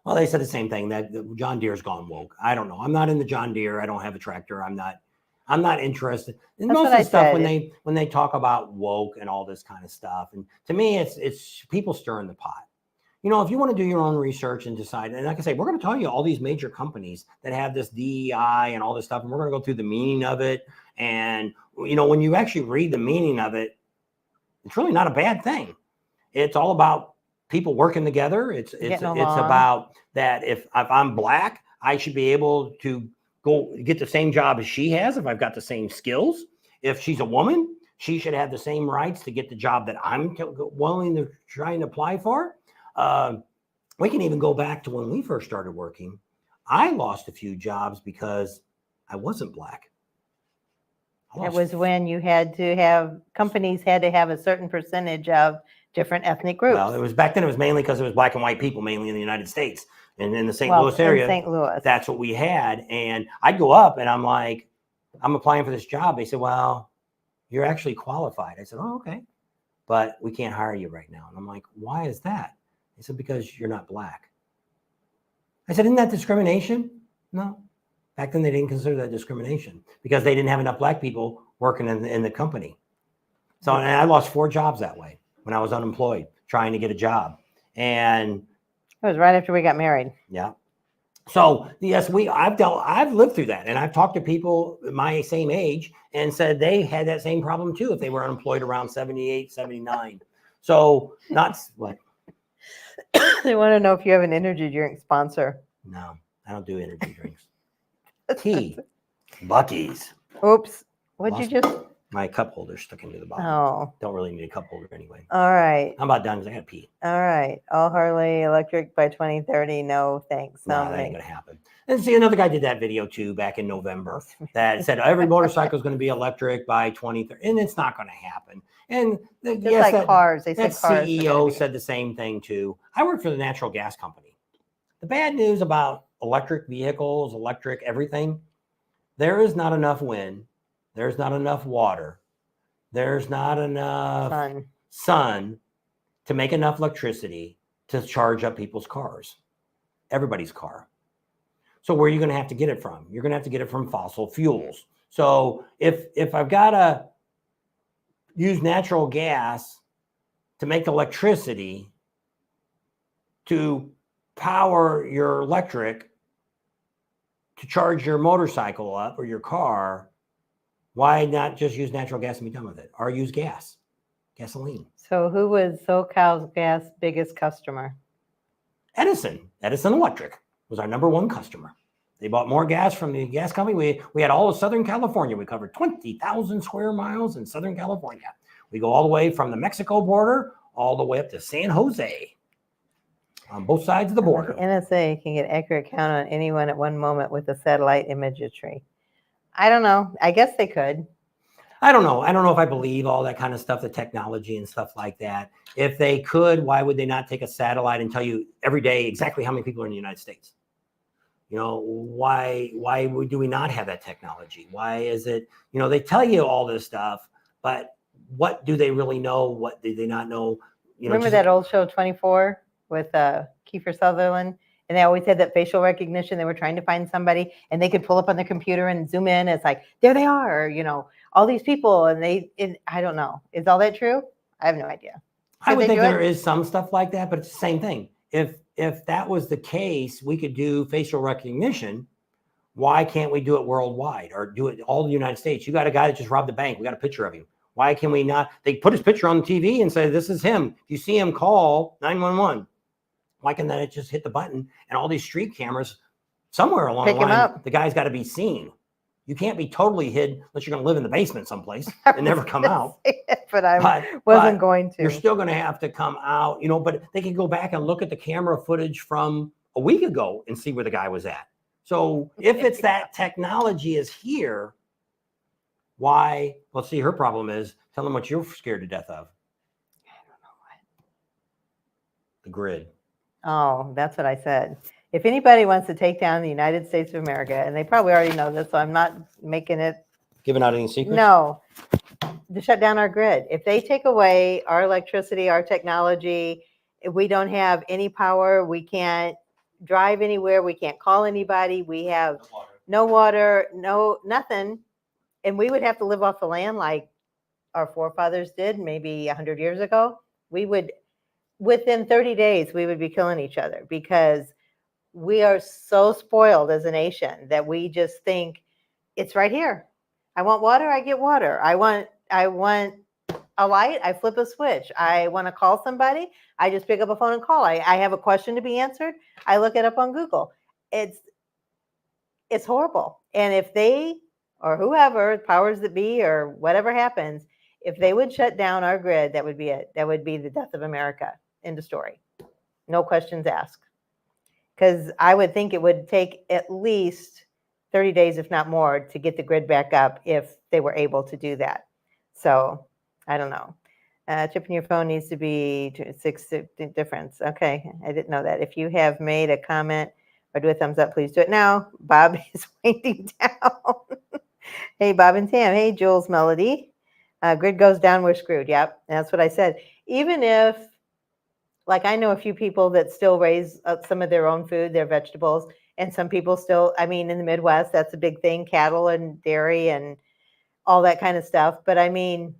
Well, they said the same thing, that John Deere's gone woke. I don't know. I'm not in the John Deere. I don't have a tractor. I'm not interested. And most of the stuff when they talk about woke and all this kind of stuff. And to me, it's people stirring the pot. If you want to do your own research and decide, and like I say, we're going to tell you all these major companies that have this DEI and all this stuff, and we're going to go through the meaning of it. And, when you actually read the meaning of it, it's really not a bad thing. It's all about people working together. It's about that if I'm black, I should be able to go get the same job as she has if I've got the same skills. If she's a woman, she should have the same rights to get the job that I'm willing to try and apply for. We can even go back to when we first started working. I lost a few jobs because I wasn't black. It was when you had to have, companies had to have a certain percentage of different ethnic groups. Well, it was back then, it was mainly because it was black and white people, mainly in the United States. And in the St. Louis area, that's what we had. And I'd go up and I'm like, I'm applying for this job. They said, well, you're actually qualified. I said, oh, okay. But we can't hire you right now. And I'm like, why is that? They said, because you're not black. I said, isn't that discrimination? No. Back then, they didn't consider that discrimination because they didn't have enough black people working in the company. So and I lost 4 jobs that way when I was unemployed, trying to get a job. And it was right after we got married. Yeah. So yes, I've lived through that. And I've talked to people my same age and said they had that same problem too if they were unemployed around 78, 79. So not what? They want to know if you have an energy drink sponsor. No, I don't do energy drinks. Tea. Buc-ee's. Oops. What'd you just? My cup holder stuck into the bottom. Oh. Don't really need a cup holder anyway. All right. I'm about done because I got to pee. All right. All Harley electric by 2030. No, thanks. No, that ain't going to happen. And see, another guy did that video too back in November that said every motorcycle is going to be electric by 2030. And it's not going to happen. And cars. They said cars. CEO said the same thing too. I work for the natural gas company. The bad news about electric vehicles, electric everything, there is not enough wind. There's not enough water. There's not enough sun to make enough electricity to charge up people's cars, everybody's car. So where are you going to have to get it from? You're going to have to get it from fossil fuels. So if I've got to use natural gas to make electricity to power your electric to charge your motorcycle up or your car, why not just use natural gas and be done with it? Or use gasoline. So who was SoCal's gas biggest customer? Edison Electric was our number 1 customer. They bought more gas from the gas company. We had all of Southern California. We covered 20,000 square miles in Southern California. We go all the way from the Mexico border all the way up to San Jose on both sides of the border. The NSA can get accurate count on anyone at one moment with the satellite imagery. I don't know. I guess they could. I don't know. I don't know if I believe all that kind of stuff, the technology and stuff like that. If they could, why would they not take a satellite and tell you every day exactly how many people are in the United States? Why do we not have that technology? Why is it, they tell you all this stuff, but what do they really know? What do they not know? Remember that old show 24 with Kiefer Sutherland? And they always had that facial recognition. They were trying to find somebody and they could pull up on their computer and zoom in. It's like, there they are, all these people. And I don't know. Is all that true? I have no idea. I would think there is some stuff like that, but it's the same thing. If that was the case, we could do facial recognition. Why can't we do it worldwide or do it all the United States? You got a guy that just robbed the bank. We got a picture of him. Why can we not? They put his picture on the TV and say, this is him. If you see him, call 911. Why can that just hit the button and all these street cameras somewhere along the line, the guy's got to be seen. You can't be totally hid unless you're going to live in the basement someplace and never come out. But I wasn't going to. You're still going to have to come out, but they can go back and look at the camera footage from a week ago and see where the guy was at. So if it's that technology is here, why? Well, see, her problem is tell them what you're scared to death of. I don't know what. The grid. Oh, that's what I said. If anybody wants to take down the United States of America, and they probably already know this, so I'm not making it. Giving out any secrets? No, to shut down our grid. If they take away our electricity, our technology, if we don't have any power, we can't drive anywhere, we can't call anybody, we have no water, no nothing, and we would have to live off the land like our forefathers did maybe 100 years ago. We would, within 30 days, we would be killing each other because we are so spoiled as a nation that we just think it's right here. I want water, I get water. I want a light, I flip a switch. I want to call somebody, I just pick up a phone and call. I have a question to be answered, I look it up on Google. It's horrible. And if they, or whoever, powers that be, or whatever happens, if they would shut down our grid, that would be it. That would be the death of America. End of story. No questions asked. Because I would think it would take at least 30 days, if not more, to get the grid back up if they were able to do that. So I don't know. Chip in your phone needs to be 6 difference. Okay, I didn't know that. If you have made a comment or do a thumbs up, please do it now. Bob is winding down. Hey, Bob and Tam. Hey, Jules Melody. Grid goes down, we're screwed. Yep, that's what I said. Even if, like, I know a few people that still raise some of their own food, their vegetables, and some people still, I mean, in the Midwest, that's a big thing, cattle and dairy and all that kind of stuff. But I mean,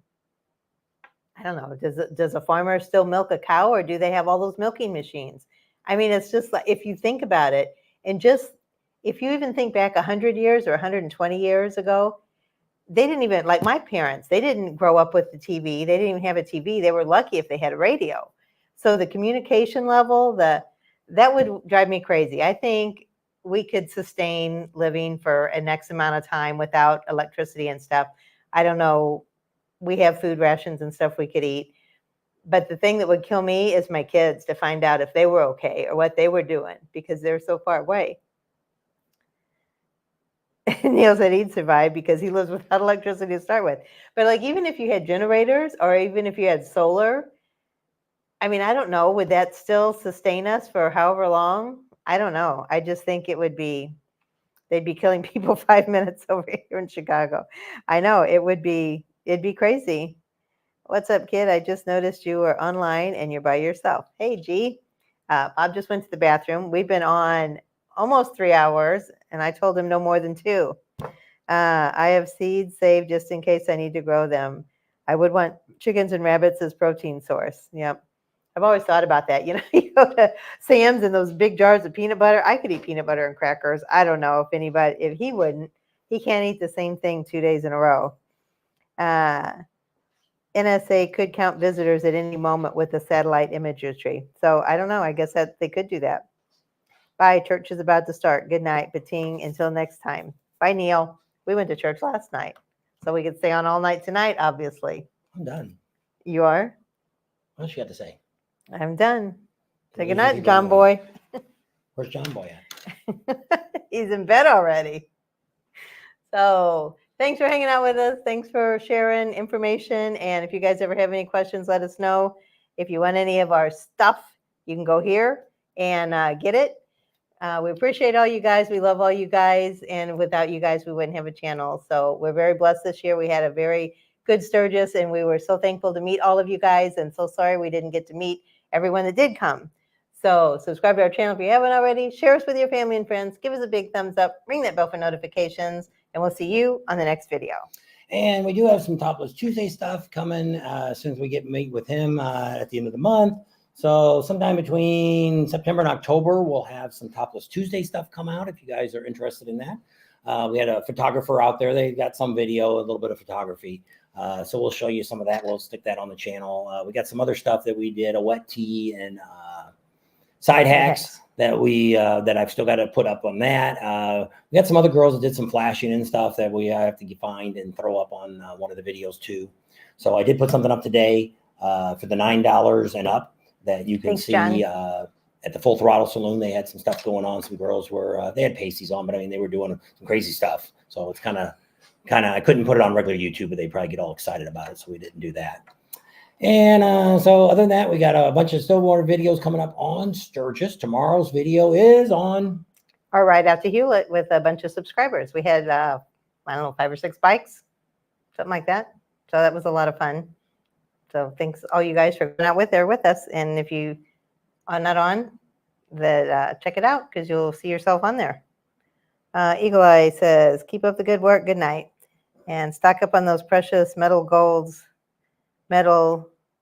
I don't know, does a farmer still milk a cow, or do they have all those milking machines? I mean, it's just like, if you think about it, and just, if you even think back 100 years or 120 years ago, they didn't even, like my parents, they didn't grow up with the TV. They didn't even have a TV. They were lucky if they had a radio. So the communication level, that would drive me crazy. I think we could sustain living for an X amount of time without electricity and stuff. I don't know. We have food rations and stuff we could eat. But the thing that would kill me is my kids, to find out if they were okay or what they were doing, because they're so far away. Neil said he'd survive because he lives without electricity to start with. But like, even if you had generators, or even if you had solar, I mean, I don't know, would that still sustain us for however long? I don't know. I just think it would be, they'd be killing people 5 minutes over here in Chicago. I know, it'd be crazy. What's up, kid? I just noticed you were online and you're by yourself. Hey, G. Bob just went to the bathroom. We've been on almost 3 hours, and I told him no more than 2. I have seeds saved just in case I need to grow them. I would want chickens and rabbits as protein source. Yep. I've always thought about that. You know, you go to Sam's and those big jars of peanut butter. I could eat peanut butter and crackers. I don't know if he wouldn't. He can't eat the same thing 2 days in a row. NSA could count visitors at any moment with the satellite imagery. So I don't know. I guess that they could do that. Bye. Church is about to start. Good night, Bating. Until next time. Bye, Neil. We went to church last night, so we could stay on all night tonight, obviously. I'm done. You are? What else you got to say? I'm done. Say good night, John Boy. Where's John Boy at? He's in bed already. So thanks for hanging out with us. Thanks for sharing information. And if you guys ever have any questions, let us know. If you want any of our stuff, you can go here and get it. We appreciate all you guys. We love all you guys. And without you guys, we wouldn't have a channel. So we're very blessed this year. We had a very good Sturgis, and we were so thankful to meet all of you guys, and so sorry we didn't get to meet everyone that did come. So subscribe to our channel if you haven't already. Share us with your family and friends. Give us a big thumbs up. Ring that bell for notifications. And we'll see you on the next video. And we do have some Topless Tuesday stuff coming as soon as we meet with him at the end of the month. So sometime between September and October, we'll have some Topless Tuesday stuff come out if you guys are interested in that. We had a photographer out there. They got some video, a little bit of photography. So we'll show you some of that. We'll stick that on the channel. We got some other stuff that we did, a wet tea and side hacks that that I've still got to put up on that. We got some other girls that did some flashing and stuff that we have to find and throw up on one of the videos too. So I did put something up today for the $9 and up that you can see at the Full Throttle Saloon. They had some stuff going on. Some girls were they had pasties on, but I mean they were doing some crazy stuff. So it's kind of I couldn't put it on regular YouTube, but they probably get all excited about it, so we didn't do that. And so other than that, we got a bunch of still more videos coming up on Sturgis. Tomorrow's video is on our ride out to Hewlett with a bunch of subscribers. We had, I don't know, 5 or 6 bikes, something like that. So that was a lot of fun. So thanks all you guys for going out with us. And if you are not on, then check it out because you'll see yourself on there. Eagle Eye says, keep up the good work. Good night. And stock up on those precious metal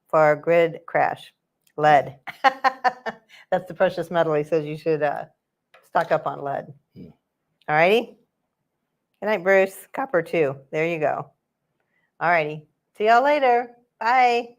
for our grid crash. Lead. That's the precious metal. He says you should stock up on lead. All righty. Good night, Bruce. Copper too. There you go. All righty. See y'all later. Bye.